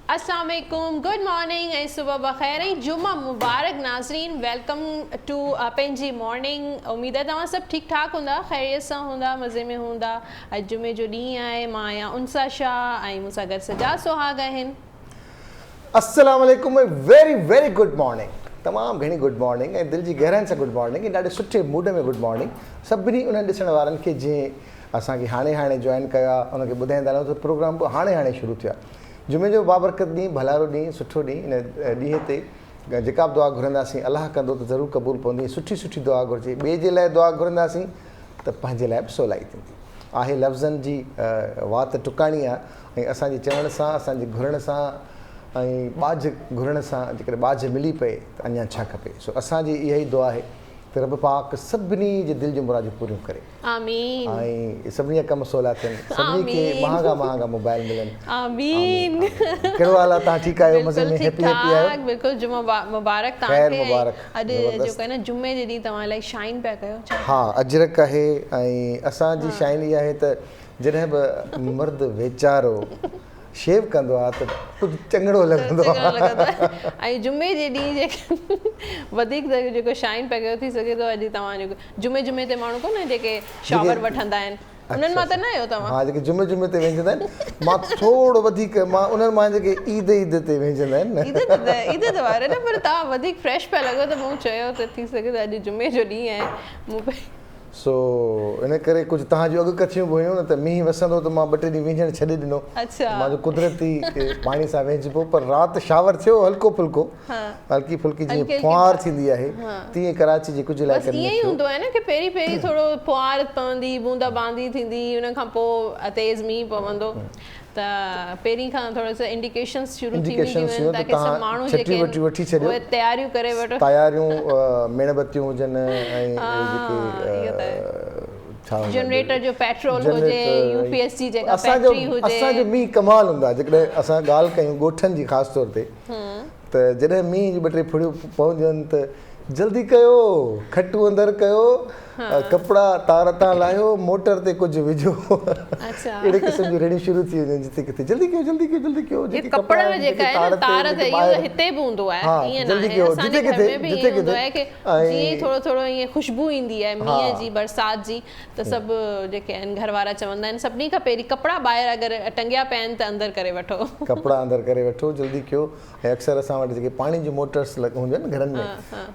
अस्सलाम वालेकुम, good morning ऐं सुबह बख़ैर ऐं जुमा मुबारक नाज़रीन। वेलकम टू पंहिंजी मॉर्निंग। उम्मीद आहे तव्हां सभु ठीकु ठाकु हूंदा, ख़ैरियत सां हूंदा, मज़े में हूंदा। अॼु जुमे जो ॾींहुं आहे। मां आहियां उनसा शाह ऐं मूंसां गॾु सजा सुहाग आहिनि। अस्सलाम वालेकुम, वेरी वेरी गुड मॉर्निंग। तमामु घणी गुड मॉर्निंग ऐं दिलि जी गहराइनि सां गुड मॉर्निंग ऐं ॾाढे सुठे मूड में गुड मॉर्निंग सभिनी उन्हनि ॾिसण वारनि खे जीअं असांखे हाणे जॉइन कयो आहे, उनखे ॿुधाईंदा रहूं त प्रोग्राम बि हाणे शुरू थियो आहे। जुमे जो बाबरकत ॾींहुं, भलारो ॾींहुं, सुठो ॾींहुं। इन ॾींहं ते जेका बि दुआ घुरंदासीं अलाह कंदो त ज़रूरु क़बूल पवंदी। सुठी सुठी दुआ घुरिजे, ॿिए जे लाइ दुआ घुरंदासीं त पंहिंजे लाइ बि सवलाई थींदी आहे। लफ़्ज़नि जी वात टुकाणी आहे ऐं असांजे चवण सां, असांजे घुरण सां ऐं ॿाझ घुरण सां जेकॾहिं ॿाझ मिली पए त अञा छा खपे। सो असांजी इहा ई दुआ आहे त रब पाक सभिनी जे दिलि जूं मुरादियूं पूरियूं करे आमीन ऐं सभिनी जा कम सवला थियनि, सभिनी खे महांगा मोबाइल मिलनि। आमीन। कहिड़ो हाल आहे? तव्हां ठीकु आहियो? मज़े में? हैप्पी आहियो? बिल्कुलु। जुमा मुबारक ख़ैर तव्हांखे। मुबारक। अॼु जेको आहे न जुमे जे ॾींहुं तव्हां इलाही शाइन पिया कयो। हा, अजरक आहे ऐं असांजी शाइन इहा आहे त जॾहिं बि मर्द वीचारो शेव कंदो आहे त कुझु चङड़ो लॻंदो आहे। ऐं जुमे जे ॾींहुं जेके वधीक जेको शाइन पिया कयो थी सघे थो। अॼु तव्हां जेको जुमे ते माण्हू कोन जेके शावर वठंदा आहिनि, उन्हनि मां त न आहियो तव्हां? हा, जेके जुमे ते वेंजंदा आहिनि। मां थोरो वधीक मां उन्हनि मां जेके ईद ते वेंजंदा आहिनि न, ईद ते वारे न, पर तव्हां वधीक फ्रेश पिया लॻो त मूं चयो त थी सघे त अॼु जुमे जो ॾींहुं आहे मूं। सो इन करे कुझु तव्हां जूं अॻु कथियूं बि हुयूं न त मींहुं वसंदो त मां ॿ टे ॾींहं वेंझणु छॾे ॾिनो। मुंहिंजो कुदरती पाणी सां वेझिबो, पर राति शावर थियो हल्को फुल्को, हल्की फुल्की जीअं फुहार थींदी आहे तीअं कराची जे कुझु इलाइक़नि में ईअं ई हूंदो आहे न कि पहिरीं थोरो फुहार पवंदी, बूंदा बांदी थींदी, उन खां पोइ तेज़ मींहुं पवंदो त पहिरीं खां थोरो सो इंडिकेशंस शुरू थी वेंदियूं ताकि सभु माण्हू जेके वठी छॾियो, उहे तयारियूं करे वठो। तयारियूं मेणबत्तियूं हुजनि ऐं जेके जनरेटर जो पेट्रोल हुजे, यूपीएस जी जेका फैक्ट्री हुजे। असांजो मींहुं कमाल हूंदो आहे। जेकॾहिं असां ॻाल्हि कयूं ॻोठनि जी ख़ासि तौर ते, त जॾहिं मींहं जी ॿ टे फुड़ियूं पवंदियूं आहिनि त जल्दी कयो, खटू अंदरि कयो, कपिड़ा तार तां लाहियो, मोटर ते कुझु विझो। अहिड़े क़िस्म जूं रेडियूं शुरू थी वेंदियूं जिते किथे जल्दी कयो। कपिड़ा जेका आहे न तार ते इहो हिते बि हूंदो आहे, ईअं न आहे। असांजे घर में बि ईअं हूंदो आहे कि जीअं थोरो ईअं ख़ुशबू ईंदी आहे मींहं जी, बरसाति जी, त सभु जेके आहिनि घर वारा चवंदा आहिनि सभिनी खां पहिरीं कपिड़ा ॿाहिरि अगरि टंगिया पिया आहिनि त अंदरि करे वठो, कपिड़ा अंदरि करे वठो, जल्दी कयो। ऐं अक्सर असां वटि जेके पाणी जूं मोटर्स हूंदियूं आहिनि घरनि में,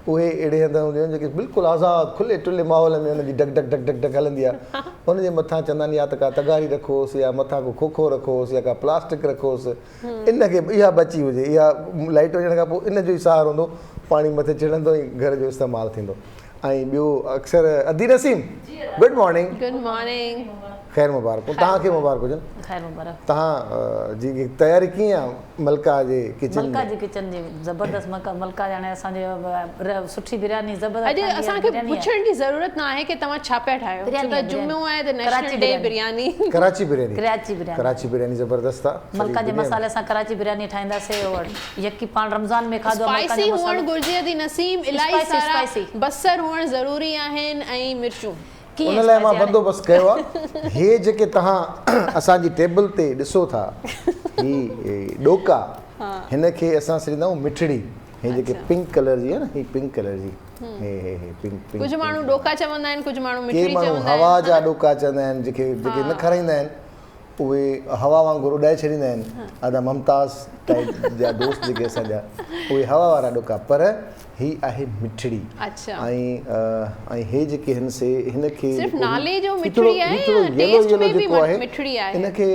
उहे अहिड़े हंधि हूंदियूं आहिनि जेके बिल्कुलु आज़ादु खुले टुले माहौल में हुनजी duck duck duck duck duck हलंदी आहे। हुनजे मथां चवंदा आहिनि या त का तगारी रखोसि, या मथां को खोखो रखोसि, या का प्लास्टिक रखोसि। इनखे इहा बची हुजे, इहा लाइट वञण खां पोइ इन जो ई सहारो हूंदो, पाणी मथे चढ़ंदो ऐं घर जो इस्तेमालु थींदो। ऐं ॿियो अक्सर अदी नसीम, गुड मॉर्निंग। ख़ैर मुबारक। तव्हांखे मुबारक हुजनि। तव्हां जी तयारी कीअं आहे मलका जे किचन जी? ज़बरदस्त मलका जाने असांजे सुठी बिरयानी ज़बरदस्त। अॼु असांखे पुछण जी ज़रूरत न आहे कि तव्हां छा पिया ठाहियो, छो त जुमो आहे त नेशनल डे बिरयानी, कराची बिरयानी ज़बरदस्त आहे। मलका जे मसाले सां कराची बिरयानी ठाहींदासीं और यकी पाण रमज़ान में खाधो स्पाइसी हुअणु घुरिजे। अदी नसीम इलाही सारा बसर हुअणु ज़रूरी आहिनि ऐं मिर्चूं। उन लाइ मां बंदोबस्तु कयो आहे। हे जेके तव्हां असांजी टेबल ते ॾिसो था, ही ॾोका, हिनखे असां सॾींदा आहियूं मिठड़ी। हे जेके पिंक कलर जी आहे न, ही पिंक कलर जी, पिंक। कुझु माण्हू ॾोका चवंदा आहिनि, कुझु माण्हू मिठड़ी चवंदा आहिनि। हवा जा ॾोका चवंदा आहिनि, जेके न खाराईंदा आहिनि उहे हवा वांगुरु उॾाए छॾींदा आहिनि। अदा मुमताज़ टाइप जा दोस्त जेके असांजा, उहे हवा वारा ॾोका, पर ही आहे मिठड़ी। ऐं हे जेके हिन से हिनखे सिर्फ़ नाले जो मिठड़ी आहे या टेस्ट में बि मिठड़ी आहे? हिनखे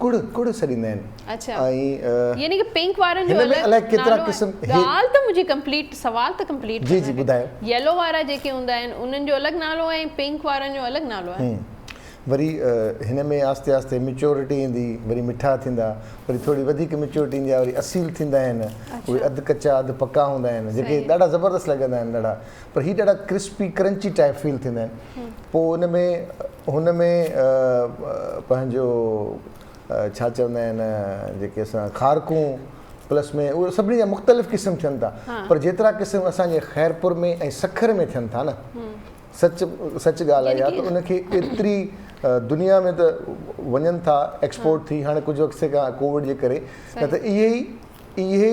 कुड़ सॾींदा आहिनि। ऐं यानी कि पिंक वारनि जो अलॻि केतिरा क़िस्म। ॻाल्हि त मुंहिंजी कंप्लीट, सवाल त कंप्लीट। जी ॿुधायो। येलो वारा जेके हूंदा आहिनि उन्हनि जो अलॻि नालो आहे, पिंक वारनि जो अलॻि नालो आहे। वरी हिन में आस्ते आस्ते मेच्योरिटी ईंदी, वरी मिठा थींदा, वरी थोरी वधीक मेच्योरिटी ईंदी आहे, वरी असील थींदा आहिनि। उहे अधु कचा अधु पका हूंदा आहिनि, जेके ॾाढा ज़बरदस्त लॻंदा आहिनि ॾाढा, पर हीअ ॾाढा क्रिस्पी क्रंची टाइप फील थींदा आहिनि। पोइ हुन में पंहिंजो छा चवंदा आहिनि, जेके असां खारकूं प्लस में उहे सभिनी जा मुख़्तलिफ़ क़िस्म थियनि था, पर जेतिरा क़िस्म असांजे ख़ैरपुर में ऐं सखर में थियनि था न, सच ॻाल्हि आहे। या त उनखे एतिरी दुनिया में त वञनि था एक्सपोर्ट थी हाणे कुझु अॻिते खां कोविड जे करे न त इहे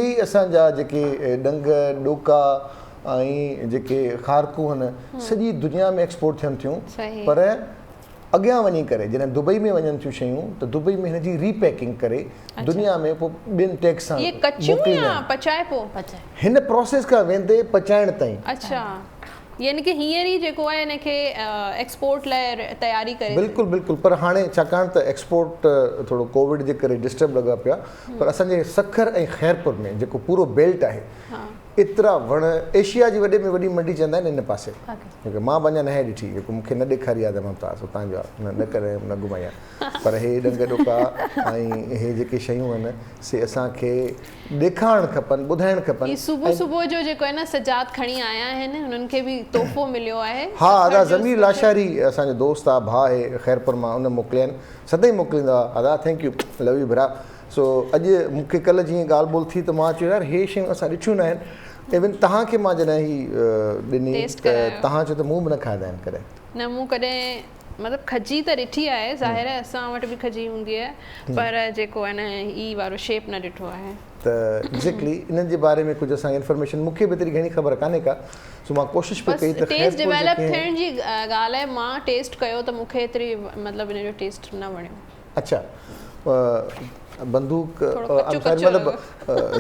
ई असांजा जेके डंग ॾोका ऐं जेके खारकूं आहिनि सॼी दुनिया में एक्सपोर्ट थियनि थियूं पर अॻियां वञी करे जॾहिं दुबई में वञनि थियूं शयूं त दुबई में हिन जी रीपैकिंग करे दुनिया में पोइ ॿियनि टैक्स सां हिन प्रोसेस खां वेंदे पचाइण ताईं यानी कि हींअर ई जेको आहे हिनखे एक्सपोर्ट लाइ तयारी करे बिल्कुलु बिल्कुलु पर हाणे छाकाणि त एक्सपोर्ट थोरो कोविड जे करे डिस्टर्ब लॻा पिया पर असांजे सखर ऐं ख़ैरपुर में जेको पूरो बेल्ट आहे एतिरा वण एशिया जी वॾे में वॾी मंडी चवंदा आहिनि इन पासे मां बि अञा न ॾिठी जेको मूंखे न ॾेखारी आहे त मां हुतां जो न करे न घुमाई आहे पर हे डंग ॾोका ऐं हे जेके शयूं आहिनि से असांखे ॾेखारणु खपनि ॿुधाइणु खपनि सुबुह सुबुह जो जेको आहे न सजाद खणी आया आहिनि हुननि खे बि तोहफ़ो मिलियो आहे हा अदा ज़मीर लाशारी असांजो दोस्त आहे भाउ आहे ख़ैरपुर मां उन मोकिलिया आहिनि सदाईं मोकिलींदा अदा थैंक यू लव यू भरा सो अॼु मूंखे कल्ह जीअं ॻाल्हि ॿोल थी त मां चयो यार हे शयूं असां ॾिठियूं न आहिनि इवन तव्हांखे मां जॾहिं ही ॾिनी त तव्हां चयो त मूं बि न खाईंदा आहिनि कॾहिं न मूं कॾहिं मतिलबु खजी त ॾिठी आहे ज़ाहिर आहे असां वटि बि खजी हूंदी आहे पर जेको आहे न ई वारो शेप न ॾिठो आहे त एक्ज़ैक्टली इन्हनि जे बारे में कुझु असांखे इंफॉर्मेशन मूंखे बि एतिरी घणी ख़बर कान्हे का सो मां कोशिशि पई कई त टेस्ट डेवलप थियण जी ॻाल्हि आहे मां टेस्ट कयो त मूंखे एतिरी मतिलबु इन जो टेस्ट न वणियो अच्छा बंदूक मतिलबु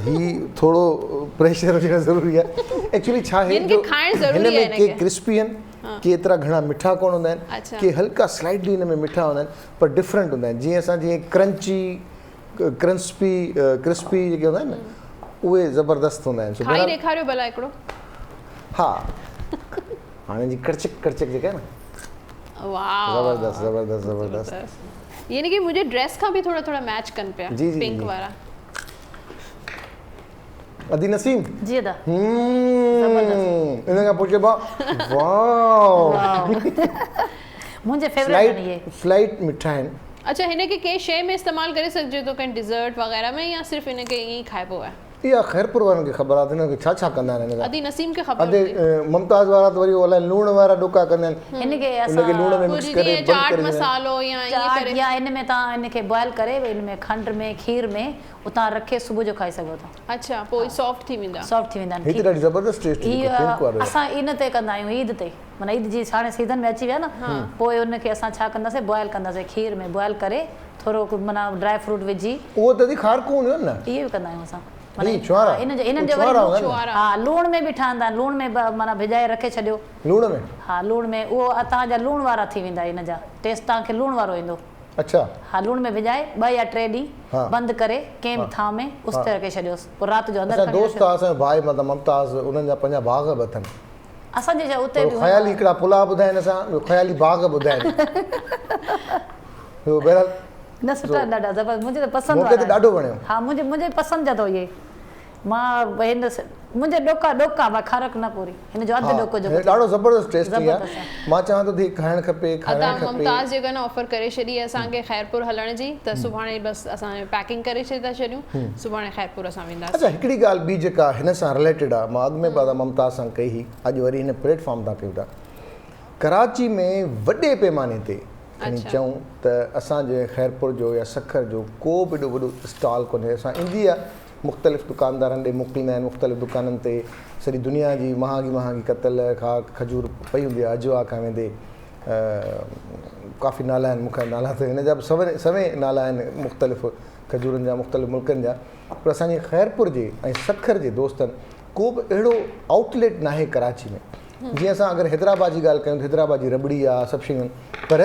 ही थोरो प्रेशर हुजणु ज़रूरी आहे एक्चुअली छा आहे हिन में के क्रिस्पी आहिनि के एतिरा घणा मिठा कोन हूंदा आहिनि के हल्का स्लाइटली हिन में मिठा हूंदा आहिनि पर डिफरेंट हूंदा आहिनि जीअं असां जीअं क्रंची क्रिस्पी जेके हूंदा आहिनि न उहे ज़बरदस्त हूंदा आहिनि ॾेखारियो भला हिकिड़ो हा हाणे जी कड़चिक कड़चिक जेका आहे न ज़बरदस्त ज़बरदस्त ज़बरदस्त यानी कि मुझे ड्रेस का भी थोड़ा थोड़ा मैच कन पे पिंक वाला अदी नसीम जी दा इनका पूछे बा वाओ मुझे फेवरेट है ये फ्लाइट मिठाइन अच्छा इनके के शे में इस्तेमाल करे सकजे तो कहीं डिजर्ट वगैरह में या सिर्फ इनके यही खाइबो है या ख़ैरपुर वारनि खे ख़बर आहे न छा छा कंदा आहिनि अदी नसीम खे ख़बर अदे मुमताज़ वारा त वरी ओला लूण वारा ॾोका कंदा आहिनि इनके असां लूण में मिक्स करे चाट मसालो या ये करे या इन में ता इनके बॉयल करे इन में खंड में खीर में उतां रखे सुबह जो खाई सको था अच्छा पोइ सॉफ्ट थी वेंदा हिते ॾाढी ज़बरदस्त टेस्ट पिंक वारो असां इन ते कंदा आहियूं ईद ते माना ईद जी हाणे सीज़न में अची विया न पोइ उनखे असां छा कंदासीं बॉयल कंदासीं खीर में बॉयल करे थोरो माना ड्राई फ्रूट विझी उहो त खारकूं हूंदियूं न इहे बि कंदा आहियूं असां हा लूण में बि ठहंदा लूण में माना भिजाए रखे छॾियो लूण में हा लूण में उहो तव्हांजा लूण वारा थी वेंदा इन जा टेस्ट तव्हांखे लूण वारो ईंदो अच्छा हा लूण में भिजाए 2 या 3 ॾींहं बंदि करे कंहिं बि थां में उस ते रखे छॾियोसि पोइ राति जो अंदरि दोस्त असांजो भाई मतिलबु मुमताज़ उन्हनि जा 5 बाग बि अथनि असांजे छा उते बि ख़याली हिकिड़ा पुलाव ॿुधाइनि असां ख़याली बाग ॿुधाइनि न सुठा ॾाढा ज़बरदस्त मुंहिंजे त पसंदि मूंखे त ॾाढो वणियो हा मुंहिंजे पसंदि जा अथव इहे मां हिन मुंहिंजे ॾोका मां खारक न पूरी हिन जो अधु ॾोको जो ॾाढो ज़बरदस्त टेस्टी आहे मां चवां थो थी खाइणु खपे मुमताज़ जेका न ऑफर करे छॾी असांखे ख़ैरपुर हलण जी त सुभाणे बसि असां पैकिंग करे छॾी छॾियूं सुभाणे ख़ैरपुर असां वेंदासीं अच्छा हिकिड़ी ॻाल्हि ॿी जेका हिन सां रिलेटेड आहे मां अॻु में बि मुमताज़ सां कई हुई अॼु वरी हिन प्लेटफॉर्म तां कयूं था कराची में वॾे पैमाने ते खणी चऊं त असांजे ख़ैरपुर जो या सखर जो को बि एॾो वॾो स्टॉल कोन्हे असां ईंदी आहे मुख़्तलिफ़ दुकानदारनि ॾे मोकिलींदा आहिनि मुख़्तलिफ़ दुकाननि ते सॼी दुनिया जी महांगी कतल खजूर पई हूंदी आहे अजवा खां वेंदे काफ़ी नाला आहिनि मूंखे नाला त हिन जा बि सवे नाला आहिनि मुख़्तलिफ़ खजूरनि जा मुख़्तलिफ़ मुल्कनि जा पर असांजे ख़ैरपुर जे ऐं सखर जे दोस्तनि को बि अहिड़ो आउटलेट नाहे कराची में जीअं असां अगरि हैदराबाद जी ॻाल्हि कयूं त हैदराबाद जी रबड़ी आहे सभु शयूं पर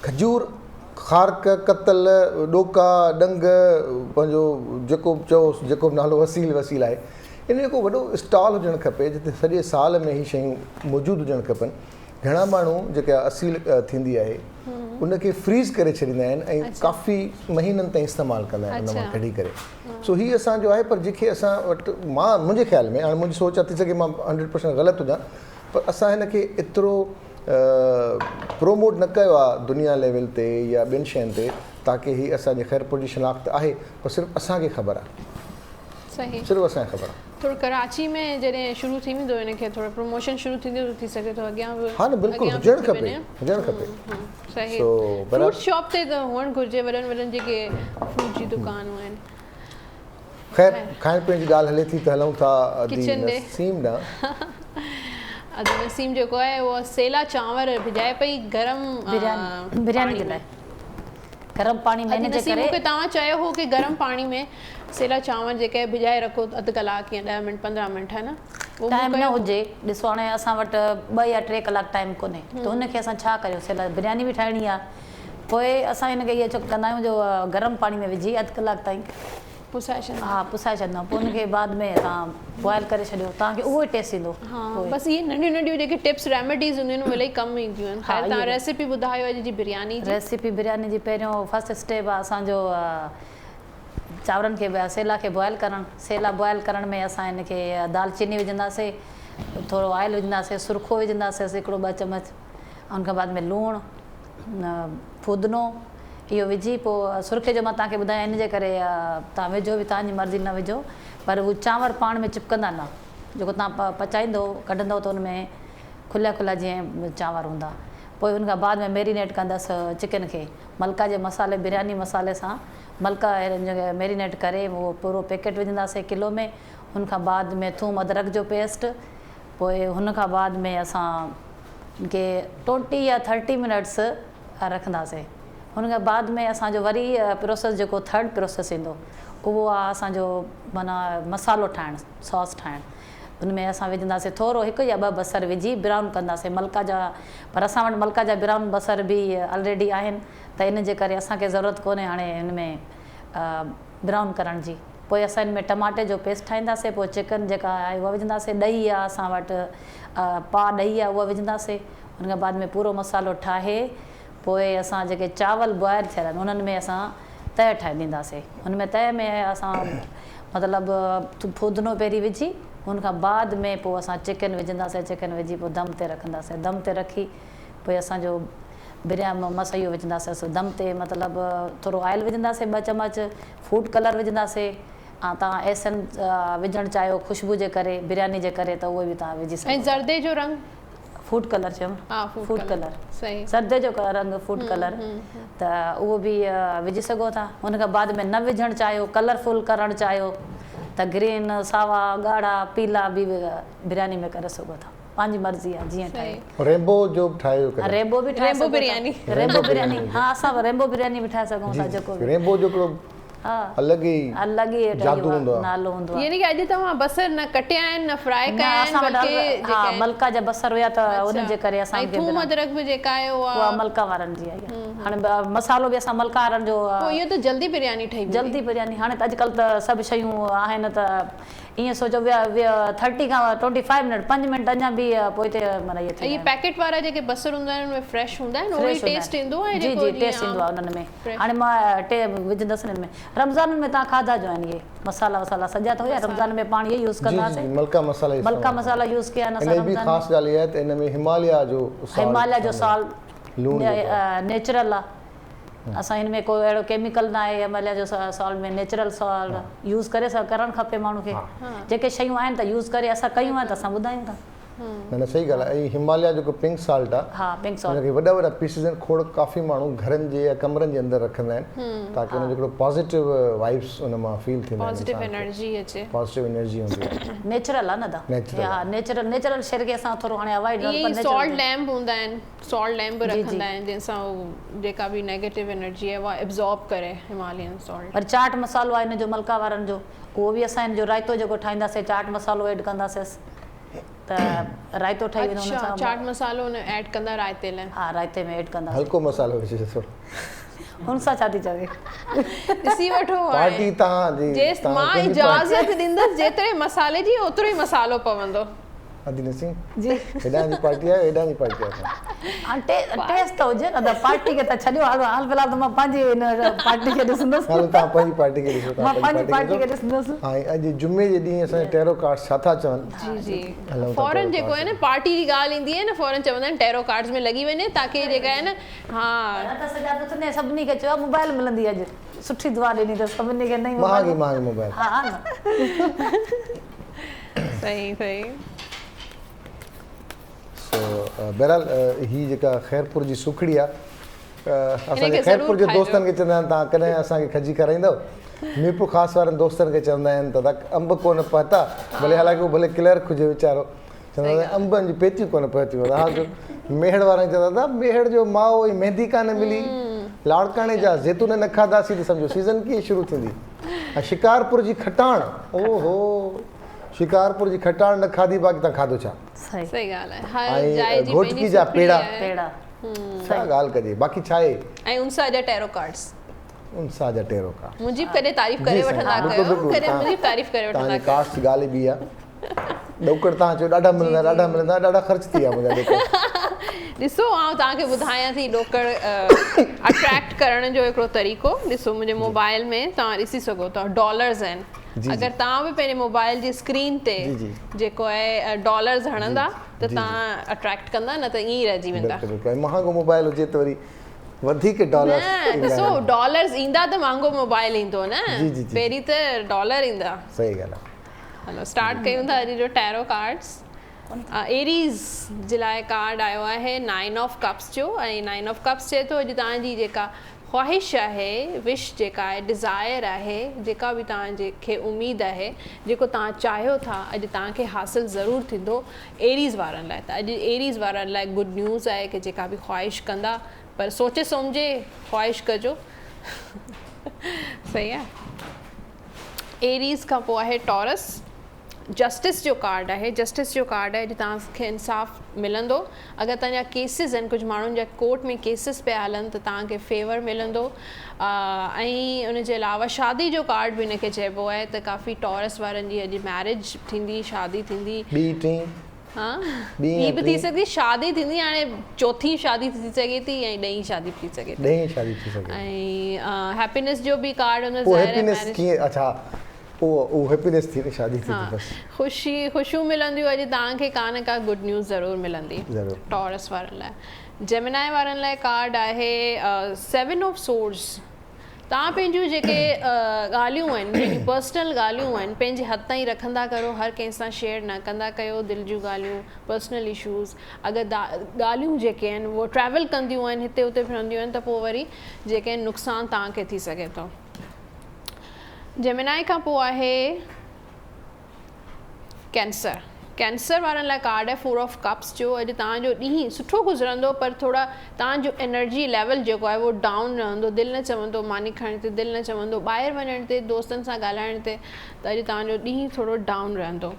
खजूर खारक कतल ॾोका डंग पंहिंजो जेको चओ जेको नालो वसील आहे इन जो को वॾो स्टॉल हुजणु खपे जिते सॼे साल में ई शयूं मौजूदु हुजणु खपनि घणा माण्हू जेका असील थींदी आहे उनखे फ्रीज़ करे छॾींदा आहिनि ऐं काफ़ी महीननि ताईं इस्तेमालु कंदा आहिनि उन मां कढी करे सो हीअ असांजो आहे पर जेके असां वटि मां मुंहिंजे ख़्याल में हाणे मुंहिंजी सोच थी सघे मां 100% ग़लति हुजां पर असां हिनखे एतिरो प्रोमोट न कयो आहे दुनिया लेवल ते या ॿियनि शयुनि ते ताकी हीअ असांजे ख़ैरपुर जी शनाख़्त आहे पर सिर्फ़ु असांखे ख़बर आहे सिर्फ़ु असांखे ख़बर आहे थोरो कराची में जॾहिं शुरू थी वेंदो इनखे थोरो प्रमोशन शुरू थींदो थी सघे थो अॻियां बि हा न बिल्कुलु हुजणु खपे सही फ्रूट शॉप ते त हुअणु घुरिजे वॾनि वॾनि जेके फ्रूट जी दुकानूं आहिनि ख़ैर खाइण पीअण जी ॻाल्हि हले थी त हलूं था नसीम अॼु नसीम जेको आहे उहो सेला चांवर भिॼाए पई गरम बिरयानी जे लाइ गरम पाणी में नसीम मूंखे तव्हां चयो हो कि गरम पाणी में सेला चांवर जेके भिॼाए रखो अधु कलाक या 10 मिंट 15 मिंट है न टाइम न हुजे ॾिसो हाणे असां वटि 2 या 3 कलाक टाइम कोन्हे त हुनखे असां छा करियो सेला बिरयानी बि ठाहिणी आहे पोइ असां हिनखे इहो छो कंदा आहियूं जो गरम पाणी में विझी अधु कलाक ताईं पुसाए छॾंदा हा पुसाए छॾंदा पोइ हुनखे बाद में तव्हां बॉइल करे छॾियो तव्हांखे उहो ई टेस्ट ईंदो बसि इहे नंढियूं नंढियूं जेके टिप्स रेमेडीज़ हूंदियूं आहिनि इलाही कमु ईंदियूं आहिनि ख़ैर तव्हां रेसिपी ॿुधायो अॼु जी बिरयानी रेसिपी बिरयानी जी पहिरियों फर्स्ट स्टेप आहे असांजो चांवरनि खे सेला खे बॉइल करणु सेला बॉइल करण में असां हिनखे दालचीनी विझंदासीं थोरो ऑइल विझंदासीं सुरखो विझंदासीं हिकिड़ो 2 चम्मच उनखां बाद में लूणु फुदनो इहो विझी पोइ सुरखे जो मां तव्हांखे ॿुधायां इन जे करे तव्हां विझो बि तव्हांजी मर्ज़ी न विझो पर उहे चांवर पाण में चिपकंदा न जेको तव्हां पचाईंदो कढंदो त हुनमें खुलिया खुलिया जीअं चांवर हूंदा पोइ हुनखां बाद में मैरिनेट कंदसि चिकन खे मलका जे मसाले बिरयानी मसाले सां मलका मैरिनेट करे उहो पूरो पैकेट विझंदासीं किलो में हुनखां बाद में थूम अदरक जो पेस्ट पोइ हुनखां बाद में असां के 20 या 30 मिनट्स रखंदासीं हुनखां बाद में असांजो वरी प्रोसेस जेको थर्ड प्रोसेस ईंदो उहो आहे असांजो माना मसालो ठाहिणु सॉस ठाहिणु हुनमें असां विझंदासीं थोरो 1 या 2 बसर विझी ब्राउन कंदासीं मलका जा पर असां वटि मलका जा ब्राउन बसर बि ऑलरेडी आहिनि त इन जे करे असांखे ज़रूरत कोन्हे हाणे हिनमें ब्राउन करण जी पोइ असां हिन में टमाटे जो पेस्ट ठाहींदासीं पोइ चिकन जेका आहे उहा विझंदासीं ॾही आहे असां वटि ॾही आहे उहा विझंदासीं हुनखां बाद में पूरो मसालो ठाहे पोइ असां जेके चावल बॉइल थियल आहिनि उन्हनि में असां तए ठाहे ॾींदासीं हुन में तए में असां मतिलबु फुदनो पहिरीं विझी हुनखां बाद में पोइ असां चिकन विझंदासीं चिकन विझी पोइ दम ते रखंदासीं दम ते रखी पोइ असांजो बिरयानी मसालो विझंदासीं दम ते मतिलबु थोरो ऑइल विझंदासीं 2 चम्मच फूड कलर विझंदासीं तव्हां एसेंस विझणु चाहियो ख़ुशबू जे करे बिरयानी जे करे त उहो बि तव्हां विझी सघो ज़र्दे जो रंग फूड कलर चयो फूड कलर सही सर्दे जो रंग फूड कलर त उहो बि विझी सघो था हुनखां बाद में न विझणु चाहियो कलरफुल करणु चाहियो त ग्रीन सावा ॻाढ़ा पीला बि बिरयानी में करे सघो था पंहिंजी मर्ज़ी आहे जीअं ठाहे रेंबो जो ठाहियो रेंबो बि ठाहे रेंबो बिरयानी हा असां रेंबो बिरयानी बि ठाहे सघूं था जेको रेंबो जो अलॻि ई जादू हूंदो नालो हूंदो आहे यानी कि अॼु तव्हां बसर न कटिया आहिनि न फ्राई कया आहिनि बल्कि हा मलका जा बसर हुया त उन जे करे असां थूम अदरक बि जेका आहे उहा मलका वारनि जी आहे हाणे मसालो बि असां मलका वारनि जो इहो त जल्दी बिरयानी ठही जल्दी बिरयानी हाणे त अॼुकल्ह त सभु शयूं आहिनि त ईअं सोचो 30 खां 25 मिनट 5 मिंट अञा बि पोइ ते माना इहे पैकेट वारा जेके बसर हूंदा आहिनि उहे फ्रेश हूंदा आहिनि उहो टेस्ट ईंदो आहे जी जी टेस्ट ईंदो आहे उन्हनि में हाणे मां विझंदसि हिन में रमज़ान में तव्हां खाधा जो आहिनि इहे मसाला वसाला सॼा त हुया रमज़ान में पाण इहे यूज़ कंदासीं मलका मसाला यूज़ कया आहिनि असां रमज़ान में ख़ासि ॻाल्हि आहे त इन में हिमालया जो सॉल्ट नेचुरल आहे असां हिन में कोई अहिड़ो केमिकल न आहे हिमालया जो सॉल्ट में नेचुरल सॉल्ट यूज़ करे करणु खपे माण्हू खे जेके शयूं आहिनि त यूज़ करे असां कयूं आहिनि त असां ॿुधायूं था न सही ॻाल्हि आहे ऐं हिमालया जेको पिंक सॉल्ट आहे हा पिंक सॉल्ट हुनखे वॾा पीसिस आहिनि खोड़ काफ़ी माण्हू घरनि जे या कमरनि जे अंदरि रखंदा आहिनि ताकी हुनजो हिकिड़ो पॉज़िटिव वाइब्स हुन मां फील थींदा आहिनि पॉज़िटिव एनर्जी अचे पॉज़िटिव एनर्जी हूंदी आहे नेचुरल आहे न दा हा नेचुरल शइ खे असां थोरो हाणे अवॉइड कयूं पर सॉल्ट लैम्प हूंदा आहिनि सॉल्ट लैम्प रखंदा आहिनि जंहिंसां जेका बि नेगेटिव एनर्जी आहे उहा एब्ज़ॉर्ब करे हिमालयन सॉल्ट पर चाट मसालो आहे हिन जो मलका वारनि जो उहो बि असां हिन जो रायतो जेको ठाहींदासीं चाट मसालो ऐड कंदासीं त रायतो ठही वेंदो हुन सां चाट मसालो न ऐड कंदा रायते लाइ हा रायते में ऐड कंदा हल्को मसालो विझी थोरो हुन सां छा थी चवे ॾिसी वठो पार्टी तव्हां जी मां इजाज़त ॾींदसि जेतिरे मसाले जी ओतिरो ई मसालो पवंदो अदी नसीम जी हेॾां जी पार्टी आहे हेॾां जी पार्टी आहे हाणे टेस्ट त हुजे न त पार्टी खे त छॾियो हाल फिलहाल त मां पंहिंजी हिन पार्टी खे ॾिसंदसि हाल तव्हां पंहिंजी पार्टी खे ॾिसो मां पंहिंजी पार्टी खे ॾिसंदसि ऐं अॼु जुमे जे ॾींहुं असांजे टेरो कार्ड्स छा था चवनि जी जी फौरन जेको आहे न पार्टी जी ॻाल्हि ईंदी आहे न फौरन चवंदा आहिनि टेरो कार्ड्स में लॻी वञे ताकी जेका आहे न हा त सॼा नथने सभिनी खे चयो मोबाइल मिलंदी अॼु सुठी दुआ ॾिनी अथसि सभिनी खे नई महांगी मोबाइल हा न सही सही सो बहरहाल ही जेका ख़ैरपुर जी सुखड़ी आहे असांजे ख़ैरपुर जे दोस्तनि खे चवंदा आहिनि तव्हां कॾहिं असांखे खजी खाराईंदव मीरपुर ख़ासि वारनि दोस्तनि खे चवंदा आहिनि त अंब कोन पता भले हालांकि उहो भले क्लर्क हुजे वीचारो चवंदा आहिनि अंबनि जी पेतियूं कोन पहुतियूं हा मेहड़ वारा चवंदा था मेहड़ जो माओ मेहंदी कान मिली लाड़काणे जा ज़ैतून न खाधासीं त सम्झो सीज़न कीअं शुरू थींदी ऐं शिकारपुर जी खटाण ओहो शिकारपुर जी खटाण न खाधी बाक़ी तव्हां खाधो छा सही ॻाल्हि आहे ऐं घोटकी जा पेड़ा छा ॻाल्हि कजे बाक़ी छा आहे ऐं उनसा जा टेरो कार्ड्स उनसा जा टेरो कार्ड मुंहिंजी कॾहिं तारीफ़ करे वठंदा कयो कॾहिं मुंहिंजी तारीफ़ करे वठंदा कयो कास्ट जी ॻाल्हि बि आहे ॾोकड़ तव्हां चयो ॾाढा मिलंदा ॾाढा ख़र्च थी विया मुंहिंजा ॾिसो आउं तव्हांखे ॿुधायां थी ॾोकड़ अट्रैक्ट करण जो हिकिड़ो तरीक़ो ॾिसो मुंहिंजे मोबाइल में तव्हां ॾिसी सघो था डॉलर्स आहिनि अगरि तव्हां बि पंहिंजे मोबाइल जी स्क्रीन ते जेको आहे डॉलर्स हणंदा त तव्हां अट्रैक्ट कंदा न त ईअं ई रहिजी वेंदा महांगो मोबाइल हुजे त वरी वधीक डॉलर्स ॾिसो डॉलर्स ईंदा त महांगो मोबाइल ईंदो न पहिरीं त डॉलर ईंदा सही ॻाल्हि आहे हलो स्टार्ट कयूं था अॼु जो टैरो कार्ड्स एरीज़ जे लाइ कार्ड आयो आहे 9 ऑफ कप्स जो ऐं 9 ऑफ कप्स चए थो अॼु तव्हांजी जेका ख़्वाहिश आहे विश जेका आहे डिज़ायर आहे जेका बि तव्हांखे उमेदु आहे जेको तव्हां चाहियो था अॼु तव्हांखे हासिलु ज़रूरु थींदो एरीज़ वारनि लाइ त अॼु एरीज़ वारनि लाइ गुड न्यूज़ आहे कि जेका बि ख़्वाहिश कंदा पर सोचे सम्झे ख़्वाहिश कजो सही आहे एरीज़ खां पोइ आहे टॉरस जस्टिस जो कार्ड आहे जस्टिस जो कार्ड आहे अॼु तव्हांखे इंसाफ़ मिलंदो अगरि तव्हांजा केसिस आहिनि कुझु माण्हुनि जा कोर्ट में केसिस पिया हलनि त तव्हांखे फेवर मिलंदो ऐं उनजे अलावा शादी जो कार्ड बि हिनखे चइबो आहे त काफ़ी टॉरस वारनि जी अॼु मैरिज थींदी शादी थींदी हा ॿी बि थी सघंदी शादी थींदी हाणे चौथी शादी थी सघे थी ऐं ॾहीं शादी थी सघे थी ऐं हैप्पीनेस जो बि कार्ड ख़ुशियूं मिलंदियूं अॼु तव्हांखे का न का गुड न्यूज़ ज़रूरु मिलंदी टॉरस वारनि लाइ जेमिनाई वारनि लाइ कार्ड आहे 7 ऑफ सोर्ड्स तव्हां पंहिंजूं जेके ॻाल्हियूं आहिनि जेकियूं पर्सनल ॻाल्हियूं आहिनि पंहिंजे हथ ताईं रखंदा करो हर कंहिं सां शेयर न कंदा कयो दिलि जूं ॻाल्हियूं पर्सनल इशूज़ अगरि ॻाल्हियूं जेके आहिनि उहे ट्रैवल कंदियूं आहिनि हिते हुते फिरंदियूं आहिनि त पोइ वरी जेके आहिनि नुक़सानु तव्हांखे थी सघे थो जेमिनाई खां पोइ आहे कैंसर वारनि लाइ कार्ड आहे 4 ऑफ कप्स जो अॼु तव्हांजो ॾींहुं सुठो गुज़रंदो पर थोरा तव्हांजो एनर्जी लेवल जेको आहे उहो डाउन रहंदो दिलि न चवंदो मानी खणण ते दिलि न चवंदो ॿाहिरि वञण ते दोस्तनि सां ॻाल्हाइण ते त अॼु तव्हांजो ॾींहुं थोरो डाउन रहंदो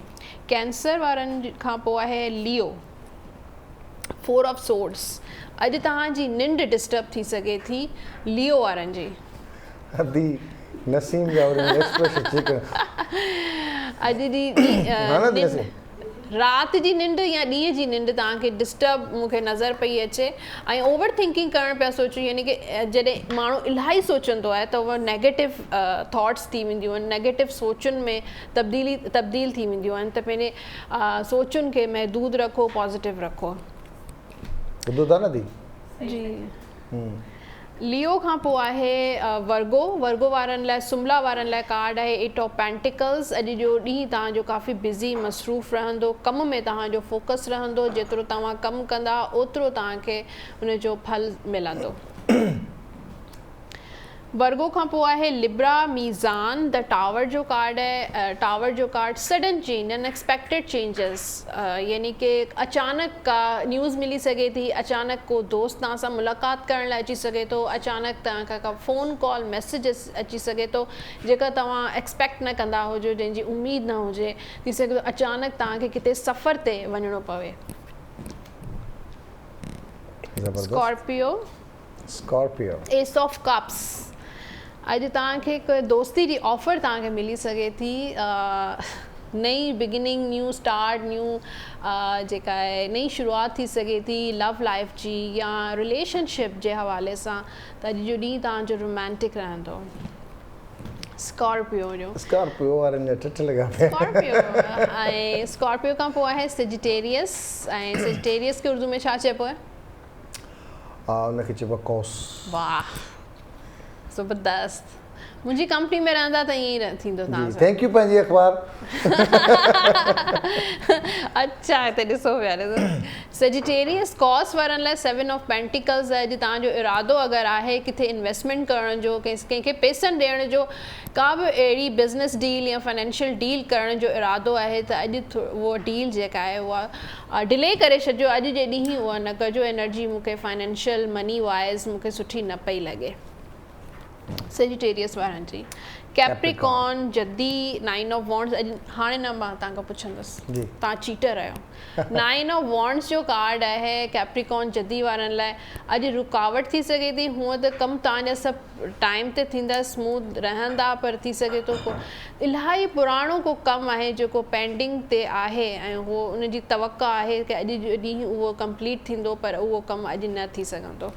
कैंसर वारनि खां पोइ आहे लियो 4 ऑफ सोर्ड्स अॼु तव्हांजी निंड डिस्टर्ब थी सघे थी लियो वारनि जी नसीम जा अॼु जी राति जी निंड या ॾींहं जी निंड तव्हांखे डिस्टर्ब मूंखे नज़र पई अचे ऐं ओवर थिंकिंग करणु पिया सोचूं यानी की जॾहिं माण्हू इलाही सोचंदो आहे त उहा नेगेटिव थॉट्स थी वेंदियूं आहिनि नेगेटिव सोचुनि में तब्दील थी वेंदियूं आहिनि त पंहिंजे सोचुनि खे महदूद रखो पॉज़िटिव रखो जी लियो खां पोइ आहे वर्गो वारनि लाइ सुमला वारनि लाइ कार्ड आहे 8 ऑफ पेंटिकल्स अॼु जो ॾींहुं तव्हांजो काफ़ी बिज़ी मसरूफ़ रहंदो कम में तव्हांजो फोकस रहंदो जेतिरो तव्हां कमु कंदा ओतिरो तव्हांखे उनजो फल मिलंदो वर्गो खां पोइ आहे लिब्रा मीज़ान द टावर जो कार्ड आहे टावर जो card sudden change unexpected changes यानी कि अचानक का न्यूज़ मिली सघे थी अचानक को दोस्त तव्हां सां मुलाक़ात करण लाइ अची सघे थो अचानक तव्हांखां का फ़ोन कॉल मैसेज अची सघे थो जेका तव्हां एक्सपेक्ट न कंदा हुजो जंहिंजी उमेदु न हुजे थी सघे थो अचानक तव्हांखे किथे सफ़र ते वञिणो पवे स्कॉर्पियो एस ऑफ कप्स अॼु तव्हांखे हिकु दोस्ती जी ऑफर तव्हांखे मिली सघे थी नई बिगिनिंग न्यू स्टार्ट न्यू जेका आहे नई शुरूआत थी सघे थी लव लाइफ जी या रिलेशनशिप जे हवाले सां त अॼु जो ॾींहुं तव्हांजो रोमांटिक रहंदो स्कॉर्पियो वारनि जा टट लॻा पिया ऐं स्कॉर्पियो खां पोइ आहे सेजिटेरियस ऐं सेजिटेरियस खे उर्दू में छा चइबो आहे उनखे चइबो आहे कौस वाह ज़बरदस्त मुंहिंजी कंपनी में रहंदा त ईअं ई थींदो तव्हां सां। थैंक यू पंहिंजी अख़बार। अच्छा हिते ॾिसो पिया सेजिटेरियस कॉस वारनि लाइ 7 ऑफ पेंटिकल्स आहे। अॼु तव्हांजो इरादो अगरि आहे किथे इन्वेस्टमेंट करण जो, कंहिंखे पैसनि ॾियण जो, का बि अहिड़ी बिज़नेस डील या फाइनेंशियल डील करण जो इरादो आहे त अॼु उहा डील जेका आहे उहा डिले करे छॾियो। अॼु जे ॾींहुं उहा न कजो। एनर्जी मूंखे फाइनेंशियल मनी वाइज़ मूंखे सुठी न पई लॻे सेजिटेरियस वारनि जी। कैप्रिकॉन जदी 9 ऑफ वॉन्ड्स। अॼु हाणे न मां तव्हांखां पुछंदसि, तव्हां चीटर आहियो। 9 ऑफ वॉन्ड्स जो कार्ड आहे कैप्रिकॉन जदी वारनि लाइ। अॼु रुकावट थी सघे थी, हूअं त कमु तव्हांजा सभु टाइम ते थींदा, स्मूथ रहंदा, पर थी सघे थो को इलाही पुराणो को कमु आहे जेको पेंडिंग ते आहे ऐं उहो उनजी तवक़ा आहे कि अॼु जो ॾींहुं उहो कंप्लीट थींदो, पर उहो कमु अॼु न थी सघंदो।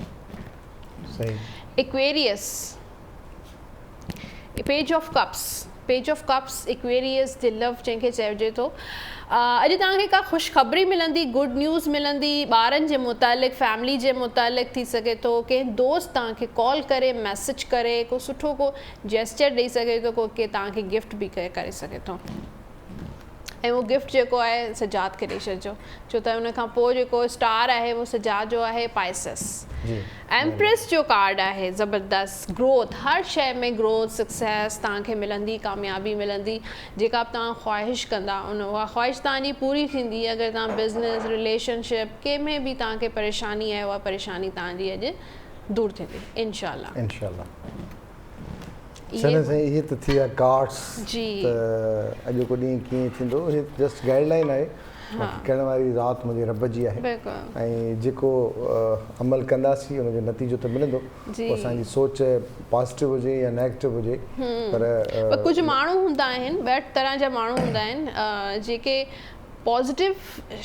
Aquarius page of cups Aquarius the love जंहिंखे चइजे थो। अॼु तव्हांखे का ख़ुशख़बरी मिलंदी, गुड न्यूज़ मिलंदी, ॿारनि जे मुतालिक़, फैमिली जे मुतालिक़ थी सघे थो। कंहिं दोस्त तव्हांखे कॉल करे, मैसेज करे, को सुठो को जेस्चर ॾेई सघे थो, को के तव्हांखे गिफ्ट बि करे सघे थो। ऐं उहो गिफ्ट जेको आहे सजाद खे ॾेई छॾिजो, छो त उनखां पोइ जेको स्टार आहे उहो सजाद जो आहे पाइसिस। एम्प्रेस जो कार्ड आहे ज़बरदस्त ग्रोथ, हर शइ में ग्रोथ, सक्सेस तव्हांखे मिलंदी, कामयाबी मिलंदी। जेका बि तव्हां ख्वाहिश कंदा उहा ख्वाहिश तव्हांजी पूरी थींदी। अगरि तव्हां बिज़नेस, रिलेशनशिप कंहिंमें बि तव्हांखे परेशानी आहे, उहा परेशानी तव्हांजी अॼु दूरि थींदी इंशाल्लाह। इहे त थी विया कार्ड्स जी। त अॼु को ॾींहुं कीअं थींदो, इहे जस्ट गाइडलाइन आहे, करण वारी राति मुंहिंजे रब जी आहे ऐं जेको अमल कंदासीं उनजो नतीजो त मिलंदो। असांजी सोच पॉजिटिव हुजे या नेगेटिव हुजे, पर कुझु माण्हू हूंदा आहिनि, ॿ तरह जा माण्हू हूंदा आहिनि जेके पॉजिटिव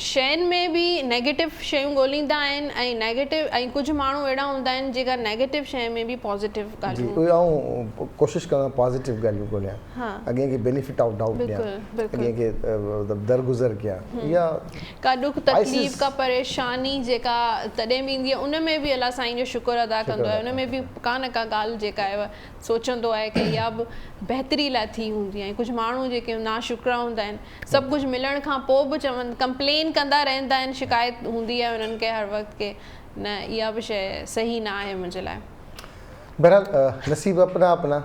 शयुनि में बि नेगेटिव शयूं ॻोल्हींदा आहिनि ऐं नेगेटिव, ऐं कुझु माण्हू अहिड़ा हूंदा आहिनि जेका नेगेटिव शइ में बि पॉजिटिव ॻाल्हियूं। ऐं कोशिशि कंदा पॉजिटिव ॻाल्हियूं ॻोल्हियां, अॻे खे बेनिफिट ऑफ डाउट ॾियां, अॻे खे दरगुज़र कयां, या का दुख तकलीफ़ का परेशानी जेका तॾहिं बि ईंदी आहे उन में बि अलाह साईं जो शुक्र अदा कंदो आहे। उन में बि का न का ॻाल्हि जेका आहे सोचंदो आहे कि इहा बि बहितरी लाइ थी हूंदी आहे। कुझु माण्हू जेके नाशुक्र हूंदा आहिनि, सभु कुझु मिलण खां पोइ बि चवनि, कंप्लेन कंदा रहंदा आहिनि, शिकायत हूंदी आहे उन्हनि खे हर वक़्तु के न इहा बि शइ सही न आहे मुंहिंजे लाइ। बहरहाल नसीब अपना अपना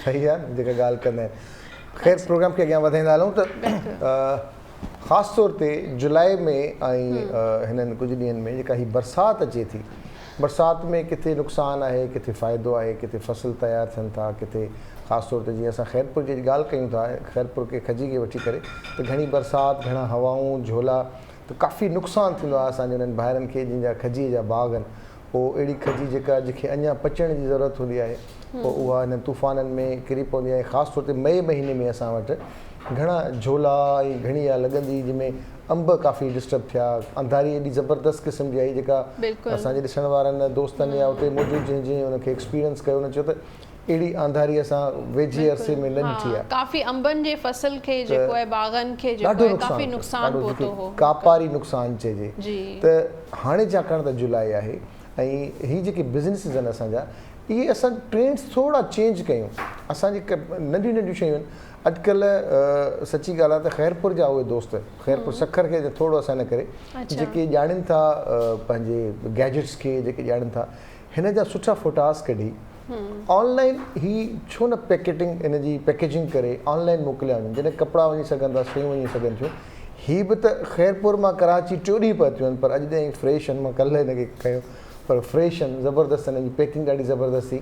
सही आहे जेका ॻाल्हि कंदा आहिनि। ख़ैर प्रोग्राम खे अॻियां वधाईंदा हलूं त ख़ासि तौर ते जुलाई में ऐं हिननि कुझु ॾींहंनि में जेका हीअ बरसाति अचे थी, बरसाति में किथे नुक़सानु आहे, किथे फ़ाइदो आहे, किथे फसल तयारु थियनि था, किथे ख़ासि तौर ते जीअं असां ख़ैरपुर जी ॻाल्हि कयूं था, ख़ैरपुर के खजी खे वठी करे त घणी बरसाति, घणा हवाऊं, झोला, त काफ़ी नुक़सानु थींदो आहे असांजे उन्हनि भाइरनि खे जंहिंजा खजीअ जा बाग़ आहिनि। पोइ अहिड़ी खजी जंहिंखे अञा पचण जी ज़रूरत हूंदी आहे, पोइ उहा हिन तूफ़ाननि में किरी पवंदी आहे। ख़ासि तौर ते मई महीने में असां वटि घणा झोला ऐं घणी इहा लॻंदी जंहिंमें अंब काफ़ी डिस्टर्ब थिया, अंधारी एॾी ज़बरदस्त क़िस्म जी आई जेका असांजे ॾिसण वारनि दोस्तनि या उते मौजूदु जंहिं हुनखे एक्सपीरियंस कयो, हुन चयो त अहिड़ी अंधारी असां वेझे अरसे में न ॾिठी आहे। काफ़ी अंबनि जे फसल खे जेको आहे बाग़नि खे काफ़ी नुक़सानु पहुतो हो, कापारी नुक़सानु चइजे। त हाणे छाकाणि त जुलाई आहे ऐं हीअ जेके बिज़नेसिस आहिनि असांजा, इहे असां ट्रेंड्स थोरा चेंज कयूं। असांजी नंढियूं नंढियूं शयूं आहिनि अॼुकल्ह, सची ॻाल्हि आहे त ख़ैरपुर जा उहे दोस्त, ख़ैरपुर सखर खे थोरो असां न करे, जेके ॼाणनि था पंहिंजे गैजेट्स खे, जेके ॼाणनि था, हिन जा सुठा फ़ोटास कढी ऑनलाइन ही छो न पैकेजिंग करे ऑनलाइन मोकिलिया वञनि, जॾहिं कपिड़ा वञी सघनि था, शयूं वञी सघनि थियूं। हीअ बि त ख़ैरपुर मां कराची 4 ॾींहं पिया थियूं आहिनि, पर अॼु ताईं फ्रेश आहिनि। मां कल्ह हिनखे कयो, पर फ्रेश आहिनि, ज़बरदस्त हिन जी पैकिंग ॾाढी ज़बरदस्त थी।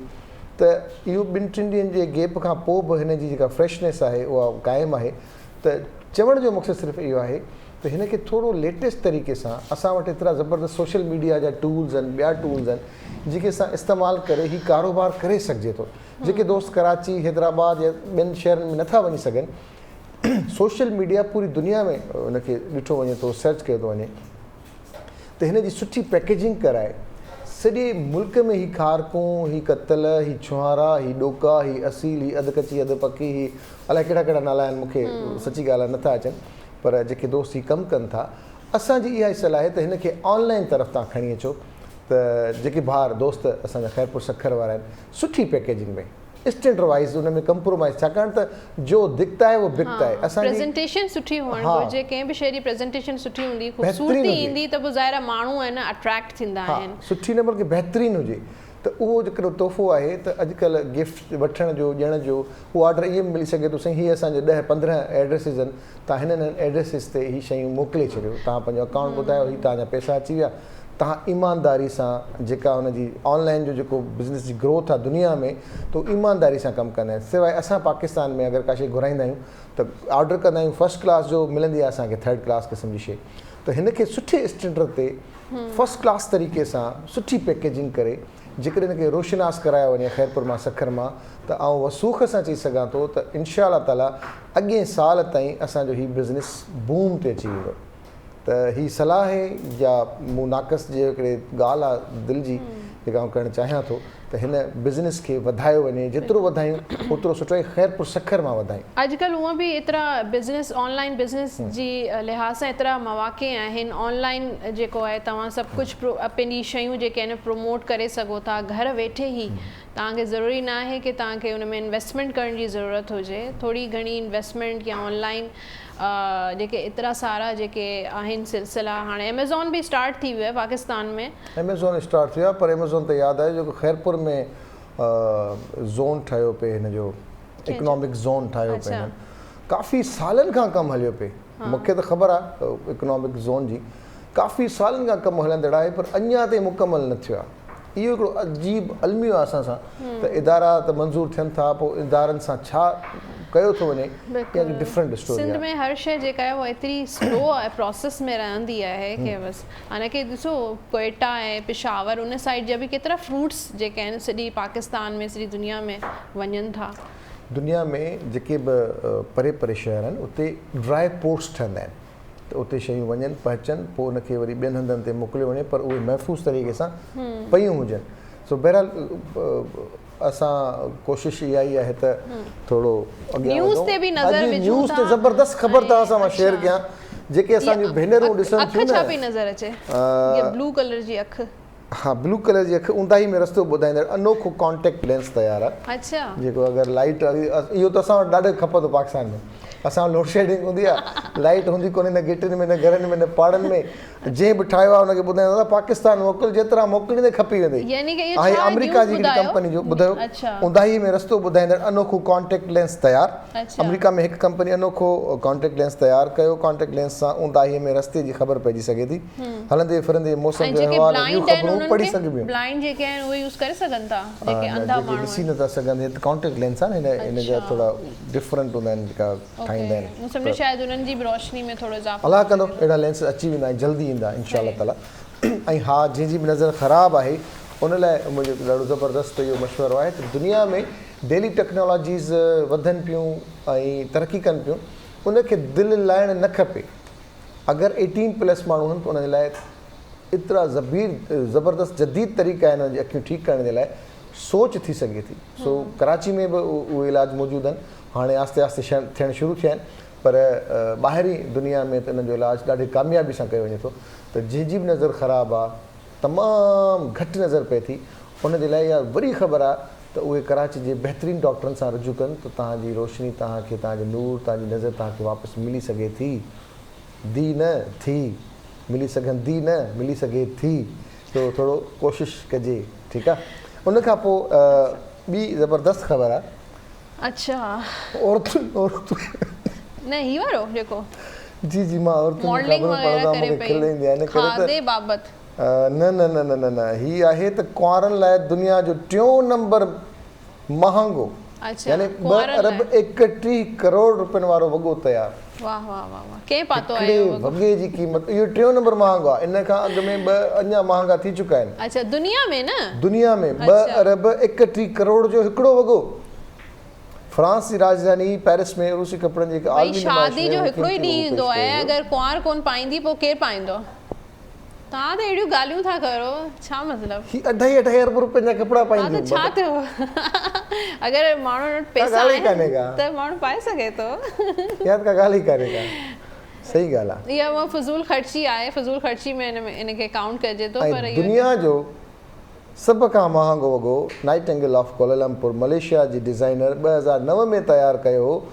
त इहो 2-3 ॾींहंनि जे गैप खां पोइ बि हिन जी जेका फ्रेशनेस आहे उहा क़ाइमु आहे। त चवण जो मक़सदु सिर्फ़ु इहो आहे त हिनखे थोरो लेटेस्ट तरीक़े सां, असां वटि एतिरा ज़बरदस्त सोशल मीडिया जा टूल्स आहिनि, ॿिया टूल्स आहिनि जेके असां इस्तेमालु करे हीउ कारोबार करे सघिजे थो। जेके दोस्त कराची, हैदराबाद या ॿियनि शहरनि में नथा वञी सघनि, सोशल मीडिया पूरी दुनिया में हुनखे ॾिठो वञे थो, सर्च कयो थो वञे, त हिन जी सुठी पैकेजिंग कराए सॼे मुल्क में ही खारकूं, ही कतल, ही छुहारा, ही ॾोका, ही असील, ही अधु कची अधु पकी, ही अलाए कहिड़ा कहिड़ा नाला आहिनि, मूंखे सची ॻाल्हि आहे नथा अचनि, पर जेके दोस्त ही कमु कनि था, असांजी इहा ई सलाह आहे त हिनखे ऑनलाइन तरफ़ तव्हां खणी अचो। त जेके भाउर दोस्त असांजा ख़ैरपुर सखर वारा आहिनि, सुठी पैकेजिंग में स्टैंडर्ड वाइज उन में कंप्रोमाइज़, छाकाणि त जो दिखता है वो बिकता है। असांजी प्रेज़ेंटेशन सुठी हुअणु घुरिजे, कंहिं बि शइ जी प्रेज़ेंटेशन सुठी हूंदी, ख़ूबसूरती ईंदी त पोइ ज़ाहिर माण्हू आहे न अट्रैक्ट थींदा आहिनि। सुठी न बल्कि बहितरीनु हुजे त उहो जेको तोहफ़ो आहे त अॼुकल्ह गिफ्ट वठण जो ॾियण जो उहो ऑर्डर ईअं मिली सघे थो, साईं हीअ असांजे 10-15 एड्रेसिस आहिनि, तव्हां हिननि एड्रेसिस ते हीअ शयूं मोकिले छॾियो, तव्हां पंहिंजो अकाउंट ॿुधायो, हीअ तव्हांजा पैसा अची विया। तव्हां ईमानदारी सां जेका हुनजी ऑनलाइन जो जेको बिज़नेस जी ग्रोथ आहे दुनिया में, त ईमानदारी सां कमु कंदा आहिनि। सवाइ असां पाकिस्तान में अगरि का शइ घुराईंदा आहियूं त ऑर्डर कंदा आहियूं फस्ट क्लास जो, मिलंदी आहे असांखे थर्ड क्लास क़िस्म जी शइ। त हिनखे सुठे स्टैंडर्ड ते फस्ट क्लास तरीक़े सां सुठी पैकेजिंग करे जेकॾहिं हिनखे रोशनास करायो वञे ख़ैरपुर मां सखर मां, त आउं वसूख़ सां चई सघां थो त इनशा अल्लाह ताला अॻे साल ताईं असांजो हीउ बिज़नेस बूम ते अची वेंदो। त हीअ सलाह आहे या मूं नाक़स जे हिकिड़े ॻाल्हि आहे दिलि जी जेका आउं करणु चाहियां थो त हिन बिज़नेस खे वधायो वञे, जेतिरो वधायूं ओतिरो सुठो आहे, ख़ैरपुर सखर मां वधायूं। अॼुकल्ह उअं बि एतिरा बिज़नेस ऑनलाइन बिज़नेस जी लिहाज़ सां एतिरा मौक़े आहिनि, ऑनलाइन जेको आहे तव्हां सभु कुझु पंहिंजी शयूं जेके आहिनि प्रमोट करे सघो था घर वेठे ई। तव्हांखे ज़रूरी न आहे कि तव्हांखे हुन में इन्वेस्टमेंट करण जी ज़रूरत हुजे, थोरी घणी इन्वेस्टमेंट या ऑनलाइन जेके एतिरा सारा जेके आहिनि सिलसिला, हाणे अमेज़ॉन बि स्टार्ट थी वियो आहे पाकिस्तान में। अमेज़ॉन स्टार्ट थियो आहे, पर अमेज़ॉन त यादि आहे जेको ख़ैरपुर में ज़ोन ठाहियो पिए, हिन जो इकनॉमिक ज़ोन ठाहियो पिए, काफ़ी सालनि खां कमु हलियो पिए। मूंखे त ख़बर आहे इकनॉमिक ज़ोन जी काफ़ी सालनि खां कमु हलंदड़ आहे, पर अञा ताईं मुकमल न थियो आहे। इहो हिकिड़ो अजीब अलमियो आहे असां सां त इदारा त मंज़ूर थियनि था, पोइ इदारनि सां छा कयो थो वञे, डिफरेंट स्टोरी आहे। सिंध में हर शइ जेका आहे उहा एतिरी स्लो आहे, प्रोसेस में रहंदी आहे कि बसि हालांकि ॾिसो क्वेटा ऐं पिशावर उन साइड जा बि केतिरा फ्रूट्स जेके आहिनि सॼी पाकिस्तान में सॼी दुनिया में वञनि था। दुनिया में जेके बि परे परे शहर आहिनि उते ड्राई पोर्ट्स ठहंदा आहिनि, त उते शयूं वञनि पहुचनि, पोइ उनखे वरी ॿियनि हंधनि ते मोकिलियो वञे, पर उहे महफ़ूज़ तरीक़े सां पयूं हुजनि। सो बहरहाल असां कोशिशि इहा ई आहे त थोरो न्यूज़ ते बि नज़र विझूं न्यूज़ ते ज़बरदस्त ख़बर तव्हां सां मां शेयर कयां, जेके असांजूं भेनरूं ॾिसनि थियूं न। छा पई नज़र अचे? ये ब्लू कलर जी अखि। हाँ, ब्लू कलर जी अखि ऊंदाही में रस्तो ॿुधाईंदड़ अनोखो कॉन्टेक्ट लेंस तयारु आहे। अच्छा, जेको अगरि लाइट इहो त असां वटि ॾाढो खपंदो पाकिस्तान में। असां लोड शेडिंग हूंदी आहे, लाइट हूंदी कोन्हे न गेटनि में न घरनि में न पाड़नि में, जंहिं बि ठाहियो आहे हुनखे ॿुधाईंदो दादा पाकिस्तान मोकिल, जेतिरा मोकिलींदे खपी वेंदी। आहे अमेरिका जी हिकिड़ी कंपनी जो ॿुधायो, ऊंदाही में रस्तो ॿुधाईंदड़ अनोखो कॉन्टेक्ट लेंस तयारु। अमेरिका में हिकु कंपनी अनोखो कॉन्टेक्ट लेंस तयारु कयो, कॉन्टेक्ट लेंस सां ऊंदाही में रस्ते जी ख़बर पइजी सघे थी, हलंदे फिरंदे मौसम जो अहवाल ॿियूं ख़बरूं पढ़ी सघबियूं। ब्लाइंड जेके आहिनि उहे यूज़ करे सघनि था, जेके अंधा माण्हू ॾिसी नथा सघनि, कॉन्टेक्ट लेंस आहे न, हिन जा थोरा डिफरेंट हूंदा आहिनि जेका ठाहींदा आहिनि। शायद उन्हनि जी रोशनी में थोरो इज़ाफ़ो अलाह कंदो अहिड़ा लेंस अची वेंदा आहिनि, जल्दी ईंदा इंशा अल्लाह ताला। ऐं हा, जंहिंजी बि नज़र ख़राबु आहे उन लाइ मुंहिंजो ॾाढो ज़बरदस्त इहो मशवरो आहे त दुनिया में डेली टेक्नोलॉजीज़ वधनि पियूं ऐं तरक़ी कनि पियूं, उनखे दिलि लाइणु न खपे। अगरि 18+ माण्हू आहिनि त उनजे लाइ एतिरा ज़बरदस्त जदीद तरीक़ा आहिनि उनजी अखियूं ठीकु करण जे लाइ, सोच थी सघे थी। सो कराची में बि उहे इलाज मौजूदु आहिनि, हाणे आस्ते आस्ते थियणु शुरू थिया आहिनि, पर ॿाहिरी दुनिया में त इन्हनि जो इलाजु ॾाढी कामयाबी सां कयो वञे थो। त जंहिंजी बि नज़र ख़राबु आहे, तमामु घटि नज़र पए थी, उनजे लाइ इहा वरी ख़बर आहे त उहे कराची जे बहितरीनु डॉक्टरनि सां रुजू कनि, त तव्हांजी रोशनी तव्हांखे, तव्हांजो नूर, तव्हांजी नज़र तव्हांखे वापसि मिली सघे थी, दी न थी मिली सघंदी न मिली सघे थी। त थोरो कोशिशि कजे, ठीकु आहे। उनखां पोइ ॿी ज़बरदस्त ख़बर आहे। अच्छा, औरतूं न ही वारो जेको जी जी मां औरतुनि जी ख़बरूं पढ़ंदा मूंखे खिल ईंदी आहे, इन करे खाधे बाबति न न न न न ही आहे त कुंवारनि लाइ दुनिया जो 3 नंबर महांगो, यानी 2 अरब 31 करोड़ रुपयनि वारो वॻो तयारु। वाह वाह वाह वाह, के पातो आहे वॻे जी क़ीमत, इहो 3 नंबर महांगो आहे, इन खां अॻु में 2 अञा महांगा थी चुका आहिनि। अच्छा, दुनिया में न? दुनिया में 2 अरब 31 करोड़ जो हिकिड़ो वॻो। फ्रांस जी राजधानी पेरिस में रूसी कपड़नि जी आलमी शादी जो हिकिड़ो ई ॾींहुं ईंदो आहे, अगरि कुंवार कोन पाईंदी पोइ केरु पाईंदो? तव्हां त अहिड़ियूं ॻाल्हियूं था करो, छा मतिलबु? 2.5 अरब रुपयनि जा कपिड़ा पाईंदियूं, छा थियो? अगरि माण्हू वटि पैसा आहिनि त माण्हू पाए सघे थो, यार का ॻाल्हि ई कान्हे का। सही ॻाल्हि आहे, इहा फज़ूल ख़र्ची आहे, फज़ूल ख़र्ची में इनखे काउंट कजे थो। पर दुनिया जो सभ खां महांगो वॻो नाइटिंगेल ऑफ कोलालमपुर मलेशिया जी डिज़ाइनर 2009 में तयारु कयो हो।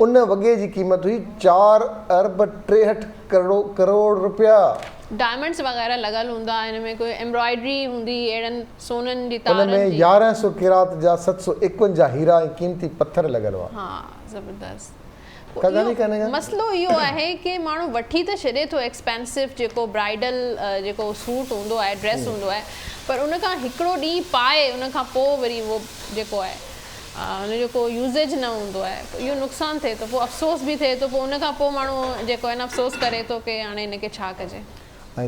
उन वॻे जी क़ीमत हुई 4 अरब 63 करोड़ रुपया। डायमंड्स वग़ैरह लॻल हूंदा, हिन में कोई एम्ब्रॉयडरी हूंदी, अहिड़नि सोननि जी तारनि जी। हुन में 1100 किरात जा 751 हीरा ऐं क़ीमती पत्थर लॻल हुआ। हा ज़बरदस्त। मसलो इहो आहे कि माण्हू वठी त छॾे थो एक्सपेंसिव जेको ब्राइडल जेको सूट हूंदो आहे, ड्रेस हूंदो आहे, पर उन खां हिकिड़ो ॾींहुं पाए उन खां पोइ वरी उहो जेको आहे हुनजो को यूज़ेज न हूंदो आहे, इहो नुक़सानु थिए थो, पोइ अफ़सोस बि थिए थो, पोइ उन खां पोइ माण्हू जेको आहे न अफ़सोस करे थो कि हाणे हिनखे छा कजे। ऐं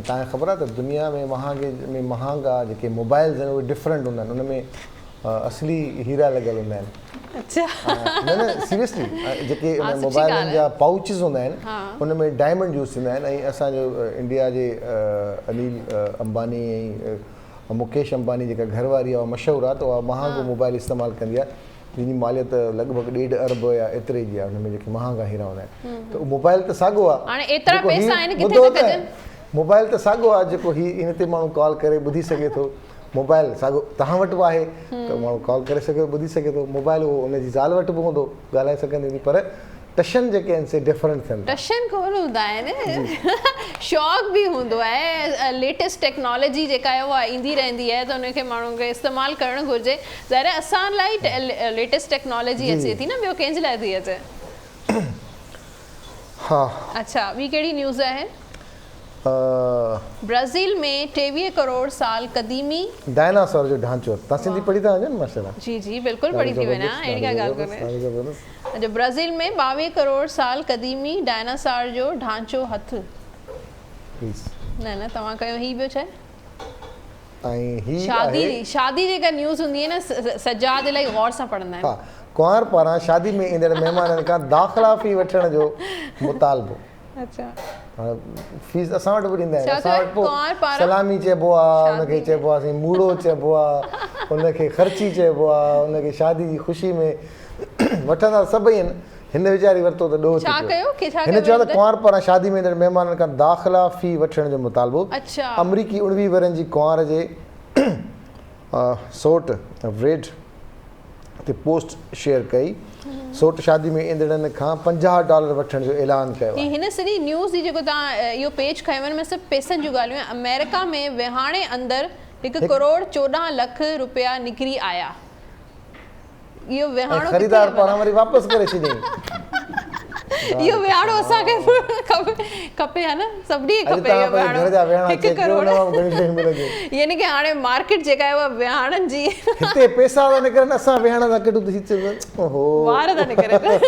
तव्हांखे ख़बर आहे त दुनिया में महांगा जेके मोबाइल्स आहिनि उहे डिफरेंट हूंदा आहिनि, उन में असली हीरा लॻल हूंदा आहिनि। अच्छा न सीरियसली जेके मोबाइलनि जा पाउचिस हूंदा आहिनि उन में डायमंड यूज़ थींदा आहिनि। ऐं असांजो इंडिया जे अनिल अंबानी ऐं मुकेश अंबानी जेका घरवारी आहे उहा मशहूरु आहे, त उहा महांगो मोबाइल इस्तेमालु कंदी आहे जिन जी मालियत लॻभॻि 1.5 अरब या एतिरे जी आहे। हुन में जेके महांगा हीरा हूंदा आहिनि त उहो मोबाइल त साॻियो आहे, मोबाइल त साॻियो आहे जेको इन ते माण्हू कॉल करे ॿुधी सघे थो। मोबाइल साॻियो तव्हां वटि बि आहे त माण्हू कॉल करे सघे ॿुधी सघे थो। मोबाइल उहो उनजी ज़ाल वटि बि हूंदो, ॻाल्हाए सघंदी हुई, पर टशन जेके आहिनि से डिफरेंट थियनि। टशन कोन हूंदा आहिनि, शौक़ बि हूंदो आहे। लेटेस्ट टेक्नोलॉजी जेका आहे उहा ईंदी रहंदी आहे त उनखे माण्हुनि खे इस्तेमालु करणु घुरिजे। ज़ाहिर असां लाइ लेटेस्ट टेक्नोलॉजी अचे थी न, ॿियो कंहिंजे लाइ थी अचे। हा अच्छा, ॿी कहिड़ी न्यूज़ आहे? ब्राज़ील में 23 करोड़ साल क़दीमी डायनासोर जो ढांचो। तव्हां सिंधी पढ़ी था वञो माशाल्लाह? जी जी बिल्कुलु पढ़ी थी वञा, अहिड़ी का ॻाल्हि कोन्हे। जो ब्राज़ील में 22 करोड़ साल क़दीमी डायनासोर जो ढांचो हथु। न तव्हां कयो ही ॿियो छा आहे? शादी जेका न्यूज़ हूंदी आहे न, सजाद इलाही गौर सां पढ़ंदा आहिनि। कुंवार पारां शादी में ईंदड़ महिमाननि खां दाख़िला फ़ी वठण जो मुतालबो। अच्छा, फीस असां वटि बि ॾींदा आहिनि। असां वटि पोइ सलामी चइबो आहे, हुनखे चइबो आहे साईं मूड़ो चइबो आहे, हुनखे ख़र्ची चइबो आहे, हुनखे शादी जी ख़ुशी में वठंदा सभई आहिनि। हिन वीचारी वरितो त ॾोह हिन चयो त कुंवार पारां शादी में ईंदड़ महिमाननि खां दाख़िला फ़ी वठण जो मुतालबो। अमरीकी 19 वरनि जी कुंवार जे सोट रेड ते पोस्ट शेयर कई। सोट शादी में ईंदड़नि खां $50 वठण जो ऐलान कयो। हिन सॼी न्यूज़ जी जेको तव्हां इहो पेज खयो आहे, सभु पैसनि जूं ॻाल्हियूं आहिनि। अमेरिका में विहाणे अंदरि 1 करोड़ 14 लख रुपया निकिरी आया। इहो विहाणो ख़रीदार पारां वरी वापसि करे छॾियईं। इहो विहाणो असांखे खपे है न, सभिनी खे खपे इहो विहाणो। 1 करोड़ यानी कि हाणे मार्केट जेका आहे उहा विहाणनि जी। हिते पैसा था निकिरनि, असां विहाणा था कढूं वार था निकिरनि।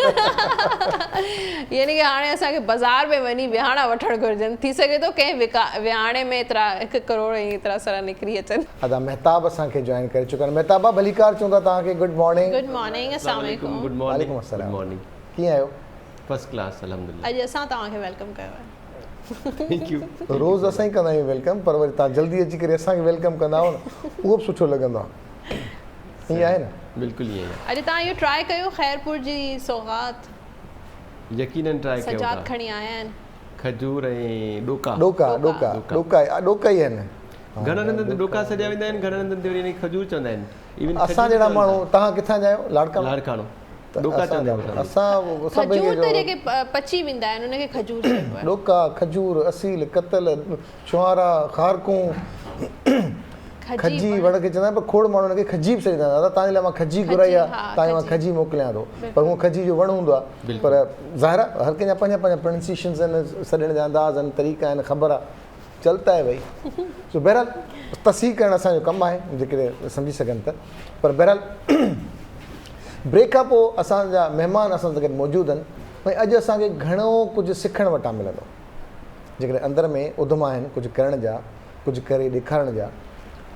यानी कि हाणे असांखे बाज़ार में वञी विहाणा वठणु घुरिजनि। थी सघे थो कंहिं विहाणे में एतिरा 1 करोड़ एतिरा सारा निकिरी अचनि। अदा मेहताब असांखे जॉइन करे चुका आहिनि। मेहताब भलीकार चऊं था तव्हांखे। Good morning. गुड मॉर्निंग, अस्सलाम वालेकुम। Good morning. कीअं आहियो? फर्स्ट क्लास अल्हम्दुलिल्लाह। अॼु असां तव्हांखे वेलकम कयो आहे। Thank U. रोज़ असां ई कंदा आहियूं वेलकम, पर वरी तव्हां जल्दी अची करे असांखे वेलकम कंदा आहियो न, उहो बि सुठो लॻंदो आहे। ईअं आहे न? बिल्कुलु ईअं आहे। अॼु तव्हां इहो ट्राई कयो ख़ैरपुर जी सौगात। यकीनन ट्राई कयो। सजाद खणी आया आहिनि। खजूर ऐं ॾोका ई आहिनि। घणनि हंधनि ते ॾोका सॼा वेंदा आहिनि, घणनि हंधनि ते वरी खजूर चवंदा आहिनि। इवन असां जहिड़ा माण्हू, तव्हां किथां जा आहियो? लाड़काणो। ॾोका चवंदा आहिनि असां। खजूर त जेके पची वेंदा आहिनि उनखे खजूर चइबो आहे। ॾोका, खजूर, असील, कतल, छुहारा, खारकूं, खजी वण खे चवंदा आहिनि, पर खोड़ माण्हू हुनखे खजी बि सॾींदा आहिनि। दादा तव्हांजे लाइ मां खजी घुराई आहे, तव्हांखे मां खजी मोकिलियां थो, पर उहो खजी जो वण हूंदो आहे। पर ज़ाहिर आहे हर कंहिंजा पंहिंजा प्रोनाउंसिएशन्स आहिनि, सॾण जा अंदाज़ आहिनि, तरीक़ा आहिनि, ख़बर आहे, चलता है भई। सो बहरहाल तस्हीह करणु असांजो कमु आहे, जेकॾहिं सम्झी सघनि त। पर बहरहाल ब्रेक खां पोइ असांजा महिमान असां सां गॾु मौजूदु आहिनि। भई अॼु असांखे घणो कुझु सिखणु वटां मिलंदो। जेकॾहिं अंदरि में उधम आहिनि कुझु करण जा, कुझु करे ॾेखारण जा,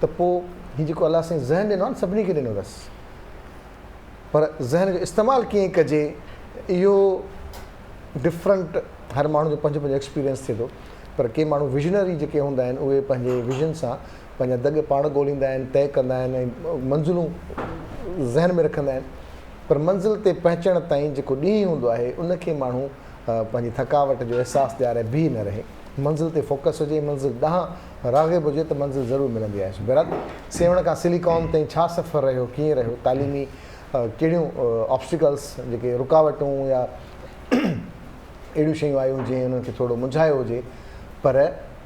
त पोइ हीउ जेको अलाह साईं ज़हन ॾिनो आहे न, सभिनी खे ॾिनो अथसि, पर ज़हन जो इस्तेमालु कीअं कजे इहो डिफरेंट, हर माण्हू जो पंहिंजो पंहिंजो एक्सपीरियंस थिए थो। पर के माण्हू विजनरी जेके हूंदा आहिनि उहे पंहिंजे विजन सां पंहिंजा दॻ पाण ॻोल्हींदा आहिनि, तय कंदा आहिनि ऐं मंज़िलूं ज़हन में रखंदा आहिनि। पर मंज़िल ते पहुचण ताईं जेको ॾींहुं हूंदो आहे उनखे माण्हू पंहिंजी थकावट जो अहसासु ॾियारे बीह न रहे। मंज़िल ते फोकस हुजे, मंज़िल ॾांहुं राग़िब हुजे त मंज़िल ज़रूरु मिलंदी आहे। बहरहाल सेवण खां सिलिकॉन ताईं छा सफ़र रहियो, कीअं रहियो, तालीमी कहिड़ियूं ऑब्स्टिकल्स जेके रुकावटूं या अहिड़ियूं शयूं आयूं जंहिं उन्हनि खे थोरो मुंझायो हुजे, पर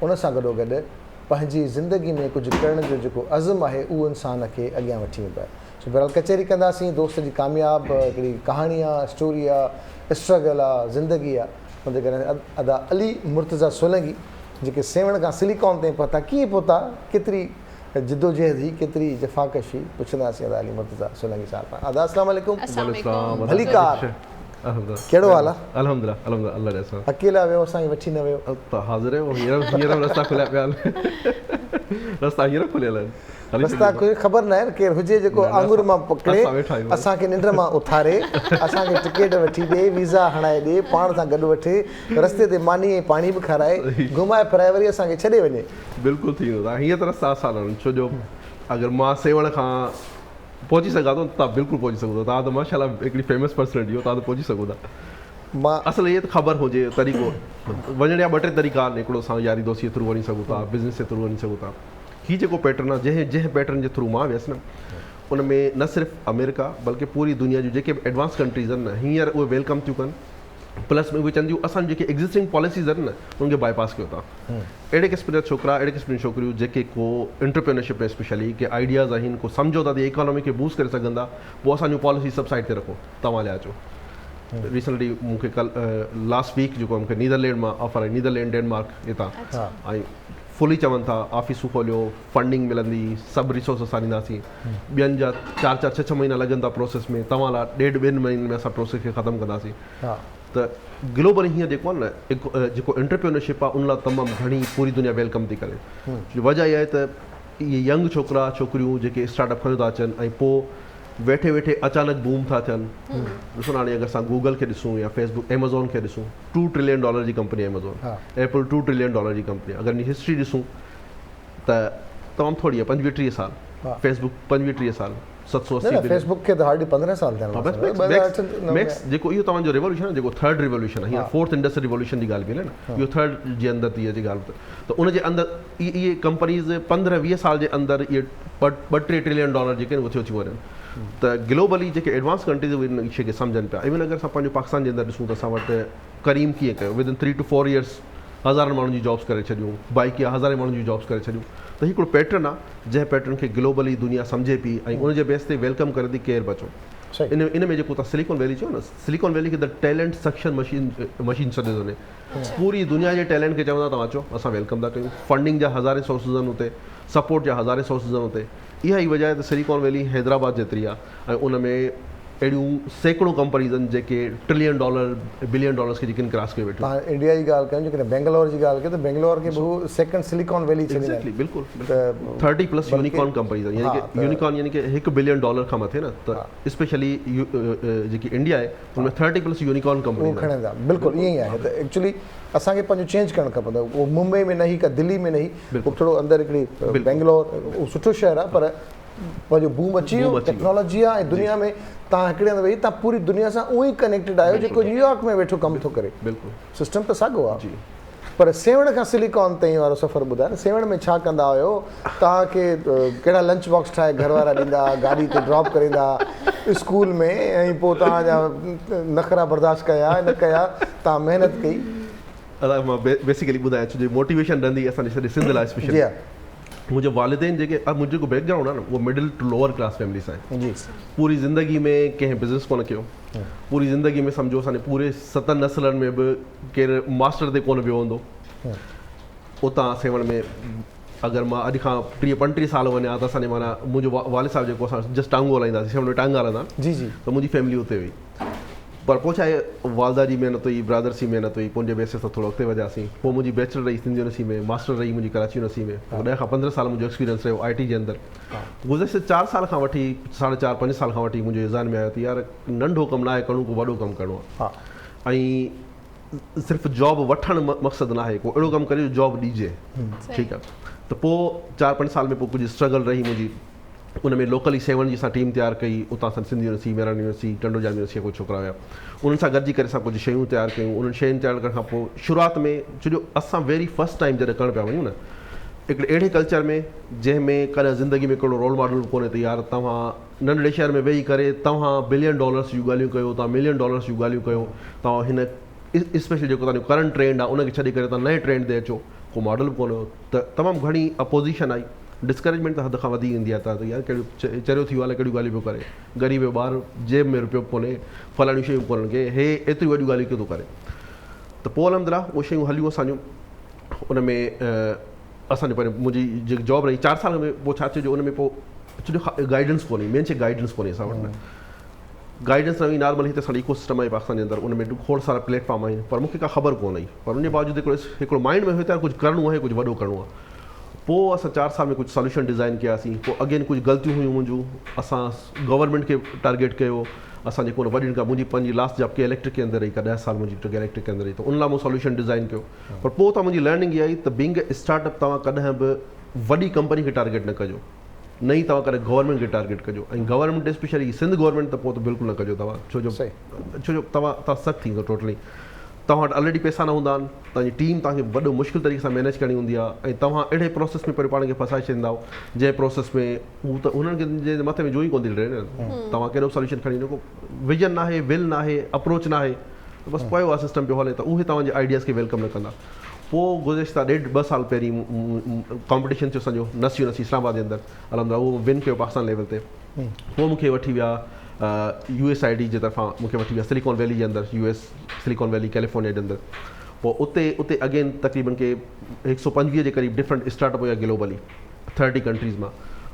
उन सां गॾोगॾु पंहिंजी ज़िंदगी में कुझु करण जो जेको अज़म आहे उहो इंसान खे अॻियां वठी वेंदो आहे। सो बहरहाल कचहरी कंदासीं, दोस्त जी कामयाब हिकिड़ी कहाणी आहे, स्टोरी आहे, स्ट्रगल आहे, ज़िंदगी आहे। मुंहिंजे घर अदा अली मुर्तज़ा सोलंगी जेके सेवण खां सिलिकॉन ताईं पहुता, कीअं पहुता, केतिरी जिदोजहद हुई, केतिरी जफ़ाकशी, पुछंदासीं अदा अली मुर्तज़ा सोलंगी साहिब। अदा अस्सलाम वालेकुम। भली कार, कहिड़ो हाल आहे? अल्हम्दुलिल्लाह अल्हम्दुलिल्लाह अल्लाह जैसा। अकेला वियो, असांखे वठी न वियो? त हाज़िर है, हींअर रस्ता खुलिया पिया आहिनि, रस्ता हींअर खुलियल आहिनि, रस्ता कोई ख़बर न आहे केरु हुजे जेको आंगुर मां पकिड़े असांखे निंड मां उथारे, असांखे टिकेट वठी ॾे, वीज़ा हणाए ॾे, पाण सां गॾु वठे, रस्ते ते मानी ऐं पाणी बि खाराए, घुमाए फिराए वरी असांखे छॾे वञे। बिल्कुलु थी वेंदो आहे, हीअं त रस्ता आसान आहिनि, छो जो अगरि मां सेवण खां पहुची सघां थो तव्हां बिल्कुलु पहुची सघो था। तव्हां त माशाल्लाह हिकिड़ी फेमस पर्सनैलिटी हो, तव्हां त पहुची सघो था। मां असल इहे त ख़बर हुजे तरीक़ो वञण जा ॿ टे तरीक़ा आहिनि, हिकिड़ो असां यारी दोस्ती जे थ्रू वञी सघूं था, बिज़नेस जे थ्रू वञी सघूं था। हीउ जेको पैटर्न आहे, जंहिं पैटर्न जे थ्रू मां वियसि न, उन में न सिर्फ़ु अमेरिका बल्कि पूरी दुनिया जूं जेके बि एडवांस कंट्रीज़ आहिनि न, हींअर उहे वेलकम थियूं कनि, प्लस में उहे चवनि थियूं असांजी जेके एग्ज़िस्टिंग पॉलिसीज़ आहिनि न उनखे बाईपास कयो था। अहिड़े क़िस्म जा छोकिरा, अहिड़े क़िस्म जूं छोकिरियूं जेके को एंटरप्रेन्योरशिप में स्पेशली के आइडियाज़ आहिनि, को सम्झो था त इकोनॉमी खे बूस्ट करे सघंदा, पोइ असांजूं पॉलिसी सभु साइड ते रखो, तव्हां लिया अचो। रिसेंटली मूंखे लास्ट वीक जेको मूंखे नीदरलैंड मां ऑफर आहे, नीदरलैंड डेनमार्क हितां, ऐं फुली चवनि था ऑफिसूं खोलियो, फंडिंग मिलंदी, सभु रिसोर्स असां ॾींदासीं, ॿियनि जा 4-4, 6-6 महीना लॻनि था प्रोसेस में, तव्हां लाइ 1.5-2 महीननि में असां प्रोसेस खे ख़तमु कंदासीं। त ग्लोबली हीअं जेको आहे न, जेको एंटरप्रेन्योरशिप आहे उन लाइ तमामु घणी पूरी दुनिया वेलकम थी करे। वजह इहा आहे त इहे यंग छोकिरा छोकिरियूं जेके स्टार्टअप खणी था अचनि ऐं पोइ वेठे वेठे अचानक बूम था थियनि। ॾिसो न, हाणे अगरि असां गूगल खे ॾिसूं या फेसबुक, एमेज़ॉन खे ॾिसूं, $2 ट्रिलियन जी कंपनी एमेज़ॉन, एप्पल $2 ट्रिलियन जी कंपनी। अगरि इन हिस्ट्री ॾिसूं त तमामु थोरी आहे, 25-30 साल, फेसबुक 25-30 साल, 780 फेसबुक खे त हार्डली 15 साल थियनि। मैक्स जेको इहो तव्हांजो रिवोल्यूशन आहे, जेको थर्ड रिवोल्यूशन आहे, हीअं फोर्थ इंडस्ट्रियल रिवोल्यूशन जी ॻाल्हि बि हले न, इहो थर्ड जे अंदरि थी अचे ॻाल्हि। त उनजे अंदरि इहे कंपनीज़ 15-20 साल जे अंदरि इहे $2-3 ट्रिलियन जेके आहिनि उहे अची वञनि। त ग्लोबली जेके एडवांस कंट्रीज़ उहे इन शइ खे सम्झनि पिया। इवन अगरि असां पंहिंजो पाकिस्तान जे अंदरि ॾिसूं त असां वटि करीम कीअं कयो, विदिन 3 to 4 years हज़ारनि माण्हुनि जी जॉब्स करे छॾियूं, बाइकिया हज़ारे माण्हुनि जी जॉब्स करे छॾियूं। त हिकिड़ो पैटर्न आहे जंहिं पैटर्न खे ग्लोबली दुनिया सम्झे पई ऐं उनजे बेस ते वेलकम करे थी केरु बचो। इन में जेको तव्हां सिलिकॉन वैली चयो न, सिलिकॉन वैली खे द टैलेंट सक्शन मशीन सॾियो थो वञे। पूरी दुनिया जे टैलेंट खे चवंदा तव्हां अचो, असां वेलकम था कयूं। फंडिंग जा हज़ारे सोर्सिस आहिनि हुते, सपोर्ट जा हज़ारे सोर्सिस आहिनि हुते। इहा ई वजह आहे त सिलिकॉन वैली हैदराबाद जेतिरी आहे ऐं उन में अहिड़ियूं सैकड़ों कंपनीज़ आहिनि जेके $1 ट्रिलियन $1 बिलियन खे जेके क्रॉस करे वेठियूं। तव्हां इंडिया जी ॻाल्हि कयूं, जेकॾहिं बेंगलोर जी ॻाल्हि कयूं त बेंगलोर खे बि सेकंड सिलिकॉन वैली एग्जैक्टली, बिल्कुलु 30+ यूनिकॉर्न कंपनीज़ आहिनि, यानी कि यूनिकॉर्न यानी कि $1 बिलियन खां मथे न। त स्पेशली जेकी इंडिया आहे उनमें 30+ यूनिकॉर्न कंपनी खणनि था। बिल्कुलु ईअं ई आहे। त एक्चुअली असांखे पंहिंजो चेंज करणु खपंदो। उहो मुंबई में न ई का दिल्ली में न ई, उहो थोरो अंदरि हिकिड़ी बेंगलोर, उहो सुठो शहर आहे, पर पंहिंजो बूम अची वियो, टेक्नोलॉजी आहे ऐं दुनिया में तव्हां हिकिड़े हंधि वेही तव्हां पूरी दुनिया सां उहो ई कनेक्टेड आहियो जेको न्यूयॉर्क में वेठो कमु थो करे। बिल्कुलु सिस्टम त साॻियो आहे। पर सेवण खां सिलिकॉन ताईं वारो सफ़र ॿुधायो न, सेवण में छा कंदा हुयो? तव्हांखे कहिड़ा लंच बॉक्स ठाहे घर वारा ॾींदा, गाॾी ते ड्रॉप करींदा स्कूल में, ऐं पोइ तव्हांजा नखरा बर्दाश्त कया न कया, तव्हां महिनत कई? अदा मां बेसिकली ॿुधायां छो मोटिवेशन रहंदी असांजे सॼे सिंध लाइ स्पेशली। मुंहिंजे वालिदैन जेके मुंहिंजो जेको बैकग्राउंड आहे न उहो middle to lower class family सां आहे जी। पूरी ज़िंदगी में कंहिं बिज़नेस कोन कयो, पूरी ज़िंदगी में सम्झो असांजे पूरे 7 नस्लनि में बि केरु मास्टर ते कोन वियो हूंदो। उतां सेवण में अगरि मां अॼु खां 30-35 साल वञा त असांजे माना मुंहिंजो वालिद साहिबु जेको असां जस्ट टांगो हलाईंदासीं, सेवण में टांगा हलंदा जी जी, त मुंहिंजी फैमिली हुते हुई। पर पोइ छा आहे, वालदा जी महिनत हुई, ब्रदर्स जी महिनत हुई, मुंहिंजे बेसिस सां थोरो अॻिते वधियासीं। पोइ मुंहिंजी बैचलर रही सिंध यूनिवर्सिटी में, मास्टर रही मुंहिंजी कराची यूनिवर्सिटी में। 10 खां 15 साल मुंहिंजो एक्सपीरियंस रहियो IT जे अंदरि। गुज़िरियल 4 साल खां वठी 4.5-5 साल खां वठी मुंहिंजो ज़हन में आयो त यार नंढो कमु न आहे करिणो, को वॾो कमु करिणो आहे। ऐं सिर्फ़ु जॉब वठणु मक़सदु न आहे, को अहिड़ो कमु करे जॉब ॾिजे, ठीकु आहे। त पोइ 4-5 साल में पोइ कुझु स्ट्रगल रही मुंहिंजी, उन में लोकली 7 जी असां टीम तयारु कई, उतां असां Sindhi university, Mehran university, Tando Jam university कुझु छोकिरा हुया, उन्हनि सां गॾिजी करे असां कुझु शयूं तयारु कयूं। उन्हनि शयुनि तयारु करण खां पोइ शुरूआति में छो जो असां वेरी फस्ट टाइम जॾहिं करणु पिया वञूं न, हिकिड़े अहिड़े कल्चर में जंहिंमें कॾहिं ज़िंदगी में हिकिड़ो रोल मॉडल कोन्हे त यार तव्हां नंढड़े शहर में वेही करे तव्हां $1 बिलियन जूं ॻाल्हियूं कयो, तव्हां $1 मिलियन जूं ॻाल्हियूं कयो, तव्हां हिन स्पेशली जेको तव्हांजो करंट ट्रेंड आहे उनखे छॾे करे तव्हां नए ट्रेंड ते अचो, को मॉडल कोन्हे हो, त तमामु घणी अपोज़िशन आई, डिस्करेजमेंट त हद खां वधीक ईंदी आहे। त यार कहिड़ियूं चरियो थी वियो आहे, कहिड़ियूं ॻाल्हियूं पियो करे, ग़रीब जो ॿारु जेब में रुपयो कोन्हे, फलाणियूं शयूं कोन्हनि खे, हे एतिरियूं वॾियूं ॻाल्हियूं कीअं थो करे। त पोइ अलहमदिल्ला उहे शयूं हलियूं असांजूं। उन में असांजो पहिरियों मुंहिंजी जेकी जॉब रही 4 साल में, पोइ छा थियो उन में पोइ छो गाइडेंस कोन्हे, मेन शइ गाइडेंस कोन्हे असां वटि। गाइडेंस न हुई, नॉर्मल हिते असां इको सिस्टम आहे पाकिस्तान जे अंदरि, उन में खोड़ सारा प्लेटफॉर्म आहिनि, पर मूंखे का ख़बर कोन हुई। पर उनजे बावजूदि हिकिड़ो माइंड में हुयो त कुझु करिणो आहे, कुझु वॾो करिणो आहे। पोइ असां 4 साल में कुझु सोल्यूशन डिज़ाइन कयासीं। पोइ अगेन कुझु ग़लतियूं हुयूं मुंहिंजूं, असां गवर्नमेंट खे टारगेट कयो, असां जेको वॾी खां मुंहिंजी पंहिंजी लास्ट जॉब के इलेक्ट्रिक के अंदरि रही, का 10 साल मुंहिंजी इलेक्ट्रिक के अंदरि रही, त उन लाइ मूं सोल्यूशन डिज़ाइन कयो। पर पोइ त मुंहिंजी लर्निंग इहा आई त बीइंग ए स्टार्टअप तव्हां कॾहिं बि वॾी कंपनी खे टारगेट न कजो, न ई तव्हां कॾहिं गवर्नमेंट खे टारगेट कजो, ऐं गवर्नमेंट स्पेशली सिंध गवर्नमेंट त पोइ त बिल्कुलु न कजो तव्हां, छो जो तव्हां सख़्तु थींदो टोटली। तव्हां वटि ऑलरेडी पैसा न हूंदा आहिनि, तव्हांजी टीम तव्हांखे वॾो मुश्किल तरीक़े सां मैनेज करणी हूंदी आहे, ऐं तव्हां अहिड़े प्रोसेस में पहिरियों पाण खे फसाए छॾींदा जंहिं प्रोसेस में हू त उन्हनि खे जे मथे में जो ई कोन थी रहे न, तव्हां कहिड़ो सोल्यूशन खणी वञो, विजन न आहे, विल न आहे, अप्रोच न आहे, त बसि पियो आहे सिस्टम पियो हले, त उहे तव्हांजे आइडियाज़ खे वेलकम न कंदा। पोइ गुज़िश्ता 1.5-2 साल पहिरीं कॉम्पिटिशन थियो असांजो नस यूनिवर्सिटी इस्लामाबाद जे अंदरि, अलहमदिल्ला उहो विन कयो पाकिस्तान लेवल ते। पोइ मूंखे वठी विया USAID जे तरफ़ां, मूंखे वठी विया सिलिकॉन वैली जे अंदरि, US सिलिकॉन वैली कैलिफोर्निया जे अंदरि। पोइ उते अगेन तक़रीबन के 125 जे क़रीब डिफरेंट स्टार्टअप हुया ग्लोबली 30 कंट्रीज़ मां।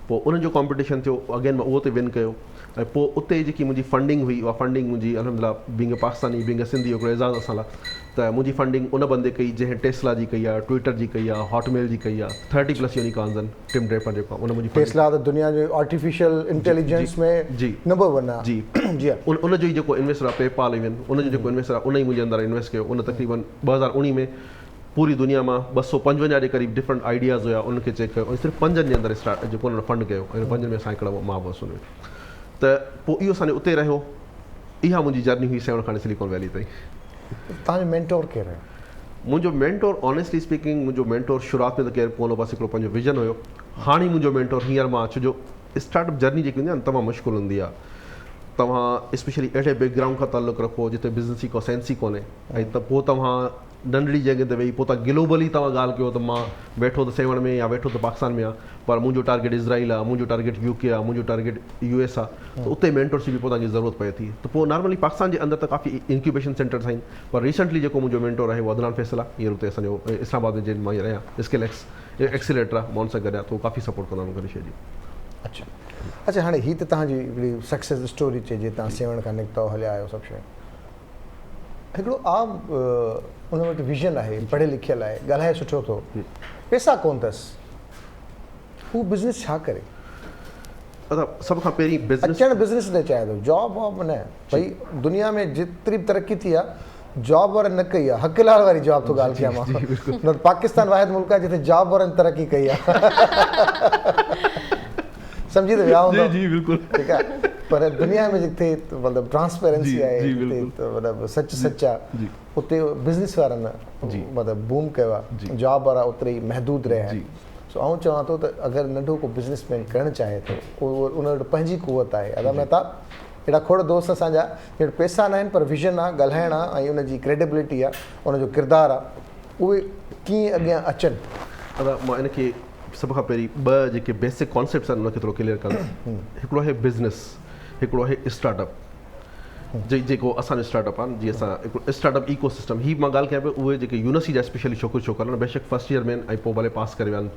पोइ उनजो कॉम्पिटिशन थियो, अगेन मां उहो ते विन कयो। ऐं पोइ उते जेकी मुंहिंजी फंडिंग हुई, उहा फंडिंग मुंहिंजी अलहमदिल्ला बीइंग पाकिस्तानी, बीइंग सिंधी हिकिड़ो एज़ाज़ असां लाइ, त मुंहिंजी फंडिंग उन बंदे कई जंहिं टेस्ला जी कई आहे, ट्विटर जी कई आहे, हॉटमेल जी कई आहे, 30+ यूनिकॉर्न्स आहिनि, टिम ड्रेपर जेको उन मुंहिंजी टेस्ला त दुनिया जो आर्टिफिशियल इंटेलिजेंस में जी नंबर 1 आहे। जी जी उनजो ई जेको इन्वेस्टर आहे पेपाल इवन, उनजो जेको इन्वेस्टर आहे उन ई मुंहिंजे अंदरि इन्वेस्ट कयो। उन तक़रीबन 2019 में पूरी दुनिया मां 255 जे क़रीब डिफरेंट आइडियाज़ हुया, उनखे चेक कयो, ऐं सिर्फ़ु 5 जे अंदरि स्टार्ट जेको उन्हनि फंड कयो, ऐं 5 में असां हिकिड़ा मां हुअसि उन में। त पोइ इहो असांजो उते रहियो। इहा मुंहिंजी जर्नी हुई 7 खां सिलिकॉन वैली ताईं। तव्हांजो मेंटोर केरु आहे? मुंहिंजो मेंटोर ऑनेस्टली स्पीकिंग, मुंहिंजो मेंटोर शुरूआति में त केरु कोन हो, बसि हिकिड़ो पंहिंजो विजन हुयो। हाणे मुंहिंजो मेंटोर हींअर मां, छो जो स्टार्टअप जर्नी जेकी हूंदी आहे न तमामु मुश्किल हूंदी आहे। तव्हां स्पेशली अहिड़े बैकग्राउंड खां ताल्लुक़ु रखो जिते बिज़नेस जी को सेंस ई कोन्हे, ऐं त पोइ तव्हां नंढड़ी जॻह ते वेही पोइ तव्हां ग्लोबली तव्हां ॻाल्हि कयो त मां वेठो त 7 में या वेठो त पाकिस्तान में आहे, पर मुंहिंजो टारगेट इज़राइल आहे, मुंहिंजो टारगेट UK आहे, मुंहिंजो टारगेट US आहे, त उते मेंटोरशिप बि पोइ तव्हांजी ज़रूरत पए थी। त पोइ नॉर्मली पाकिस्तान जे अंदरि त काफ़ी इंक्यूबेशन सेंटर्स आहिनि, पर रिसेंटली जेको मुंहिंजो मेंटोर आहे उहो अदनान फैसल आहे, हींअर उते असांजो इस्लामाबाद में जिन मां रहिया, स्किल एक्सीलेटर आहे, मोन सां गॾु आहे, त उहो काफ़ी सपोर्ट कंदा आहिनि शइ जी। अच्छा हाणे हीअ त तव्हांजी हिकिड़ी सक्सेस स्टोरी चइजे, तव्हां 7 खां निकिता हलिया आहियो सभु शइ। हिकिड़ो आम उन वटि विजन आहे, पढ़ियल लिखियल आहे, ॻाल्हाए सुठो थो, पैसा कोन अथसि, हू बिज़नेस छा करे? सभ खां पहिरीं बिज़नेस न चाहे थो, जॉब वॉब न। भई दुनिया में जेतिरी बि तरक़ी थी आहे जॉब वारनि न कई आहे, हक़लाल वारी जॉब थो ॻाल्हि कयां मां, न पाकिस्तान वाहिद मुल्क आहे जिते जॉब वारनि तरक़ी कई आहे। सम्झी त विया हूंदो? जी बिल्कुलु, ठीकु आहे। पर दुनिया में जिते मतिलबु ट्रांसपेरेंसी आहे, मतिलबु सच आहे, उते बिज़नेस वारनि मतिलबु बूम कयो आहे, जॉब वारा ओतिरे ई महदूद रहिया आहिनि। सो आउं चवां थो त अगरि नंढो को बिज़नेसमैन करणु चाहे थो, उन वटि पंहिंजी कुवत आहे। अदा मेहता अहिड़ा खोड़ दोस्त असांजा जहिड़ा पैसा न आहिनि पर विजन आहे, ॻाल्हाइणु आहे, ऐं उनजी क्रेडिबिलिटी आहे, उनजो किरदारु आहे, उहे कीअं अॻियां अचनि। अदा मां इनखे सभ खां पहिरीं 2 जेके बेसिक कॉन्सेप्ट्स आहिनि उनखे थोरो क्लियर कंदा। हिकिड़ो आहे बिज़नेस, हिकिड़ो आहे स्टार्टअप। जेको असांजो स्टार्टअप आहे, जीअं असां हिकिड़ो स्टार्टअप इको सिस्टम, हीअ मां ॻाल्हि कयां पियो उहे जेके यूनिवर्सिटी जा स्पेशली छोकिरा आहिनि, बेशक फस्ट ईयर में ऐं पोइ भले पास करे विया आहिनि,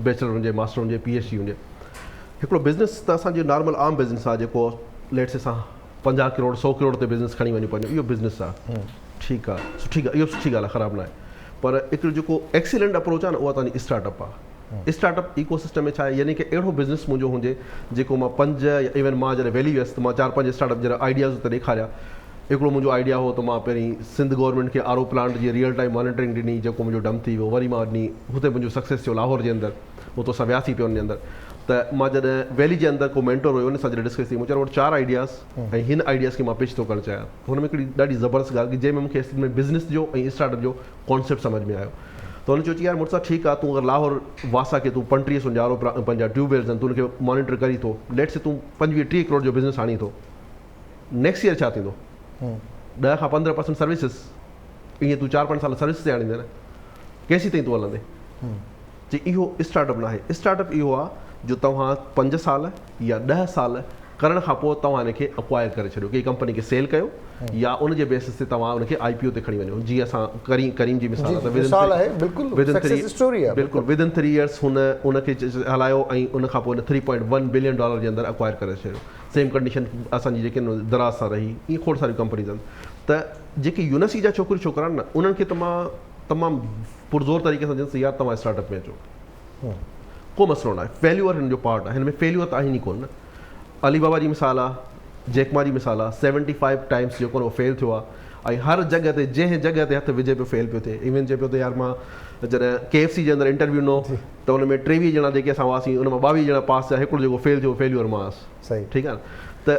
बैचलर हुजे, मास्टर हुजे, PhD हुजे। हिकिड़ो बिज़नेस त असांजो नॉर्मल आम बिज़नेस आहे, जेको लेट्स असां 50 करोड़ 100 करोड़ ते बिज़नेस खणी वञूं पंहिंजो, इहो बिज़नेस आहे, ठीकु आहे, सुठी ॻाल्हि, इहो सुठी ॻाल्हि आहे, ख़राबु न आहे। पर हिकिड़ो जेको एक्सीलेंट अप्रोच आहे न, उहा तव्हांजी स्टार्टअप आहे। स्टार्टअप इको सिस्टम में छा आहे, यानी कि अहिड़ो बिज़नेस मुंहिंजो हुजे जेको मां 5 या इवन मां जॾहिं वैली वियुसि त मां 4-5 स्टार्टअप जहिड़ा आइडियाज़ उते ॾेखारिया। हिकिड़ो मुंहिंजो आइडिया हो त मां पहिरीं सिंध गवर्नमेंट खे RO प्लांट जी रियल टाइम मॉनिटरिंग ॾिनी, जेको मुंहिंजो डम थी वियो। वरी मां ॾिनी, हुते मुंहिंजो सक्सेस थियो लाहौर जे अंदरि, हुतो असां वियासीं पियो हुन जे अंदरि। त मां जॾहिं वैली जे अंदरि को मेंटोर हुयो उन सां जॾहिं डिस्कस थी मूंखे वटि 4 आइडियाज़ ऐं हिन आइडियाज़ खे मां पिच थो करणु चाहियां हुन में हिकिड़ी ॾाढी ज़बरदस्त ॻाल्हि कि जंहिंमें मूंखे असुल में बिज़नेस जो ऐं स्टार्टअप जो कॉन्सेप्ट सम्झ में आयो त हुन चयो यार मुड़ुसु ठीकु आहे तूं अगरि लाहौर वासा खे तूं 3500 पंहिंजा ट्यूबवेल्स आहिनि तूं उनखे मॉनिटर करी थो लेट से तूं 25-30 करोड़ जो बिज़नेस आणी थो नेक्स्ट ईयर छा थींदो 10 खां 15% सर्विसिस ईअं तूं 4-5 साल सर्विस ते आणींदे न केसीं ताईं तूं हलंदे जी इहो स्टार्टअप न आहे स्टार्टअप इहो आहे जो तव्हां 5 साल या 10 साल करण खां पोइ तव्हां हिनखे अक्वायर करे छॾियो की कंपनी खे सेल कयो या उन जे बेसिस ते तव्हां उनखे IPO ते खणी वञो जीअं असां करीम जी मिसाल आहे बिल्कुलु विदिन 3 इयर्स उनखे हलायो ऐं उन खां पोइ $3.1 बिलियन जे अंदरि अक्वायर करे छॾियो सेम कंडीशन असांजी जेके दराज़ सां रही इहे खोड़ सारियूं कंपनीज़ आहिनि त जेके यूनिवर्सिटी जा छोकिरी छोकिरा आहिनि न उन्हनि खे तमामु पुरज़ोर तरीक़े सां चवनि यार तव्हां स्टार्टअप में अचो को मसइलो न आहे फेल्यूअर हिन जो पार्ट आहे हिन में फेल्यूअर त आहिनि ई कोन न अलीबाबा जी मिसाल आहे जैकमा जी मिसाल आहे 75 टाइम्स जेको उहो फेल थियो आहे ऐं हर जॻह ते जंहिं जॻह ते हथु विझे पियो फेल पियो थिए इवन चए पियो त यार मां जॾहिं KFC जे अंदरि इंटरव्यू ॾिनो त हुन में 23 ॼणा जेके असां हुआसीं उन मां 22 ॼणा पास थिया हिकिड़ो जेको फेल थियो फेल्यूअर मां हुअसि सही ठीकु आहे न त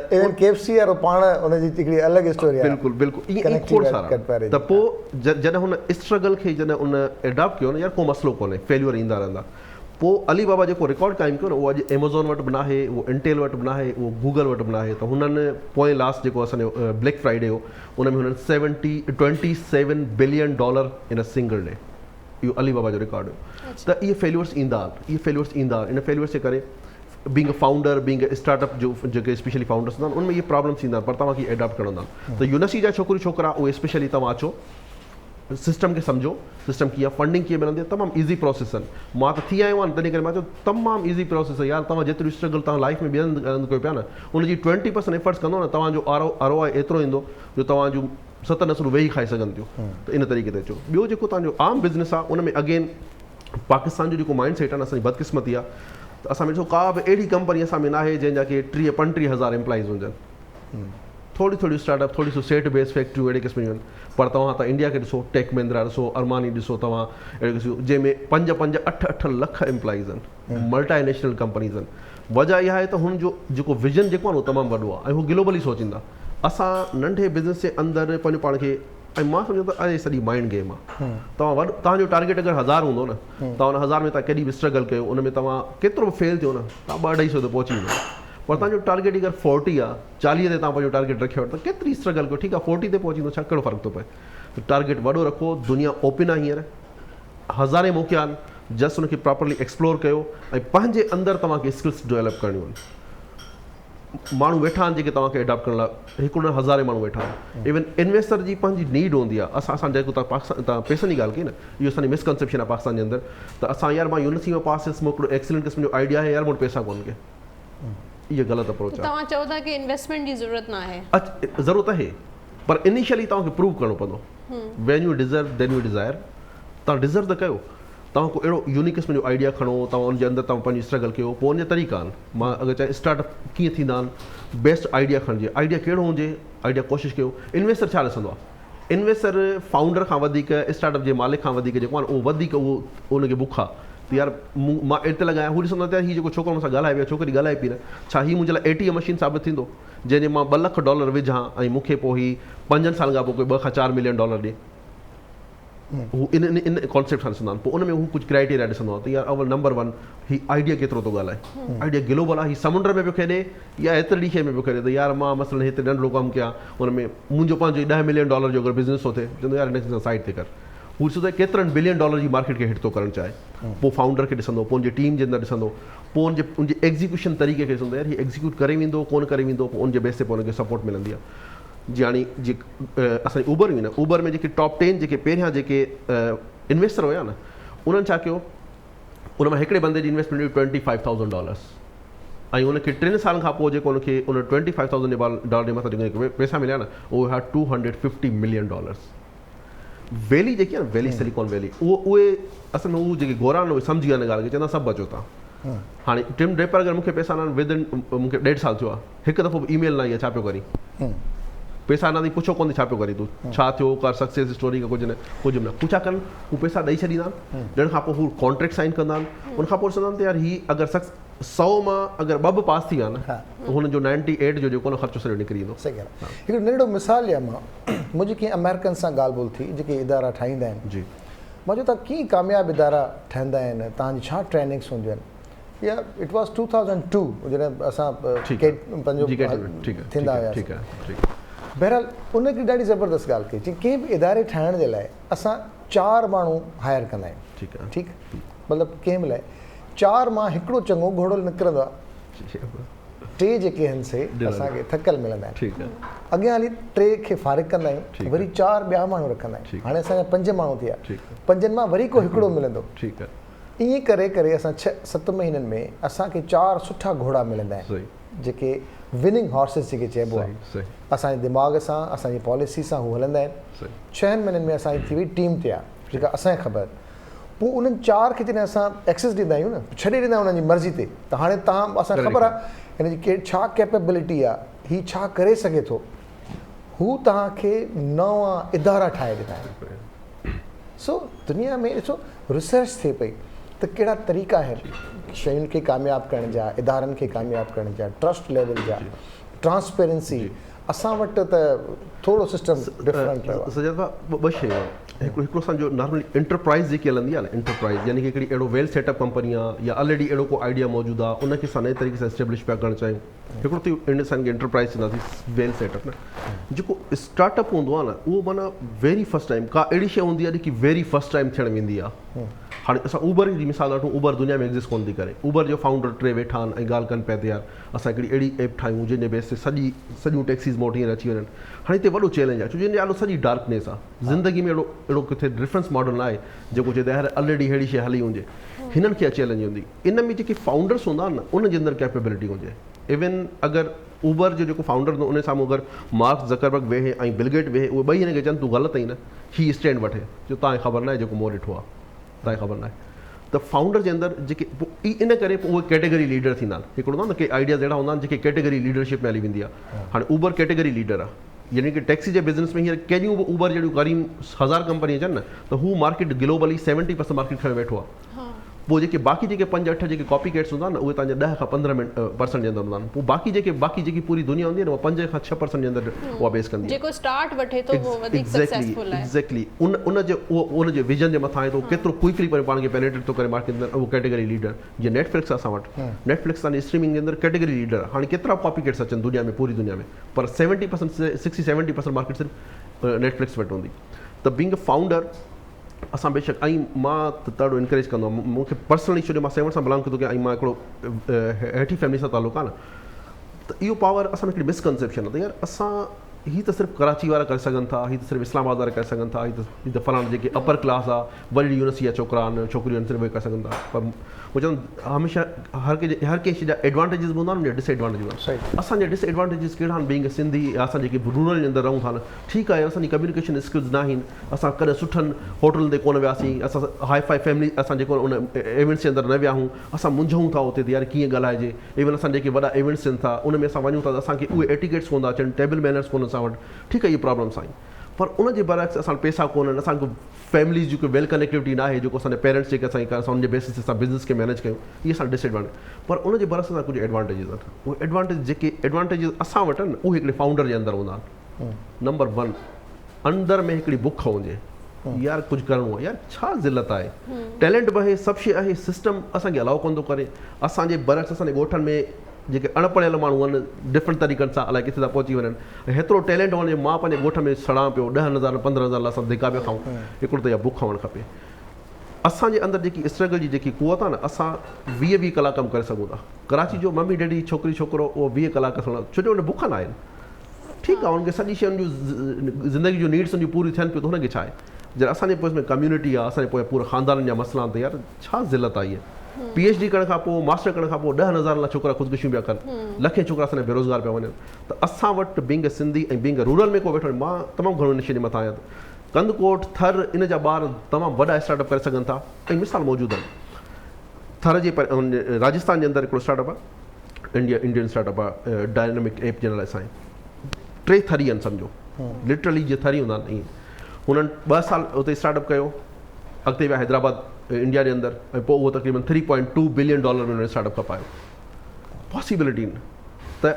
KFC वारो पाण उनजी हिकिड़ी अलॻि स्टोरी आहे बिल्कुलु ईअं खोड़ सारा त पोइ जॾहिं हुन स्ट्रगल खे जॾहिं उन एडॉप्ट कयो न यार को मसइलो कोन्हे फेल्यूअर ईंदा रहंदा पोइ अलीबाबा जेको रिकॉर्ड क़ाइमु कयो न उहो अॼु एमेज़ॉन वटि बि न आहे उहो इंटेल वटि बि न आहे उहो गूगल वटि बि न आहे त हुननि पोइ लास्ट जेको असांजो ब्लैक फ्राइडे हो उन में हुननि $27 billion in a single day इहो अलीबाबा जो रिकॉर्ड हुयो त इहे फेल्यूअर्स ईंदा इन फेल्यूअर्स जे करे being a founder being a startup जो जेके स्पेशली फाउंडर्स हूंदा आहिनि उनमें इहे प्रॉब्लम्स ईंदा आहिनि पर तव्हांखे एडॉप्ट करणो हूंदा त यूनिवर्सिटी जा छोकिरी छोकिरा उहे स्पेशली तव्हां अचो सिस्टम खे सम्झो सिस्टम कीअं फंडिंग कीअं मिलंदी आहे तमामु ईज़ी प्रोसेस आहिनि मां त थी आयो आहियां तॾहिं करे मां चयो तमामु ईज़ी प्रोसेस आहे यार तव्हां जेतिरी स्ट्रगल तव्हां लाइफ में ॿियनि हंधि कयो पिया न उनजी 20% एफर्ट्स कंदो न तव्हांजो ROI एतिरो ईंदो जो तव्हां जूं 7 नसलूं वेही खाई सघनि थियूं त इन तरीक़े ते अचो ॿियो जेको तव्हांजो आम बिज़नेस आहे उन में अगेन पाकिस्तान जो जेको माइंड सेट आहे न असांजी बदकिस्मती आहे त असां में ॾिसो का बि अहिड़ी कंपनी असां में न आहे जंहिंजा की 30-35 हज़ार एम्प्लॉइज़ हुजनि थोड़ी स्टार्टअप थोड़ी स्टेट बेस्ड फैक्ट्रियूं अहिड़े क़िस्म जूं आहिनि पर तव्हां त इंडिया खे ॾिसो टेक महिंद्रा ॾिसो अरमानी ॾिसो तव्हां अहिड़े क़िस्म जंहिंमें 5-8 लख एम्प्लॉइज़ आहिनि मल्टानेशनल कंपनीज़ आहिनि वजह इहा आहे त हुनजो जेको विजन जेको आहे न उहो तमामु वॾो आहे ऐं हू ग्लोबली सोचींदा असां नंढे बिज़नेस जे अंदरि पंहिंजो पाण खे ऐं मां सम्झो त अरे सॼी माइंड गेम आहे तव्हांजो टारगेट अगरि 1000 हूंदो न तव्हां उन 1000 में तव्हां केॾी बि स्ट्रगल कयो उन में तव्हां केतिरो बि फेल थियो न तव्हां 2-250 ते पहुची वेंदो पर तव्हांजो टारगेट अगरि 40 आहे 40 ते तव्हां पंहिंजो टारगेट रखियो त केतिरी स्ट्रगल कयो ठीकु आहे 40 ते पहुची वेंदो छा कहिड़ो फ़र्क़ु थो पए टारगेट वॾो रखो दुनिया ओपन आहे हींअर हज़ारे मौक़ा आहिनि जस्ट उनखे प्रॉपरली एक्सप्लोर कयो ऐं पंहिंजे अंदरि तव्हांखे स्किल्स डेवलप करणियूं आहिनि माण्हू वेठा आहिनि जेके तव्हांखे एडॉप्ट करण लाइ हिकिड़ो न हज़ारे माण्हू वेठा आहिनि इवन इन्वेस्टर जी पंहिंजी नीड हूंदी आहे असां जेको तव्हां पैसनि जी ॻाल्हि कई न इहो असांजी मिसकंसेप्शन आहे पाकिस्तान जे अंदरि त असां यार मां यूनिवर्सिटी में पास थियुसि मूं हिकिड़ो एक्सीलेंट क़िस्म जो आइडिया आहे यार मूं वटि पैसा कोन्हे इहा ग़लति अप्रोच आहे तव्हां चओ था कि इन्वेस्टमेंट जी ज़रूरत न आहे ज़रूरत आहे पर इनिशियली तव्हांखे प्रूव करणो पवंदो when you deserve then you desire तव्हां डिज़र्व त कयो तव्हां को अहिड़ो यूनिक क़िस्म जो आइडिया खणो तव्हां उनजे अंदरि तव्हां पंहिंजी स्ट्रगल कयो पोइ उनजा तरीक़ा आहिनि मां अगरि चाहे स्टार्टअप कीअं थींदा आहिनि बेस्ट आइडिया खणिजे आइडिया कहिड़ो हुजे आइडिया कोशिशि कयो इन्वेस्टर छा ॾिसंदो आहे इन्वेस्टर फाउंडर खां वधीक स्टार्टअप जे मालिक खां वधीक जेको आहे उहो वधीक उहो उनखे बुख आहे त यार मां एतिरे लॻायां हू ॾिसंदो आहे हीउ जेको छोकिरो मूंसां ॻाल्हाए पियो छोकिरी ॻाल्हाए पई न छा हीउ मुंहिंजे लाइ ATM मशीन साबित थींदो जंहिंजे मां $2 लख विझां ऐं मूंखे पोइ हीउ 5 साल खां पोइ कोई $2 खां $4 मिलियन ॾिए हू इन कॉन्सेप्ट सां ॾिसंदा आहिनि पोइ उन में हू कुझु क्राइटेरिया ॾिसंदो आहे त यार अवल नंबर 1 हीउ आइडिया केतिरो थो ॻाल्हाए आइडिया ग्लोबल आहे हीउ समुंड में पियो खेॾे या एतिरे ॾींहं में पियो खेॾे त यार मां मसइलन हिते नंढिड़ो कमु कयां हुन में मुंहिंजो पंहिंजो $10 मिलियन जो अगरि बिज़नेस थो थिए चवंदो यार हिन साइड ते कर हू ॾिसंदो आहे केतिरनि $1 बिलियन जी मार्केट खे हिट थो करणु चाहे पोइ फाउंडर खे ॾिसंदो पोइ उनजी टीम जे अंदरि ॾिसंदो पोइ उनजे एग्ज़ीक्यूशन तरीक़े खे ॾिसंदो यार हीउ एग्ज़ीक्यूट करे वेंदो कोन करे वेंदो पोइ उनजे बेस ते पोइ उनखे सपोर्ट मिलंदी आहे जीअं असांजी उबर हुई न उबर में जेके टॉप 10 जेके पहिरियां जेके इन्वेस्टर हुया न उन्हनि छा कयो उन मां हिकिड़े बंदे जी इन्वेस्टमेंट हुई $25,000 ऐं उनखे 3 सालनि खां पोइ जेको उनखे उन $25,000 जे मथां जेके पैसा मिलिया न उहे हुआ $250 मिलियन वैली जेकी आहे न वैली सिलिकॉन वैली उहे असल में उहे जेके गोरा आहिनि उहे सम्झी विया हिन ॻाल्हि खे चवंदा सभु बचो तव्हां हाणे टिम ड्रेपर अगरि मूंखे पैसा न विदिन मूंखे 1.5 साल थियो आहे हिकु दफ़ो बि ईमेल न आई आहे छा पियो करी पैसा न पुछो कोन छा पियो करी तूं छा थियो कर सक्सेस स्टोरी का कुझु न पुछा कनि हू पैसा ॾेई छॾींदा आहिनि ॾियण खां पोइ हू कॉन्ट्रेक्ट साइन कंदा आहिनि उनखां पोइ ॾिसंदा आहिनि त यार हीअ अगरि 100 मां अगरि 2 पास थी विया न त हुनजो 98 जो जेको न ख़र्चो सॼो निकिरी वेंदो। सही ॻाल्हि आहे। हिकिड़ो नंढो मिसाल ॾियां मां, मुंहिंजी कीअं अमेरिकन सां ॻाल्हि ॿोल थी जेके इदारा ठाहींदा आहिनि जी, मां चयो तव्हां कीअं कामयाबु इदारा ठहंदा आहिनि, तव्हांजी छा ट्रेनिंग्स हूंदियूं आहिनि, या इट वॉज़ 2002 जॾहिं असां पंहिंजो थींदा हुआसीं। बहरहाल उनखे ॾाढी ज़बरदस्त ॻाल्हि कई, जीअं कंहिं बि इदारे ठाहिण जे लाइ असां 4 माण्हू हायर कंदा आहियूं। ठीकु आहे, ठीकु, मतिलबु कंहिं महिल 4 मां हिकिड़ो चङो घोड़ो निकिरंदो आहे, 3 जेके आहिनि से असांखे थकियल मिलंदा आहिनि। ठीकु आहे, अॻियां हली 3 खे फारिग कंदा आहियूं, वरी 4 ॿिया माण्हू रखंदा आहियूं, हाणे असांजा 5 माण्हू थी विया, 5 मां वरी को हिकिड़ो मिलंदो। ठीकु आहे, ईअं करे करे असां 6-7 महीननि में असांखे 4 सुठा घोड़ा मिलंदा आहिनि, जेके विनिंग हॉर्सिस जेके चइबो आहे। असांजे दिमाग़ सां, असांजी पॉलिसी सां हू हलंदा आहिनि। 6 महीननि में असांजी थी वई टीम तयारु, जेका असांखे ख़बर। पोइ उन्हनि 4 खे जॾहिं असां एक्सेस ॾींदा आहियूं न, छॾे ॾींदा आहियूं उन्हनि जी मर्ज़ी ते, त हाणे तव्हां असांखे ख़बर आहे हिन जी छा कैपेबिलिटी आहे, हीउ छा करे सघे थो, हू तव्हांखे नवां इदारा ठाहे ॾींदा आहिनि। सो दुनिया में ॾिसो रिसर्च थिए पई त कहिड़ा तरीक़ा आहिनि शयुनि खे कामयाबु करण जा, इदारनि खे कामयाबु करण जा, ट्रस्ट लेवल जा, ट्रांसपेरेंसी। असां वटि त थोरो सिस्टम डिफरेंट आहे। सजाद भाउ, 2 शयूं आहिनि। हिकिड़ो असांजो नॉर्मली एंटरप्राइज़ जेकी हलंदी आहे न, एंटरप्राइज़ यानी कि हिकिड़ी अहिड़ो वेल सेटअप कंपनी आहे या ऑलरेडी अहिड़ो को आइडिया मौजूदु आहे, उनखे असां नए तरीक़े सां एस्टेब्लिश पिया करणु चाहियूं। हिकिड़ो त असांखे एंटरप्राइज़ चवंदासीं, वेल सेटअप न। जेको स्टार्टअप हूंदो आहे न, उहो माना वेरी फस्ट टाइम का अहिड़ी शइ हूंदी आहे जेकी वेरी फस्ट टाइम थियणु वेंदी आहे। हाणे असां ऊबर जी मिसाल वठूं, ऊबर दुनिया में एग्ज़िस्ट कोन थी करे। ऊबर जो फाउंडर 3 वेठा आहिनि ऐं ॻाल्हि कनि पिया त यार असां हिकिड़ी अहिड़ी ऐप ठाहियूं जंहिंजे बेस ते सॼियूं टैक्सीज़ मोटी हींअर अची वञनि। हाणे हिते वॾो चैलेंज आहे, छो जंहिंजे नालो सॼी डार्कनेस आहे ज़िंदगी में, अहिड़ो किथे रेफरेंस मॉडल न आहे जेको चए त यार ऑलरेडी अहिड़ी शइ हली हुजे। हिननि खे चैलेंज हूंदी, इन में जेके फाउंडर्स हूंदा आहिनि न, उनजे अंदरि कैपेबिलिटी हुजे। इवन अगरि ऊबर जो जेको फाउंडर हूंदो उन साम्हूं अगरि मार्क ज़करबर्ग वेहे ऐं बिल गेट वेहे, उहे ॿई हिनखे चवनि तूं ग़लति आई न, हीअ स्टैंड वठे, जो तव्हांखे ख़बर न आहे जेको मूं ॾिठो आहे, तव्हांखे ख़बर न आहे। त फाउंडर जे अंदरि जेके इन करे पोइ उहे कैटेगरी लीडर थींदा आहिनि। हिकिड़ो हूंदो आहे न कि आइडियाज़ अहिड़ा हूंदा आहिनि जेके कैटेगरी लीडरशिप में हली वेंदी आहे। हाणे ऊबर कैटेगरी लीडर आहे, यानी कि टैक्सी जे बिज़नेस में हींअर कहिड़ियूं बि ऊबर जहिड़ियूं करीम 1000 कंपनी अचनि न, त हू मार्केट ग्लोबली 70% मार्केट खणे वेठो आहे। पोइ जेके बाक़ी जेके 5-8 जेके कॉपी कैट्स हूंदा आहिनि न, उहे तव्हांजा 10 खां 15% जे अंदरि हूंदा आहिनि। पोइ बाक़ी जेकी पूरी दुनिया हूंदी आहे न, उहा 5 खां 6% जे अंदरि उहा बेस कंदी आहे। जेको स्टार्ट वठे थो वो वधीक सक्सेसफुल आहे। एग्जैक्टली उनजे विजन जे मथां आहे तो केतिरो क्विकली पाण खे पेनेट्रेट थो करे मार्केट में, उहो कैटेगरी लीडर। जीअं नेटफ्लिक्स असां वटि, नेटफ्लिक्स असांजी स्ट्रीमिंग जे अंदरि कैटेगरी लीडर आहे। हाणे केतिरा कॉपी कैट्स अचनि दुनिया में, पूरी दुनिया में, पर 60-70% मार्केट सिर्फ़ु नेटफ्लिक्स वटि हूंदी। त बीइंग अ फाउंडर असां बेशक, ऐं मां त ॾाढो इनकरेज कंदो आहियां। मूंखे पर्सनली छो जो मां 7 सां बिलोंग थो कयां ऐं मां हिकिड़ो हेठी फैमिली सां तालुक़ु आहे न, त इहो पावर असां में हिकिड़ी मिसकंसेप्शन आहे त यार असां हीअ त सिर्फ़ु कराची वारा करे सघनि था, हीअ त सिर्फ़ु इस्लामाबाद वारा करे सघनि था, हीअ त फलाणा जेके अपर क्लास आहे, वरी यूनिवर्सिटी जा छोकिरा आहिनि, छोकिरियूं आहिनि, सिर्फ़ु उहे करे सघनि था। पर उहो चवंदा हमेशह हर कंहिं शइ जा एडवांटेजिस बि हूंदा आहिनि, डिसएडवांटेजिस हूंदा आहिनि। असांजा डिसएडवांटेजिस कहिड़ा आहिनि? बीइंग सिंधी, असां जेके रूरल जे अंदरि रहूं था न, ठीकु आहे, असांजी कम्युनिकेशन स्किल्स न आहिनि, असां कॾहिं सुठनि होटलनि ते कोन वियासीं, असां हाई फाई फैमिली, असां जेको उन इवेंट्स जे अंदरि न विया आहियूं, असां मुंझूं था उते यार कीअं ॻाल्हाइजे। इवन असां जेके वॾा इवेंट्स थियनि था उन में असां वञूं था त असांखे उहे एटिकेट्स कोन था अचनि, टेबल मैनर्स कोन असां वटि, ठीकु आहे, इहे प्रॉब्लम्स आहिनि। पर उनजे बरअक्स असां पैसा कोन आहिनि, असांखे फैमिलीज़ जी कोई वेल कनेक्टिविटी न आहे, जेको असांजे पेरेंट्स जेके असां उनजे बेसिस ते असां बिज़नेस खे मैनेज कयूं, इहे असां डिसएडवांटेज। पर उनजे बरअक्स असां कुझु एडवांटेजिस आहिनि। उहे एडवांटेजिस असां वटि आहिनि, उहे हिकिड़े फाउंडर जे अंदरि हूंदा आहिनि। नंबर 1, अंदरि में हिकिड़ी बुख हुजे, यार कुझु करिणो आहे, यार छा ज़िलत आहे, टैलेंट बि आहे, सभु शइ आहे, सिस्टम असांखे अलाउ कोन थो करे। असांजे बरअक्स असांजे ॻोठनि में जेके अणपढ़ियल माण्हू आहिनि, डिफरेंट तरीक़नि सां अलाए किथे था पहुची वञनि, हेतिरो टैलेंट हुअण, मां पंहिंजे ॻोठ में सड़ां पियो 10,000-15,000 लाइ असां धिका पिया खाऊं। हिकिड़ो त इहा बुख हुअणु खपे। असांजे अंदरि जेकी स्ट्रगल जी जेकी कुवत आहे न, असां 20-20 कलाक कमु करे सघूं था। कराची जो मम्मी डैडी छोकिरी छोकिरो उहो 20 कलाक छो जो उन बुख न आहे। ठीकु आहे, हुनखे सॼी शयुनि जूं ज़िंदगी जूं नीड्स जूं पूरी थियनि पियूं, त हुनखे छा आहे। जॾहिं असांजे पोइ में कम्यूनिटी आहे, असांजे पोइ पूरे ख़ानदाननि जा मसइला आहिनि, त यार छा ज़िलत आहे। PhD करण खां पोइ, मास्टर करण खां पोइ 10,000 लाइ छोकिरा ख़ुदकुशियूं पिया कनि, लखे छोकिरा असांजा बेरोज़गार पिया वञनि। त असां वटि बीइंग सिंधी ऐं बीइंग रूरल में को वेठो, मां तमामु घणो इन शइ जे मथां आहियां। कंदकोट, थर, इन जा ॿार तमामु वॾा स्टार्टअप करे सघनि था, ऐं मिसाल मौजूदु आहिनि। थर जे राजस्थान जे अंदरि हिकिड़ो स्टार्टअप आहे, इंडियन स्टार्टअप आहे, डायनेमिक ऐप जे नाले सां। 3 थरी आहिनि सम्झो, लिटरली जीअं थरी हूंदा आहिनि ईअं। हुननि 2 साल उते स्टार्टअप कयो, अॻिते विया हैदराबाद इंडिया जे अंदरि, ऐं पोइ उहो तक़रीबन $3.2 बिलियन में हुन स्टार्टअप खां पायो। पॉसिबिलिटी न त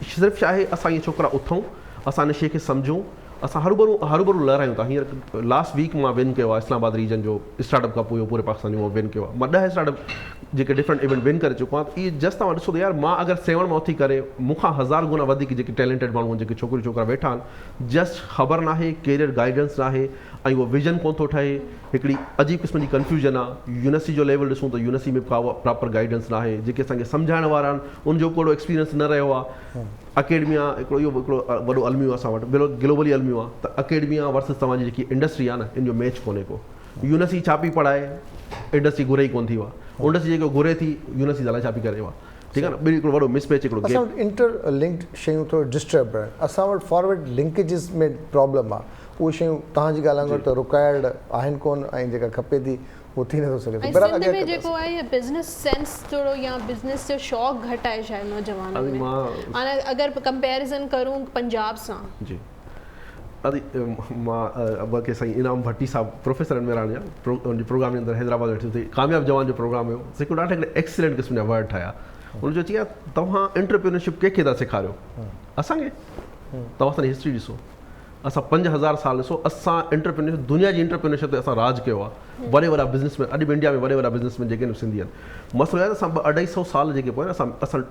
सिर्फ़ु छा आहे, असां इहे छोकिरा उथूं, असां इन शइ खे सम्झूं, असां हरू लहरायूं था। हींअर लास्ट वीक मां विन कयो आहे इस्लामाबाद रीजन जो स्टार्टअप खां पोइ पूरे पाकिस्तान जो विन कयो आहे। मां 10 स्टार्टअप जेके डिफरेंट इवेंट विन करे चुको आहियां। इहे जस्ट तव्हां ॾिसो त यार, मां अगरि 7 मां उथी करे मूंखां 1000 गुना वधीक जेके टैलेंटेड माण्हू जेके छोकिरियूं छोकिरा वेठा आहिनि, जस्ट ख़बर न आहे, कैरियर गाइडेंस न आहे, ऐं उहो विजन कोन थो ठहे। हिकिड़ी अजीब क़िस्म जी कंफ्यूजन आहे। यूनिवर्सिटी जो लेवल ॾिसूं त यूनिवर्सिटी में प्रॉपर गाइडेंस न आहे, जेके असांखे सम्झाइण वारा आहिनि उनजो कोई एक्सपीरियंस न रहियो आहे। अकेडमिया हिकिड़ो इहो वॾो अलमियो आहे असां वटि, ग्लोबली अलमियो आहे, त अकेडमिया वर्सिस तव्हांजी जेकी इंडस्ट्री आहे न, इन जो मैच कोन्हे को। यूनिवर्सिटी छा पई पढ़ाए, इंडस्ट्री घुरे ई कोन थी आहे। इंडस्ट्री जेको घुरे थी, यूनिवर्सिटी अलाए छा पई करे आहे। ठीकु आहे न, ॿियो हिकिड़ो वॾो मिसमैच हिकिड़ो असां वटि इंटरलिंक्ड शयूं थोरो डिस्टर्ब आहिनि। असां वटि फॉरवर्ड लिंकेजिस में प्रॉब्लम आहे। उहे शयूं तव्हांजी ॻाल्हि वांगुरु त रुकायड़ आहिनि कोन, ऐं जेका खपे थी उहो थी नथो सघे। सिंध में जेको आहे बिज़नेस सेंस थोरो या बिज़नेस जो शौक़ु घटि आहे शायदि नौजवाननि में। हाणे अगरि कंपैरिज़न करूं पंजाब सां, जी मां अब के साईं इनाम भट्टी साहब प्रोफेसर में रहंदा उनजे प्रोग्राम जे अंदरि हैदराबाद वेठी हुते कामयाब जवान जो प्रोग्राम हुयो। हिकिड़ो ॾाढा हिकिड़े एक्सीलेंट क़िस्म जा वर्ड ठाहिया। उनजो चई तव्हां एंटरप्रेन्योरशिप कंहिंखे था सेखारियो? असांखे। तव्हां असांजी हिस्ट्री ॾिसो, असां 5000 साल ॾिसो, असां एंटरप्रेन्योरशिप, दुनिया जी एंटरप्रेन्योरशिप ते असां राज कयो आहे। वॾे वॾा बिज़नेसमैन अॼु बि इंडिया में वॾे वॾा बिज़नेसमैन जेके न सिंधी आहिनि। मसइलो आहे त असां 250 साल जेके पोइ असां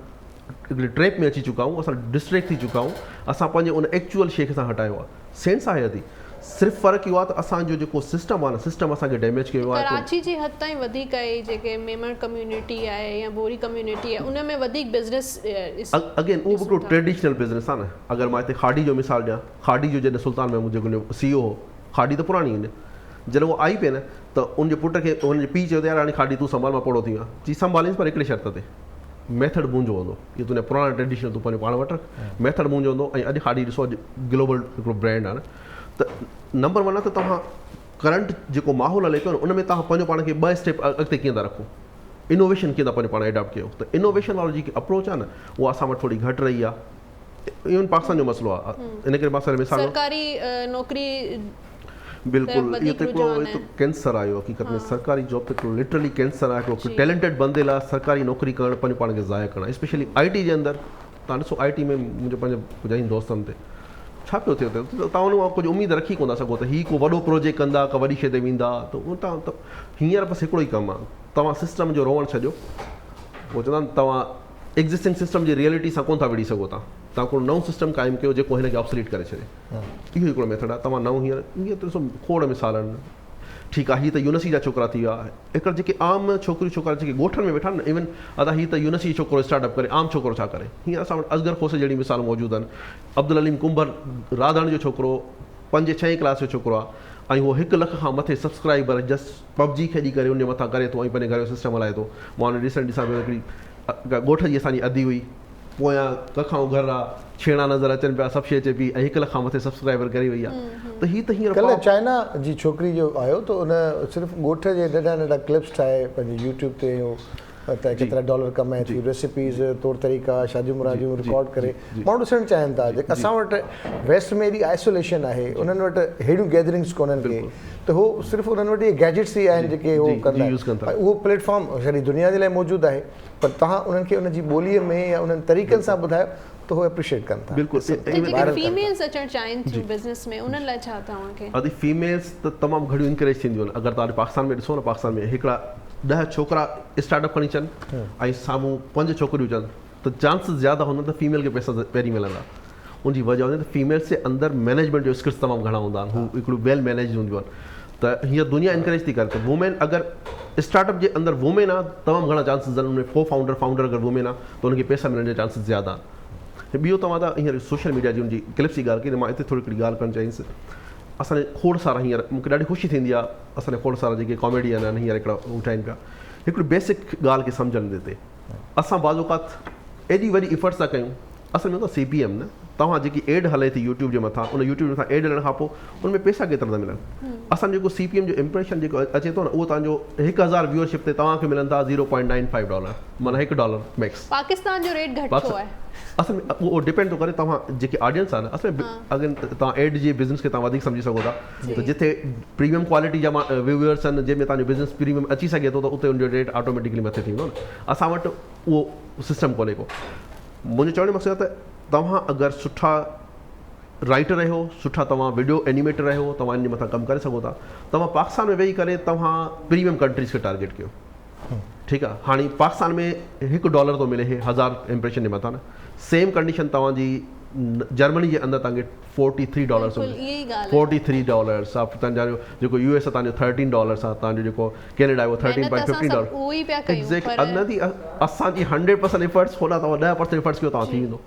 हिकिड़ी ट्रैप में अची चुका आहियूं, असां डिस्ट्रैक्ट थी चुका आहियूं। असां पंहिंजे उन एक्चुअल शइ खे असां हटायो आहे। सेंस आहे अदी, सिर्फ़ु फ़र्क़ु इहो आहे त असांजो जेको सिस्टम आहे न, सिस्टम असांखे डैमेज कयो आहे। कराची जी हद ताईं वधीक आहे, जेके मेमण कम्युनिटी आहे या बोरी कम्युनिटी आहे, उन में वधीक बिज़नेस अगेन उहो हिकिड़ो ट्रेडिशनल बिज़नेस आहे न। अगरि मां हिते खाडी जो मिसाल ॾियां, खाडी जो जॾहिं सुल्तान में जेको CEO हो, खाडी त पुराणी आहिनि, जॾहिं उहो आई पई न त उनजे पुट खे हुनजे पीउ चयो त यार हाणे खाडी तूं संभाल, मां पोड़ो थी वियां। चई संभालींसि पर हिकिड़े शर्त ते, मेथड मुंहिंजो हूंदो। इहो तुंहिंजा पुराणा ट्रेडिशनल तूं पंहिंजो पाण वटि रख, मेथड मुंहिंजो हूंदो। ऐं अॼु खाडी ॾिसो, अॼु ग्लोबल हिकिड़ो ब्रांड आहे न। त नंबर 1 आहे त तव्हां करंट जेको माहौल हले पियो न, उन में तव्हां पंहिंजो पाण खे 2 स्टेप अॻिते कीअं था रखो, इनोवेशन कीअं था पंहिंजो पाण एडॉप्ट कयो। त इनोवेशन वारो जेकी अप्रोच आहे न, उहा असां वटि थोरी घटि रही आहे। इवन पाकिस्तान जो मसइलो आहे, इन करे मां मिसाल सरकारी नौकरी बिल्कुलु इहो त हिकिड़ो कैंसर आयो हक़ीक़त में। सरकारी जॉब त हिकिड़ो लिटरली कैंसर आहे। हिकिड़ो टैलेंटेड बंदे लाइ सरकारी नौकरी करणु पंहिंजे पाण खे ज़ाया करणु, स्पेशली IT जे अंदरि। तव्हां ॾिसो IT में मुंहिंजे पंहिंजे कुझु दोस्तनि ते छा पियो थिए, तव्हां उन कुझु उमेदु रखी कोन था सघो त हीउ को वॾो प्रोजेक्ट कंदा, का वॾी शइ ते वेंदा। त उहो तव्हां त हींअर बसि हिकिड़ो ई कमु आहे, तव्हां सिस्टम जो रोअणु छॾियो। उहो चवंदा आहिनि तव्हां एक्ज़िस्टिंग सिस्टम जी रियलिटी सां कोन था विड़ी सघो। तव्हां को नओं सिस्टम क़ाइमु कयो जेको हिनखे ऑब्सोलीट करे छॾे। इहो हिकिड़ो मेथड आहे। तव्हां नओं हींअर त ॾिसो खोड़ मिसाल आहिनि। ठीकु आहे, हीअ त यूनिवर्सिटी जा छोकिरा थी विया। हिकिड़ा जेके आम छोकिरियूं छोकिरा जेके ॻोठनि में वेठा आहिनि न, इवन अदा हीअ त यूनिवर्सिटी छोकिरो स्टार्टअप करे, आम छोकिरो छा करे। हीअं असां वटि असगर खोसे जहिड़ी मिसालूं मौजूदु आहिनि। अब्दुल अलीम कुंबर राधण जो छोकिरो 5-6 क्लास जो छोकिरो आहे, ऐं उहो 1 लख खां मथे सब्सक्राइबर जस्ट PUBG खेॾी करे उन मथां करे थो, ऐं पंहिंजे घर जो सिस्टम हलाए थो। मां हुन रिसेंट ॾिसां पियो, हिकिड़ी ॻोठ जी असांजी अदी हुई, पोयां कखां घर आहे, छेणा नज़र अचनि पिया, सभु शइ अचे पई, ऐं 1 लख खां मथे सब्सक्राइबर करे वई आहे। त हीअ त हींअर कल्ह चाइना जी छोकिरी जो आयो त उन सिर्फ़ु ॻोठ जे नंढा क्लिप्स ठाहे पंहिंजे YouTube ते त केतिरा डॉलर कमाए थी, रेसिपीज़, तौर तरीक़ा, शादियूं मुरादियूं रिकॉर्ड करे माण्हू ॾिसणु चाहिनि था। जेके असां वटि वेस्ट में एॾी आइसोलेशन आहे, उन्हनि वटि अहिड़ियूं गैदरिंग्स कोन्हनि के, त उहो सिर्फ़ु उन्हनि वटि इहे गैजेट्स ई आहिनि जेके उहो कंदा आहिनि। उहो प्लेटफॉर्म सॼी दुनिया जे लाइ मौजूदु आहे, पर तव्हां उन्हनि खे उनजी ॿोलीअ में या उन्हनि तरीक़नि सां ॿुधायो त उहो एप्रिशिएट कनि था। बिल्कुलु। फीमेल्स अचणु चाहिनि थियूं बिज़नेस में, उन्हनि लाइ छा तव्हांखे? अदी फीमेल्स त तमामु घणियूं इनकरेज थींदियूं आहिनि। अगरि तव्हां पाकिस्तान में ॾिसो न, पाकिस्तान में हिकिड़ा 10 छोकिरा स्टार्टअप खणी अचनि ऐं साम्हूं 5 छोकिरियूं हुजनि, त चांसिस ज़्यादा हूंदा त फीमेल खे पैसा पहिरीं मिलंदा। उनजी वजह हूंदी त फीमेल्स जे अंदरि मैनेजमेंट जो स्किल्स तमामु घणा हूंदा आहिनि, हू हिकिड़ो वेल मैनेज हूंदियूं आहिनि। त हीअं दुनिया इनकरेज थी करे त वुमेन अगरि स्टार्टअप जे अंदरि वुमेन आहे, तमामु घणा चांसिस आहिनि। उनमें फाउंडर अगरि वुमेन आहे त उनखे पैसा मिलण जा चांसिस ज़्यादा आहिनि। ॿियो तव्हां त हींअर सोशल मीडिया जी उनजी क्लिप्स जी ॻाल्हि कई, मां हिते थोरी हिकिड़ी ॻाल्हि करणु चाहींदुसि। असांजे खोड़ सारा हींअर मूंखे ॾाढी ख़ुशी थींदी आहे, असांजा खोड़ सारा जेके कॉमेडियन आहिनि हींअर हिकिड़ा उठाइनि पिया हिकिड़ी बेसिक ॻाल्हि खे सम्झण ते। असां बाज़ औक़ात एॾी वॾी इफर्ट्स था कयूं, असल में CPM न, तव्हां जेकी एड हले थी यूट्यूब जे मथां उन यूट्यूब जे मथां एड हलण खां पोइ उन में पैसा केतिरा था मिलनि असांजो जेको CPM जो इम्प्रेशन जेको अचे थो न उहो तव्हांजो 1000 व्यूअरशिप ते तव्हांखे मिलनि था $0.95 माना $1 मैक्स पाकिस्तान जो रेट घटि छो आहे असल में उहो डिपेंड थो करे तव्हां जेकी ऑडियंस आहे न असल में अगरि तव्हां एड जे बिज़नेस खे तव्हां वधीक सम्झी सघो था त जिथे प्रीमियम क्वालिटी जा व्यूअर्स आहिनि जंहिंमें तव्हांजो बिज़नेस प्रीमियम अची सघे थो त उते उनजो रेट ऑटोमेटिकली मथे थींदो न असां वटि उहो सिस्टम कोन्हे को मुंहिंजो चवण जो मक़सदु आहे त तव्हां अगरि सुठा राइटर रहियो सुठा तव्हां वीडियो एनिमेटर रहियो तव्हां इन जे मथां कमु करे सघो था तव्हां पाकिस्तान में वेही करे तव्हां प्रीमियम कंट्रीज़ खे टारगेट कयो ठीकु आहे हाणे पाकिस्तान में $1 थो मिले 1000 इम्प्रेशन जे मथां न सेम कंडीशन तव्हांजी जर्मनी जे अंदरि तव्हांखे $43 $43 तव्हांजा जेको US आहे तव्हांजो $13 आहे तव्हांजो जेको कैनेडा आहे उहो $13.50 असांजी 100% एफर्ट्स खोला तव्हां 10% एफर्ट्स कयो तव्हां थी वेंदो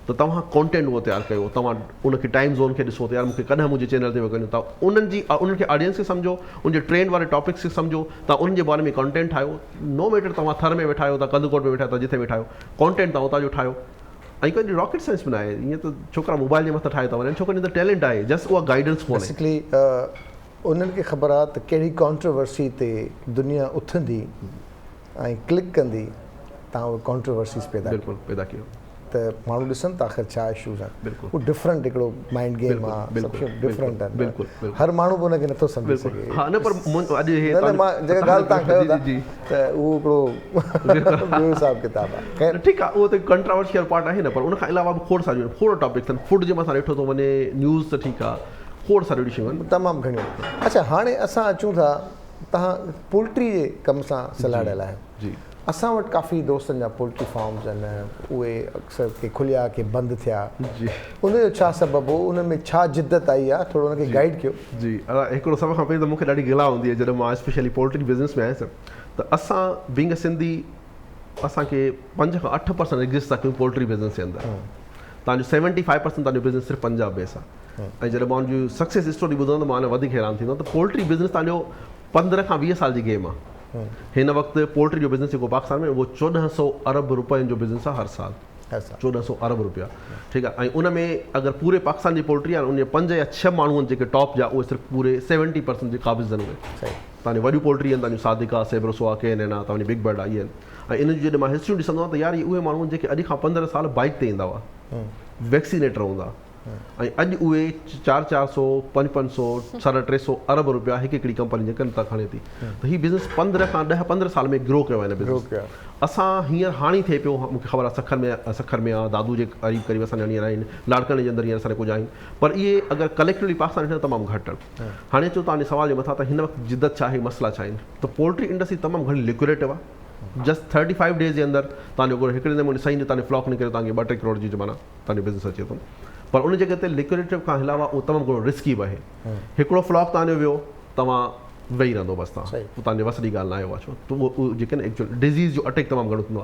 त तव्हां कॉन्टेंट उहो तयारु कयो तव्हां उनखे टाइम ज़ोन खे ॾिसो त यार मूंखे कॾहिं मुंहिंजे चैनल ते कयो तव्हां उन्हनि खे ऑडियंस खे सम्झो उनजे ट्रेंड वारे टॉपिक्स खे सम्झो तव्हां उनजे बारे में कॉन्टेंट ठाहियो नो मैटर तव्हां थर में वेठा आहियो तव्हां कंदकोट में वेठा आहियो जिथे वेठा आहियो कॉन्टेंट तव्हां उतां जो ठाहियो ऐं कोई रॉकेट साइंस बि न आहे ईअं त छोकिरा मोबाइल जे मथां ठाहे था वञनि छोकिरनि जो टैलेंट आहे जस्ट उहा गाइडेंस कोन्हे बेसिकली उन्हनि खे ख़बर आहे त कहिड़ी कॉन्ट्रोवर्सी ते दुनिया उथंदी ऐं क्लिक कंदी तव्हां उहे कॉन्ट्रोवर्सीस पैदा कयो त माण्हू ॾिसनि था आख़िर छा इशूज़ आहिनि उहो डिफरेंट हिकिड़ो माइंड गेम आहे डिफरेंट आहे हर माण्हू बि हुनखे नथो सम्झी सघे मां जेका ॻाल्हि तव्हां कयो था त उहो हिकिड़ो हिसाब किताब आहे ठीकु आहे उहो त कंट्रोवर्शियल पार्ट आहे न पर उनखां अलावा बि खोड़ सारियूं आहिनि खोड़ टॉपिक्स आहिनि फूड जे मथां ॾिठो थो वञे न्यूज़ त ठीकु आहे खोड़ सारियूं ॾिसियूं आहिनि तमामु घणियूं अच्छा हाणे असां अचूं था तव्हां पोल्ट्री जे कम सां सलाहियल आहियो जी असां वटि काफ़ी दोस्तनि जा पोल्ट्री फार्म्स आहिनि उहे अक्सर के खुलिया के बंदि थिया जी उनजो छा सबबु हो उन में छा जिद्दत आई आहे थोरो उनखे गाइड कयो जी हिकिड़ो सभ खां पहिरीं त मूंखे ॾाढी गिला हूंदी आहे जॾहिं मां स्पेशली पोल्ट्री बिज़नेस में आयुसि त असां बीइंग अ सिंधी असांखे 5 खां 8% एग्ज़िस्ट था कयूं पोल्ट्री बिज़नेस जे अंदरि तव्हांजो 75% तव्हांजो बिज़नेस सिर्फ़ु पंजाब बेस आहे ऐं जॾहिं मां उनजी सक्सेस स्टोरी ॿुधंदो मां अञा वधीक हैरान थींदो त पोल्ट्री बिज़नेस तव्हांजो 15 खां 20 साल जी गेम आहे हिन वक़्तु पोल्ट्री जो बिज़नेस जेको पाकिस्तान में उहो 1400 अरब रुपयनि जो बिज़नेस आहे हर साल 1400 अरब रुपया ठीकु आहे ऐं उन में अगरि पूरे पाकिस्तान जी पोल्ट्री आहे उन 5 या 6 माण्हू आहिनि जेके टॉप जा उहे सिर्फ़ु पूरे 70% जे क़ाबिज़ आहिनि उहे तव्हांजी वॾियूं पोल्ट्री आहिनि तव्हांजूं सादिका सेब्रोसो आहे केन आहे तव्हांजी बिग बर्ड आहे इहे आहिनि ऐं इन जूं जॾहिं मां हिस्ट्रियूं ॾिसंदो आहियां त यार उहे माण्हू जेके अॼु खां 15 साल बाइक ते ईंदा हुआ वैक्सीनेटर हूंदा ऐं अॼु उहे 400 500 350 अरब रुपया हिकिड़ी कंपनी जे कनि था खणे थी त हीउ बिज़नेस 10-15 साल में ग्रो कयो आहे हिन बिज़नेस असां हींअर हाणे थिए पियो मूंखे ख़बर आहे सखर में आहे दादू जे क़रीब असांजा हींअर आहिनि लाड़काणे जे अंदरि हींअर असांजा कुझु आहिनि पर इहे अगरि कलेक्टिवली पाकिस्तान ॾिठो तमामु घटि आहिनि हाणे अचो तव्हांजे सवाल जे मथां त हिन वक़्तु जिद्दत छा आहे मसइला छा आहिनि त पोल्ट्री इंडस्ट्री तमामु घणी लिक्विडेटिव आहे जस्ट 35 डेज़ जे अंदरि तव्हांजो हिकिड़े नमूने सही तव्हांजो फ्लॉक निकिरे तव्हांखे 2-3 करोड़ जी माना तव्हांजो बिज़नेस अचे थो पर उन जॻह ते लिक्विडेटिव खां अलावा उहो तमामु घणो रिस्की बि आहे हिकिड़ो फ्लॉक तव्हांजो वियो तव्हां वेही रहंदो बसि तव्हां तव्हांजे वस जी ॻाल्हि न आहे छो त उहो जेके न एक्चुअली डिज़ीज़ जो अटैक तमामु घणो थींदो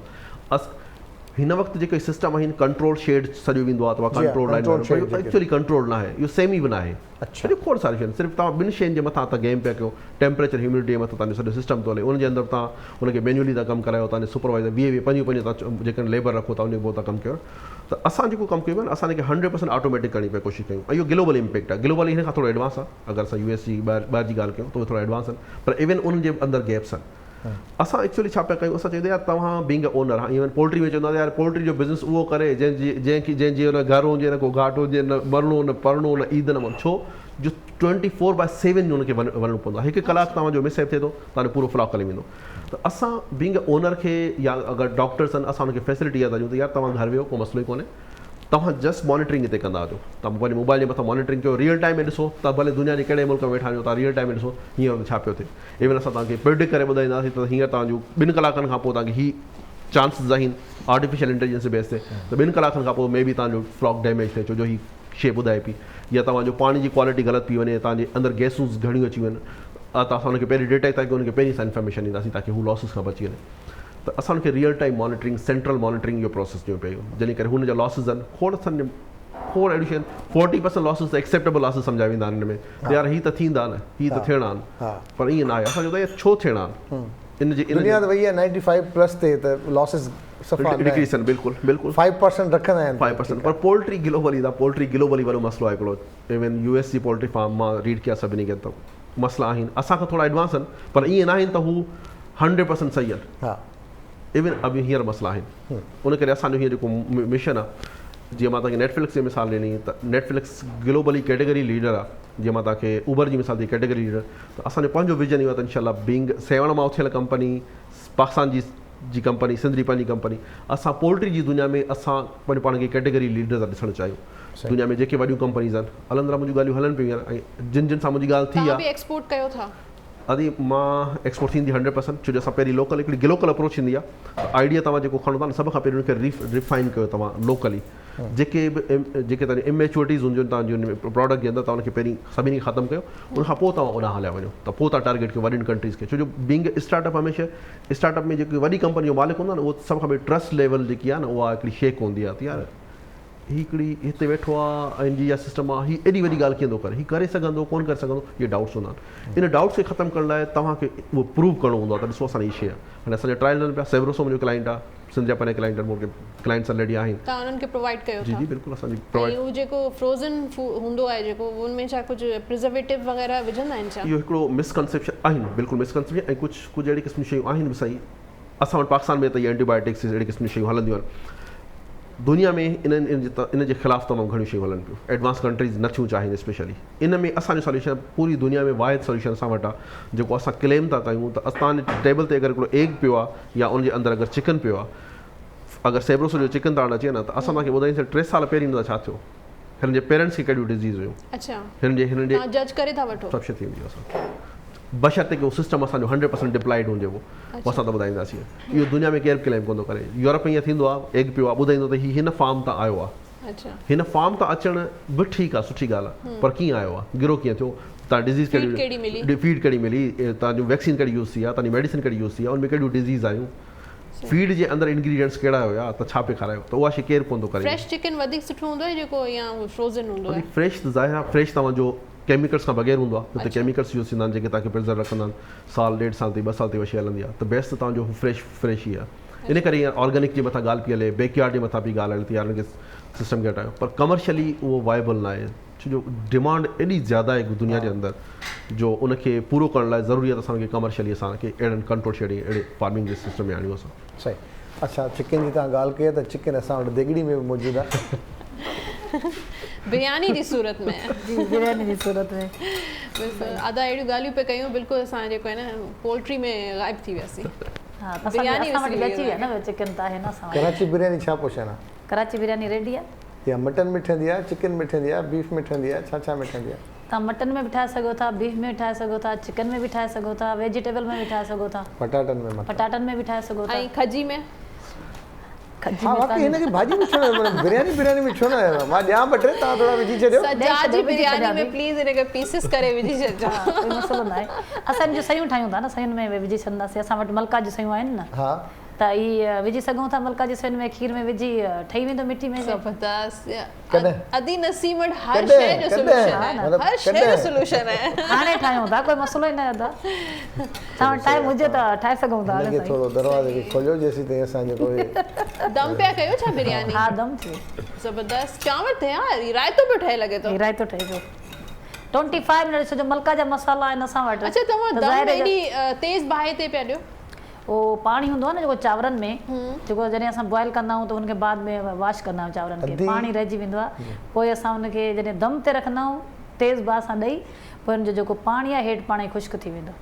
आहे हिन वक़्तु जेके सिस्टम आहिनि कंट्रोल शेड सॼो वेंदो आहे तव्हां कंट्रोल एक्चुअली कंट्रोल न आहे इहो सेमी बि न आहे सॼो खोड़ सारियूं शयूं सिर्फ़ु तव्हां ॿिनि शयुनि जे मथां तव्हां गेम पिया कयो टेम्परेचर ह्यूमिडिटी जे मथां तव्हांजो सॼो सिस्टम थो हले उनजे अंदरि तव्हां उनखे मैन्युअली था कमु करायो तव्हांजे सुपरवाइज़र 20-25 तव्हां जेके लेबर रखो था उनखे पोइ था कमु कयो त असां जेको कमु कयो आहे असां हिनखे 100% ऑटोमेटिक करणी पई कोशिशि कयूं ऐं इहो ग्लोबल इम्पैक्ट आहे ग्लोबली हिन खां थोरो एडवांस आहे अगरि असां US जी ॿाहिरि जी ॻाल्हि कयूं त उहे थोरा एडवांस आहिनि पर इवन उन्हनि जे अंदरि गैप्स आहिनि असां एक्चुअली छा पिया कयूं असां चवंदा यार तव्हां बीइंग अ ओनर आहे इवन पोल्ट्री में चवंदा यार पोल्ट्री जो बिज़नेस उहो करे जंहिंजी हुन घर हुजे न को घाट हुजे न मरणो न पढ़णो न ईद न छो जो 24/7 हुनखे वञणो पवंदो आहे 1 कलाक तव्हांजो मिसहैप थिए थो तव्हांजो पूरो फ्लॉक हली वेंदो त असां बीइंग अ ओनर खे या अगरि डॉक्टर्स आहिनि असां हुनखे फैसिलिटी इहा था ॾियूं त यार तव्हां घर वियो को मसइलो ई कोन्हे तव्हां जस्ट मॉनिटरिंग हिते कंदा वञो तव्हां पंहिंजे मोबाइल जे मथां मॉनिटरिंग कयो रियल टाइम में ॾिसो त भले दुनिया जे कहिड़े मुल्क में वेठा आहियो तव्हां रियल टाइम में ॾिसो हींअर छा पियो थिए इवन असां तव्हांखे प्रिडिक्ट करे ॿुधाईंदासीं त हींअर तव्हांजो 2 कलाकनि खां पोइ तव्हांखे ही चांसिस आहिनि आर्टिफिशियल इंटेलिजेंस बेस ते त 2 कलाकनि खां पोइ मे बी तव्हांजो फ्लॉक डैमेज थिए छो जो ही शइ ॿुधाए पई या तव्हांजो पाणी जी क्वालिटी ग़लति पई वञे तव्हांजे अंदरि गैसूं घणियूं अची वञनि त असां हुनखे पहिरीं डिटेक्ट था कयूं हुनखे पहिरीं सां इंफॉर्मेशन ॾींदासीं ताकी हू लॉसिस खां बची वञे त असां हुनखे real time monitoring central monitoring जो प्रोसेस ॾियूं पियो जंहिं करे हुनजा लॉसिस आहिनि खोड़ अहिड़ियूं शयूं 40% लॉसिस त एक्सेप्टेबल लॉसिस सम्झाए वेंदा आहिनि हिन में यार हीअ त थींदा न हीअ त थियणा आहिनि पर ईअं न आहे असां चवंदा आहियूं छो थियणा आहिनि इन जी दुनिया त वई आहे 95 प्लस ते त लॉसेस सफ़ा डिक्रीज़ आहिनि बिल्कुलु 5% रखंदा आहिनि 5%। पर पोल्ट्री ग्लोबली वारो मसलो आहे हिकिड़ो। इवन US जी पोल्ट्री फार्म मां रीड कया सभिनी खे त मसला आहिनि, असांखां थोरा एडवांस आहिनि, पर ईअं न आहिनि त हू 100% सही आहिनि। हा इवन अभी हींअर मसला आहिनि, उन करे असांजो हीअं जेको मिशन आहे, जीअं मां तव्हांखे नेटफ्लिक्स जी मिसाल ॾिनी त नेटफ्लिक्स ग्लोबली कैटेगरी लीडर आहे। जीअं मां तव्हांखे उबर जी मिसाल दी कैटेगरी लीडर, त असांजो पंहिंजो विजन इहो आहे त इंशाल्लाह बीइंग 7 मां उथियल कंपनी, पाकिस्तान जी कंपनी, सिंधरी पंहिंजी कंपनी, असां पोल्ट्री जी दुनिया में असां पंहिंजे पाण खे कैटेगरी लीडर था ॾिसणु चाहियूं। दुनिया में जेके वॾियूं कंपनीज़ आहिनि, अलहमदिल्ला मुंहिंजियूं ॻाल्हियूं हलनि पियूं आहिनि, ऐं जिन सां मुंहिंजी ॻाल्हि थी आहे एक्सपोर्ट कयो था अदी मां एक्सपोर्ट थींदी 100%। छो जो असां पहिरीं लोकल हिकिड़ी ग्लोकल अप्रोच ईंदी आहे। आइडिया तव्हां जेको खणो था न, सभ खां पहिरीं उनखे रिफाइन कयो तव्हां लोकली। जेके तव्हांजी इमेच्योरिटीज़ हूंदियूं आहिनि तव्हांजो प्रोडक्ट जे अंदरि, तव्हां उनखे पहिरीं सभिनी खे ख़तमु कयो, उनखां पोइ तव्हां ओॾां हलिया वञो, त पोइ तव्हां टारगेट कयो वॾियुनि कंट्रीज़ खे। छो जो बीइंग स्टार्टअप हमेशह स्टार्टअप में जेकी वॾी कंपनी जो मालिक हूंदो आहे न, उहो सभ खां पहिरीं ट्रस्ट लेवल जेकी आहे न, उहा हिकिड़ी शेक हूंदी आहे। यार हिकिड़ी हिते वेठो आहे, ऐं जी सिस्टम आहे, हीअ एॾी वॾी ॻाल्हि कीअं थो करे, हीअ करे सघंदो कोन करे सघंदो, इहे डाउट्स हूंदा आहिनि। इन डाउट्स खे ख़तमु करण लाइ तव्हांखे उहो प्रूव करिणो हूंदो आहे त ॾिसो असांजी शइ आहे। हाणे असांजा ट्रायल हलनि पिया, सेवरोसो मुंहिंजो क्लाइंट आहे, सिंधिया पंहिंजे क्लाइंट आहिनि, मूंखे क्लाइंट्स ऑलरेडी आहिनि, तव्हां उन्हनि खे प्रोवाइड कयो जी बिल्कुलु असांजी प्रोवाइड। उहो जेको फ्रोज़न हूंदो आहे, जेको उनमें छा कुझु प्रिजर्वेटिव वग़ैरह विझंदा आहिनि छा? इहो हिकिड़ो मिसकंसेप्शन आहिनि, बिल्कुलु मिसकंसेप्शन। ऐं कुझु अहिड़ी क़िस्म जी शयूं आहिनि बि सही। असां वटि पाकिस्तान में त इहे एंटीबायोटिक्स अहिड़ी क़िस्म जी शयूं हलंदियूं आहिनि। दुनिया में इन जे ख़िलाफ़ु तमामु घणियूं शयूं हलनि पियूं, एडवांस कंट्रीज़ नथियूं चाहिनि स्पेशली। इन में असांजो सोल्यूशन पूरी दुनिया में वाहिद सोल्यूशन असां वटि आहे, जेको असां क्लेम था कयूं त असांजे टेबल ते अगरि हिकिड़ो एग पियो आहे, या उनजे अंदरि अगरि चिकन पियो आहे, अगरि सेवरोसो जो चिकन तव्हां अचे न, त असां तव्हांखे ॿुधाईंदासीं 3 साल पहिरीं हिन छा थियो, हिन जे पेरेंट्स खे कहिड़ियूं डिज़ीज़ हुयूं, अच्छा हिन जे जज करे था वठो, सभु शइ थी वेंदी आहे। बशर्ते कि उहो सिस्टम असांजो 100% डिप्लाइड हुजे, उहो असां त ॿुधाईंदासीं। इहो दुनिया में केरु क्लेम कोन थो करे। यूरोप में ईअं थींदो आहे, एग पियो आहे, ॿुधाईंदो त हिन फार्म तां आयो आहे। हिन फार्म तां अचणु बि ठीकु आहे, सुठी ॻाल्हि आहे, पर कीअं आयो आहे, गिरो कीअं थियो, तव्हां डिज़ीज़ फीड कहिड़ी मिली, तव्हांजो वैक्सीन कहिड़ी यूज़ थी आहे, तव्हांजी मेडिसिन कहिड़ी यूज़ थी आहे, उनमें कहिड़ियूं डिज़ीज़ आयूं, फीड जे अंदरि इंग्रीडियंट्स कहिड़ा हुया, त छा पियो खारायो, त उहा शइ केरु कोन थो करे। फ्रेश चिकन वधीक सुठो हूंदो आहे जेको या फ्रोज़न हूंदो आहे? फ्रेश त ज़ाहिर आहे, फ्रेश तव्हांजो केमिकल्स खां बग़ैर हूंदो आहे, हुते केमिकल्स यूज़ थींदा आहिनि जेके तव्हांखे प्रिज़र्व रखंदा आहिनि, साल 1.5 साल ताईं 2 साल ताईं उहा शइ हलंदी आहे। त बेस्ट तव्हांजो फ्रेश ई आहे। इन करे हीअं ऑर्गेनिक जे मथां ॻाल्हि पई हले, बैकयार्ड जे मथां बि ॻाल्हि हले थी, यार हुनखे सिस्टम खे हटायो, पर कमर्शियली उहो वाइबल न आहे। छो जो डिमांड एॾी ज़्यादा आहे दुनिया जे अंदरि, जो उनखे पूरो करण लाइ ज़रूरी आहे त असांखे कमर्शियली असांखे अहिड़नि कंट्रोल शेडिंग अहिड़े फार्मिंग जे सिस्टम में आणियूं असां। सही। अच्छा, चिकन जी तव्हां ॻाल्हि कई आहे त चिकन असां वटि देगड़ी में बि मौजूदु आहे। बिरयानी जी सूरत में बिरयानी जी सूरत में आधा अहिड़ियूं ॻाल्हियूं पे कयूं, बिल्कुलु असां जेको आहे न पोल्ट्री में गाइब थी वियासीं। हा, बिरयानी असां वटि अची विया न, चिकन त आहे न असां वटि। कराची बिरयानी छा पोषण आहे? कराची बिरयानी रेडी आहे, या मटन में ठहंदी आहे, चिकन में ठहंदी आहे, बीफ में ठहंदी आहे, छा में ठहंदी आहे? तव्हां मटन में बि ठाहे सघो था, बीफ में ठाहे सघो था, चिकन में बि ठाहे सघो था, वेजिटेबल में बि ठाहे सघो था, पटाटनि में बि ठाहे सघो था, ऐं खजी में। हाँ, वाकई हिनखे भाॼी में छो न, बिरयानी में छो न, मां ॾियां ॿ टे, तव्हां थोरा विझी छॾियो। सजाद जी बिरयानी में प्लीज़ हिनखे पीसिस करे विझी छॾिजो। कोई मसलो न आहे। असां जो सयूं ठाहियूं था न, सयुनि में विझी छॾंदासीं। असां वटि मलका जी सयूं आहिनि न, हा, त इहे विझी सघूं था मलका जी सयुनि में, खीर में विझी ठही वेंदो मिठी में। अदी नसीम वटि हर शइ जो सोल्यूशन आहे, हर शइ जो सोल्यूशन आहे। हाणे ठाहियूं था, कोई मसलो ई न आहे दादा, तव्हां टाइम हुजे त ठाहे सघूं था। हाणे थोरो दरवाज़े खे खोलियो जेसीं ताईं असांजो कोई दम पिया कयो छा बिरयानी? हा, दम थी ज़बरदस्त। चांवर तयार, रायतो पियो ठहे लॻे थो। रायतो ठहे पियो 25 मिनट, छो जो मलका जा मसाला आहिनि असां वटि। अच्छा, तव्हां दम एॾी तेज़ बाहि ते पिया ॾियो? उहो पाणी हूंदो आहे न जेको चांवरनि में, जेको जॾहिं असां बॉइल कंदा आहियूं त हुनखे बाद में वॉश कंदा आहियूं चांवरनि खे, पाणी रहिजी वेंदो आहे, पोइ असां हुनखे जॾहिं दम ते रखंदा आहियूं तेज़ बाहि सां ॾेई, पोइ हुनजो जेको पाणी आहे हेठि पाण ई ख़ुश्क थी वेंदो।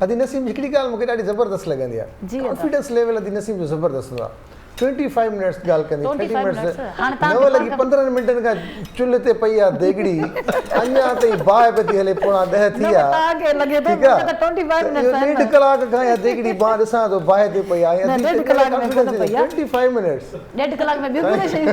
अदी नसीम, हिकिड़ी ॻाल्हि मूंखे ॾाढी ज़बरदस्त लॻंदी आहे, कॉन्फिडेंस लेवल अदी नसीम जो ज़बरदस्त हूंदो आहे। 25 मिनट्स ॻाल्हि कंदी, 30 मिनट्स, 9 लॻी 15 मिंटनि खां चुल्हि ते पई आहे देगड़ी, अञा ताईं बाहि पई थी हले, 9:15 थी आहे, ठीकु आहे, 1.5 कलाक खां या देगड़ी मां ॾिसां थो बाहि ते पई आहे, 25 मिनट्स, 1.5 कलाक में ॿियूं घणे शयूं।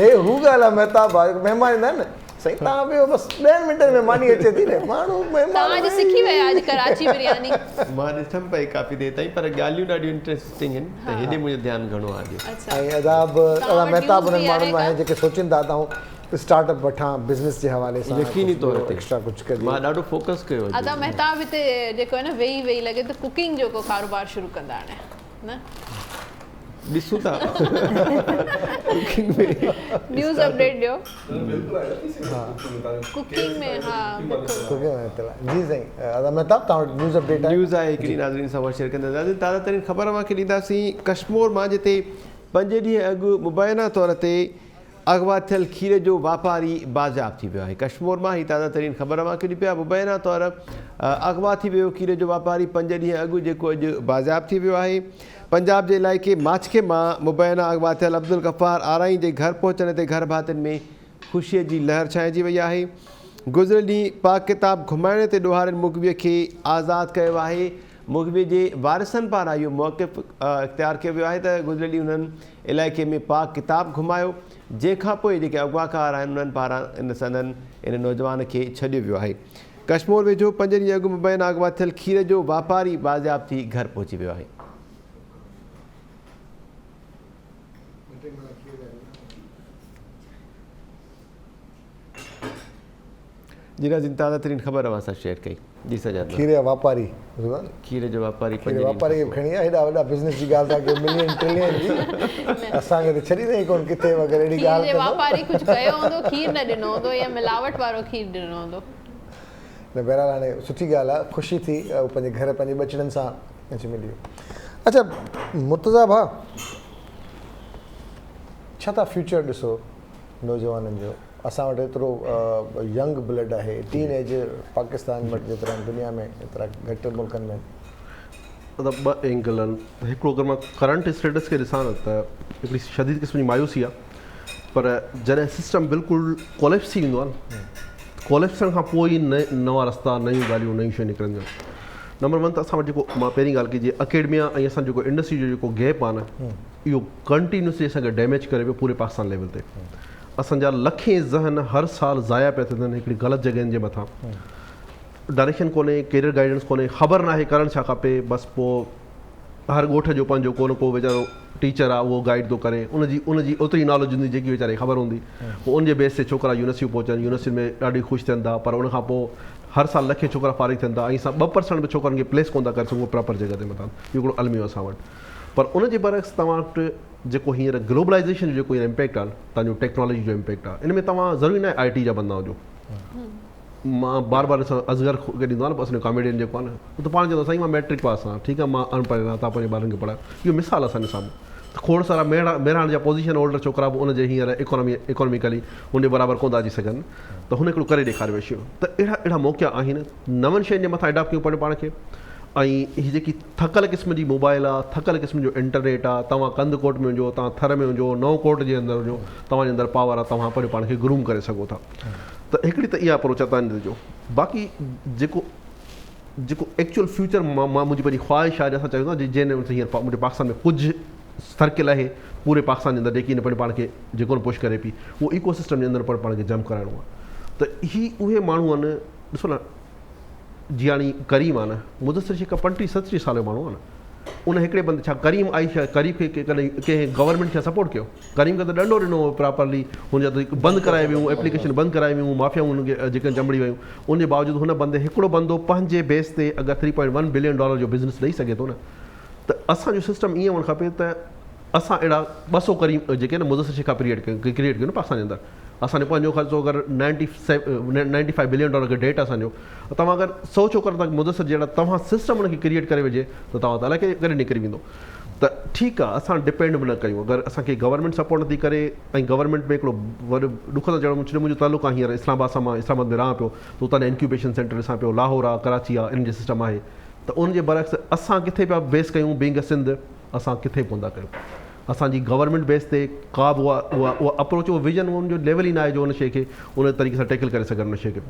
हे हू ॻाल्हि आहे, महताब आहे, महिमान ईंदा आहिनि न, सही, तव्हां बि बसि 10 मिंटनि में मानी अचे थी न, माण्हू तव्हां अॼु सिखी विया अॼु कराची बिरयानी? मां ॾिसमि पई काफ़ी देरि ताईं, पर ॻाल्हियूं ॾाढियूं इंट्रस्टिंग आहिनि, त हेॾे मुंहिंजो ध्यानु घणो आहे। ऐं अदाब महताब उन्हनि माण्हुनि मां आहे जेके सोचीनि था त स्टार्टअप वठां बिज़नेस जे हवाले सां यकीनी तौर ते एक्स्ट्रा कुझु कजे। मां ॾाढो फोकस कयो अदा मेहताब हिते जेको आहे न वेही लॻे त कुकिंग जो को कारोबार शुरू कंदा हाणे न ॾिसूं था कुकिंग में न्यूज़ अपडेट ॾियो कुकिंग में। हा जी साईं अदा मेहताब तव्हां न्यूज़ अपडेट न्यूज़ आहे हिकिड़ी नाज़रीन सां शेयर कंदा ताज़ा तरीन ख़बर मूंखे ॾींदासीं कश्मीर मां जिते 5 ॾींहं अॻु मुबैना तौर ते अगवा थियल खीर जो वापारी बाज़ियाब थी वियो आहे। कश्मीर मां ही ताज़ा तरीन ख़बर मूंखे ॾी पिया मुबैना तौर अगवा थी वियो खीर जो वापारी 5 ॾींहं अॻु जेको अॼु बाज़ियाब थी वियो आहे। पंजाब जे इलाइक़े माछके मां मुबैना अगवा थियल अब्दुल गफ़ार आराई जे घर पहुचण ते घर भातियुनि में ख़ुशीअ जी लहर छाइजी वई आहे। गुज़िरियल ॾींहुं पाक किताब घुमाइण ते ॾोहारियल मुग़विय खे आज़ादु कयो आहे। मुग़विय जे वारिसनि पारां इहो मौक़िफ़ इख़्तियार कयो वियो आहे त गुज़िरियल ॾींहुं उन्हनि इलाइक़े में पाक किताब घुमायो, जंहिंखां पोइ जेके अगवाकार आहिनि उन्हनि पारां इन नौजवान खे छॾियो वियो आहे। कश्मीर वेझो 5 ॾींहं अॻु मुबैना अगवा थियल खीर जो वापारी बाज़ियाब थी घर पहुची वियो आहे। जी नाज़रीन ताज़ा तरीन ख़बर असां शेयर कई जी सजाद खीर जा वापारी खीर जो वापारी वापारी खणी हेॾा वॾा बिज़नेस जी ॻाल्हि था कयो मिलियन ट्रिलियन जी असांखे त छॾींदा ई कोन किथे वग़ैरह अहिड़ी ॻाल्हि वापारी कुझु कयो हूंदो खीर न ॾिनो हूंदो या मिलावट वारो खीर ॾिनो हूंदो न। बहरहाल हाणे सुठी ॻाल्हि आहे, ख़ुशी थी पंहिंजे घर पंहिंजे ॿचिड़नि सां अची मिली। अच्छा मुर्तज़ा भाउ छा था फ्यूचर ॾिसो नौजवाननि जो? असां वटि एतिरो यंग ब्लड आहे, टीन एज पाकिस्तान वटि जेतिरा दुनिया में एतिरा घटि मुल्कनि में। मतिलबु 2 एंगल आहिनि। हिकिड़ो अगरि मां करंट स्टेटस खे ॾिसां त हिकिड़ी शदीद क़िस्म जी मायूसी आहे, पर जॾहिं सिस्टम बिल्कुलु कोलेप्स थी वेंदो आहे न, कोलेप्स थियण खां पोइ ई नवां रस्ता नयूं ॻाल्हियूं नयूं शयूं निकिरंदियूं आहिनि। नंबर 1 त असां वटि जेको मां पहिरीं ॻाल्हि कई जीअं अकेडमिया ऐं असां जेको इंडस्ट्री जो जेको गैप आहे न, इहो कंटिन्यूसली असांखे डैमेज करे पियो पूरे पाकिस्तान लेवल ते। असांजा लखे ज़हन हर साल ज़ाया पिया थियनि हिकिड़ी ग़लति जॻहियुनि जे मथां। डायरेक्शन कोन्हे, कैरियर गाइडेंस कोन्हे, ख़बर नाहे करणु छा खपे। बसि पोइ हर ॻोठ जो पंहिंजो को न को वीचारो टीचर आहे उहो गाइड थो करे, उनजी ओतिरी नॉलेज हूंदी जेकी वीचारे ख़बर हूंदी। पोइ उनजे बेस ते छोकिरा यूनिवर्सिटियूं पहुचनि, यूनिवर्सिटी में ॾाढी ख़ुशि थियनि था, पर उनखां पोइ हर साल लखे छोकिरा फारिग थियनि था ऐं असां 2% बि छोकिरनि खे प्लेस कोन था करे सघूं प्रॉपर जॻह ते मथां। इहो हिकिड़ो अलमियो असां वटि। पर उनजे बरक्स तव्हां वटि जेको हींअर ग्लोबलाइज़ेशन जो जेको हींअर इम्पैक्ट आहे, तव्हांजो टेक्नोलॉजी जो इम्पैक्ट आहे, इन में तव्हां ज़रूरी न आहे IT जा बंदा हुजो। मां बार ॾिसां अज़गर खे ॾींदो आहे न, असांजो कॉमेडियन जेको आहे न, उहो त पाण चवंदो साईं मां मैट्रिक पास आहियां, ठीकु आहे मां अनपढ़ आहियां, तव्हां पंहिंजे ॿारनि खे पढ़ायो। इहो मिसाल आहे असांजे साम्हूं। त खोड़ सारा मेराण जा पोज़ीशन होल्डर छोकिरा बि उनजे हींअर इकोनॉमिकली उनजे बराबरि कोन था अची सघनि, त हुन हिकिड़ो करे ॾेखारियो शयूं। त अहिड़ा मौक़ा आहिनि, नवनि शयुनि जे मथां एडॉप्ट कयूं पाण खे। ऐं हीअ जेकी थकल क़िस्म जी मोबाइल आहे, थकल क़िस्म जो इंटरनेट आहे, तव्हां कंद कोट में हुजो, तव्हां थर में हुजो, नओं कोट जे अंदरि हुजो, तव्हांजे अंदरि पावर आहे, तव्हां पंहिंजे पाण खे ग्रूम करे सघो था। त हिकिड़ी त इहा अप्रोच आहे तव्हांजे जो। बाक़ी जेको एक्चुअल फ्यूचर मां मुंहिंजी पंहिंजी ख़्वाहिश आहे, असां चऊं था जंहिं हींअर मुंहिंजे पाकिस्तान में कुझु सर्किल आहे पूरे पाकिस्तान जे अंदरि जेकी पंहिंजे पाण खे जेको पुश करे पई, उहो इको सिस्टम जे अंदरि पाण खे जंप कराइणो आहे। त ही उहे माण्हू आहिनि, ॾिसो न जीअं हाणे करीम आहे न, मुदस्सिर शेख 35-37 साल जो माण्हू आहे न, उन हिकिड़े बंदे छा करीम आई छा करीम खे कॾहिं कंहिं गवर्नमेंट खे सपोर्ट कयो? करीम खे त ॾंडो ॾिनो प्रॉपरली, हुनजा त बंदि कराए वियूं, एप्लीकेशन बंदि कराए वियूं, माफ़ियाऊं हुनखे जेके चंबड़ी वियूं। उनजे बावजूदि हुन बंदे हिकिड़ो बंदो पंहिंजे बेस ते अगरि $3.1 बिलियन जो बिज़नेस ॾेई सघे थो न, त असांजो सिस्टम ईअं हुअणु खपे त असां अहिड़ा 200 करीम जेके न मुदस्सिर शेख क्रिएट कयूं न पाकिस्तान जे अंदरि। असांजो पंहिंजो ख़र्चो अगरि $95 बिलियन खे डेट असांजो, तव्हां अगरि 100 छोकिरा तव्हां मुदस्सिर जहिड़ा तव्हां सिस्टम हुनखे क्रिएट करे विझे त तव्हां त अलाए करे निकिरी वेंदो। त ठीकु आहे, असां डिपेंड बि न कयूं। अगरि असांखे गवर्नमेंट सपोर्ट नथी करे, ऐं गवर्नमेंट में हिकिड़ो वॾो ॾुख सां चवणो मुंहिंजो तालुक़ु आहे हींअर इस्लामाबाद सां, मां इस्लामाबाद में रहां पियो, त उतां इंक्यूबेशन सेंटर ॾिसां पियो, लाहौर आहे, कराची आहे, इन्हनि जो सिस्टम आहे। त उनजे बरक्स असां किथे पिया बेस कयूं, बीइंग अ सिंध असां किथे पवंदा कयूं। असांजी गवर्नमेंट बेस ते का बि उहा अप्रोच, उहो विजन, उनजो लेवल ई न आहे जो उन शइ खे उन तरीक़े सां टैकल करे सघनि उन शइ खे।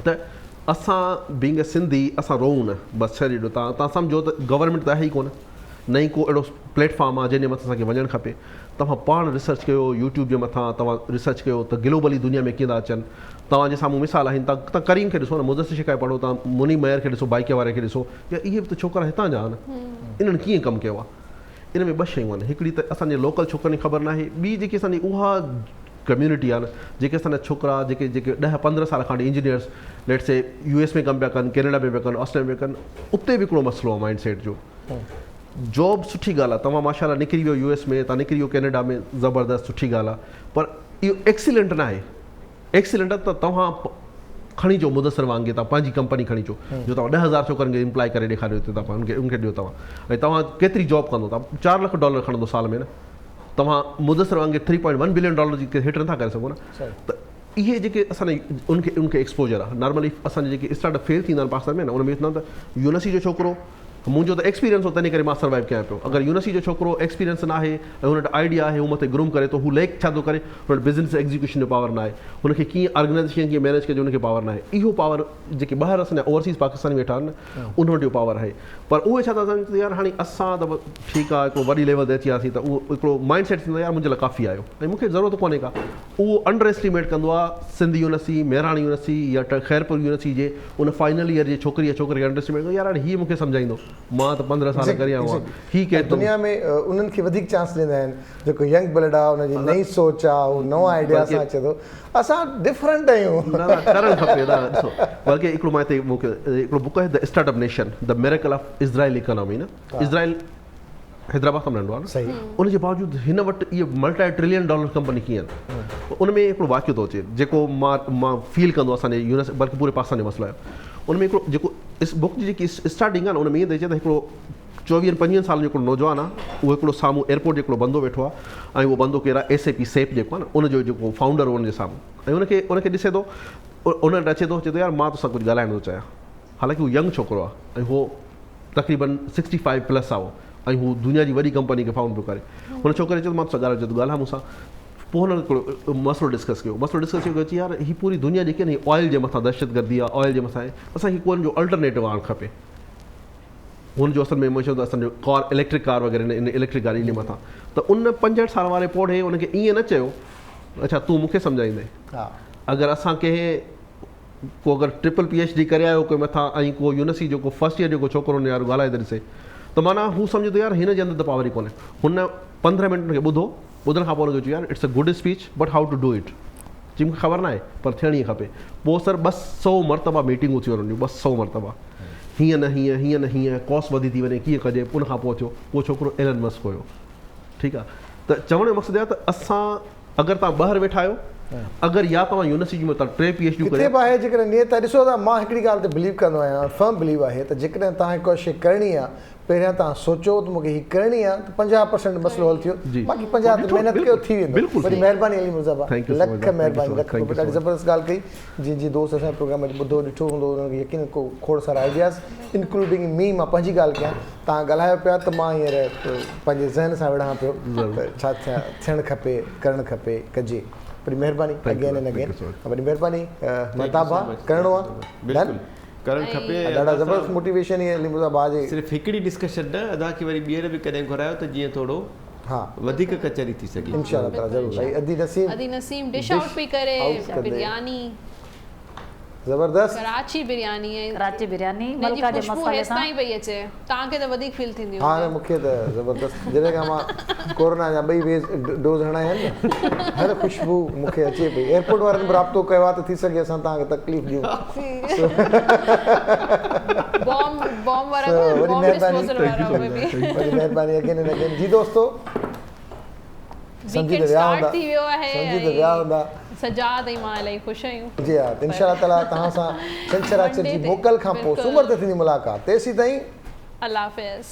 त असां बीइंग अ सिंधी असां रोऊं न, बसि छॾे ॾियो। तव्हां सम्झो त गवर्नमेंट त आहे ई कोन, न ई को अहिड़ो प्लेटफॉर्म आहे जंहिंजे मथां असांखे वञणु खपे। तव्हां पाण रिसर्च कयो यूट्यूब जे मथां, तव्हां रिसर्च कयो त ग्लोबली दुनिया में कीअं था अचनि। तव्हांजे साम्हूं मिसाल आहिनि, तव्हां करीम खे ॾिसो न, मुदस्सिर शेख पढ़ो, तव्हां मुनी मयर खे ॾिसो, बाइक वारे खे ॾिसो, या इहे बि त छोकिरा हितां जा आहिनि, इन्हनि कीअं कमु कयो आहे। इन में 2 शयूं आहिनि, हिकिड़ी त असांजे लोकल छोकिरनि खे ख़बर न आहे, ॿी जेकी असांजी उहा कम्युनिटी आहे न, जेके असांजा छोकिरा जेके 10-15 साल खां इंजीनियर्स लेट से US में कमु पिया कनि, कैनेडा में पिया कनि, ऑस्ट्रेलिया में कनि, उते बि हिकिड़ो मसइलो आहे माइंड सेट जो। जॉब सुठी ॻाल्हि आहे, तव्हां माशाल्लाह निकिरी वियो US में, तव्हां निकिरी वियो कैनेडा में, ज़बरदस्त सुठी ॻाल्हि आहे, पर इहो एक्सीलेंट न आहे। एक्सीलेंट आहे त तव्हां खणी अचो मुदसर वांगुरु, तव्हां पंहिंजी कंपनी खणी अचो, जो तव्हां 10,000 छोकिरनि खे इम्प्लॉय करे ॾेखारियो हिते, तव्हां उनखे ॾियो तव्हां, ऐं तव्हां केतिरी जॉब कंदो, तव्हां $4 लाख खणंदो साल में न, तव्हां मुदसर वांगुरु $3.1 बिलियन जी हेठि नथा करे सघो न। त इहे जेके असांजे उनखे एक्सपोजर आहे। नॉर्मली असांजे जेके स्टार्टअप फेल थींदा आहिनि पाकिस्तान में न, उन में न त यूनिवर्सिटी जो छोकिरो, मुंहिंजो त एक्सपीरियंस हो, तॾहिं करे मां सर्वाइव कयां पियो। अगरि यूनिवर्सिटी जो छोकिरो एक्सपीरियंस न आहे ऐं हुन वटि आइडिया आहे, हू मथे ग्रूम करे थो, हू लेक छा थो करे, हुन वटि बिज़नेस एग्जीक्यूशन जो पावर न आहे, हुनखे कीअं ऑर्गेनाइजेशन कीअं मैनेज कजे, हुनखे पावर न आहे। इहो पावर जेके ॿाहिरि असांजा ओवरसीज़ पाकिस्तानी वेठा आहिनि न, उन वटि इहो पावर आहे। पर उहे छा था सम्झनि, यार हाणे असां त ठीकु आहे हिकिड़ो वॾी लेवल ते अची वियासीं, त उहो हिकिड़ो माइंड सेट थींदो आहे, यार मुंहिंजे लाइ काफ़ी आयो ऐं मूंखे ज़रूरत कोन्हे का। उहो अंडर एस्टिमेट कंदो आहे सिंधी यूनिवर्सिटी, मेहराणी यूनिवर्सिटी या खैरपुर यूनिवर्सिटी जे उन फाइनल ईयर जे छोकिरी या छोकिरे खे अंडर एस्टिमेट कंदो, यार हाणे हीअ मूंखे सम्झाईंदो, मां त 15 साल करे आयो आहियां, हीअ केरु दुनिया में उन्हनि खे वधीक चांस ॾींदा आहिनि। जेको यंग ब्लड आहे, हुनजी नई सोच आहे, हू नओं आइडिया सां अचे थो। असां डिफरेंट आहियूं, करणु खपे। बल्कि हिकिड़ो मां हिते मूंखे हिकिड़ो बुक आहे the startup nation, the miracle of Israel economy न। इज़राइल हैदराबाद खां नंढो आहे न, उनजे बावजूदि हिन वटि इहे $multi-trillion कंपनी कीअं आहिनि। उन में हिकिड़ो वाक़ियो थो अचे जेको मां फील कंदो असांजे यूनिवर्सिटी, बल्कि पूरे पाकिस्तान जो मसइलो आहे। उन में हिकिड़ो जेको इस बुक जी जेकी स्टार्टिंग आहे न, उन में ईअं थो अचे त हिकिड़ो 24-25 साल जो हिकिड़ो नौजवान आहे, उहो हिकिड़ो साम्हूं एयरपोर्ट जो हिकिड़ो बंदो वेठो आहे, ऐं उहो बंदो केरु आहे, SAP सेप जेको आहे न, उनजो जेको फाउंडर हो उनजे साम्हूं, ऐं उनखे ॾिसे थो, उन वटि अचे थो, चए थो यार मां तोसां कुझु ॻाल्हाइण थो चाहियां। हालांकि उहो यंग छोकिरो आहे ऐं उहो तक़रीबन 65+ आहे, ऐं हू दुनिया जी वॾी कंपनी खे फाउंड पियो करे। हुन छोकिरे चयो मां तोसां ॻाल्हाए, चयो ॻाल्हाए मूंसां। पोइ हुन हिकिड़ो मसइलो डिस्कस कयो कि अची यार हीअ पूरी दुनिया जेकी आहे न, ऑयल जे मथां दहशतगर्दी आहे, ऑयल जे मथां आहे, असांखे कोन जो अल्टरनेटिव आणणु खपे। हुनजो असल में मशहूरु त असांजो कार, इलेक्ट्रिक कार वग़ैरह इन इलेक्ट्रिक गाॾी जे मथां। त उन 65 साल वारे पोड़े उनखे ईअं न चयो, अच्छा तूं मूंखे सम्झाईंदे। अगरि असां कंहिं को अगरि ट्रिपल PhD करे आयो कोई मथां, ऐं को यूनिवर्सिटी जो को फर्स्ट ईयर जेको छोकिरो यार ॻाल्हाए थो ॾिसे, त माना हू सम्झो यार हिन जे अंदरि त पावर ई कोन्हे। हुन 15 मिंट हुनखे ॿुधण खां पोइ हुनखे चयो यार it's a good speech but how to do it, जी मूंखे ख़बर न आहे पर थियणी खपे। पोइ सर 200 मरतबा मीटिंगूं थी वञनि, 200 मरतबा, हीअं न हीअं, हीअं न हीअं, कॉस्ट वधी थी वञे, कीअं कजे। उन खां पोइ थियो उहो छोकिरो एलन मस्क हुयो, ठीकु आहे। त चवण जो मक़सदु आहे त असां अगरि तव्हां ॿाहिरि वेठा आहियो, अगरि या तव्हां यूनिवर्सिटी में तव्हां 3 PhD करे आहे, जेकॾहिं नियत ॾिसो था, मां हिकिड़ी ॻाल्हि ते बिलीव कंदो आहियां, फर्म बिलीव आहे त जेकॾहिं तव्हांखे कोई शइ करणी आहे, पहिरियां तव्हां सोचो त मूंखे हीअ करणी आहे, त 50% मसइलो हल थियो, बाक़ी 50 त महिनत कयो थी वेंदो। वरी महिरबानी अली मुर्ज़ा, लख महिरबानी, ॾाढी ज़बरदस्त ॻाल्हि कई। जंहिंजी दोस्त असांजे प्रोग्राम में ॿुधो ॾिठो हूंदो, हुनखे यकीन को खोड़ सारा आइडियाज़, इंक्लूडिंग मी। मां पंहिंजी ॻाल्हि कयां, तव्हां ॻाल्हायो पिया त मां हींअर पंहिंजे ज़हन सां विढ़ां पियो त छा थियणु खपे, करणु खपे, कजे। वरी महिरबानी, अगेन एंड अगेन वरी महिरबानी। महताबा करिणो आहे, करणु खपे। ॾाढा ज़बरदस्त मोटिवेशन आहे अली मुर्ज़ा भाउ जी। सिर्फ़ु हिकिड़ी डिस्कशन न, अदा की वरी ॿीहर बि कॾहिं घुरायो त जीअं थोरो वधीक कचहरी थी सघे। इंशाअल्लाह ताला ज़रूरु। भाई अदी नसीम डिश आउट भी करे, बिरयानी ज़बरदस्त, कराची बिरयानी मलका जे मसाले सां ताईं पई अचे, तव्हांखे त वधीक फील थींदी हा न, मूंखे त ज़बरदस्त। जॾहिं खां मां कोरोना जा 2 डोज़ हणाया आहिनि न, हर ख़ुशबू मूंखे अचे पई। एयरपोर्ट वारनि बि राब्तो कयो आहे त थी सघे असां तव्हांखे तकलीफ़ ॾियूं। वरी महिरबानी अगेन एंड अगेन। जी दोस्तो, संजीद विया हूंदा सजाद ऐं मां इलाही ख़ुशि आहियूं। जी हा, इंशाअल्लाह ताला तव्हां सां छंछरु जी मोकल खां पोइ सूमर ते थींदी मुलाक़ात। तेसीं ताईं अल्लाह हाफ़िज़।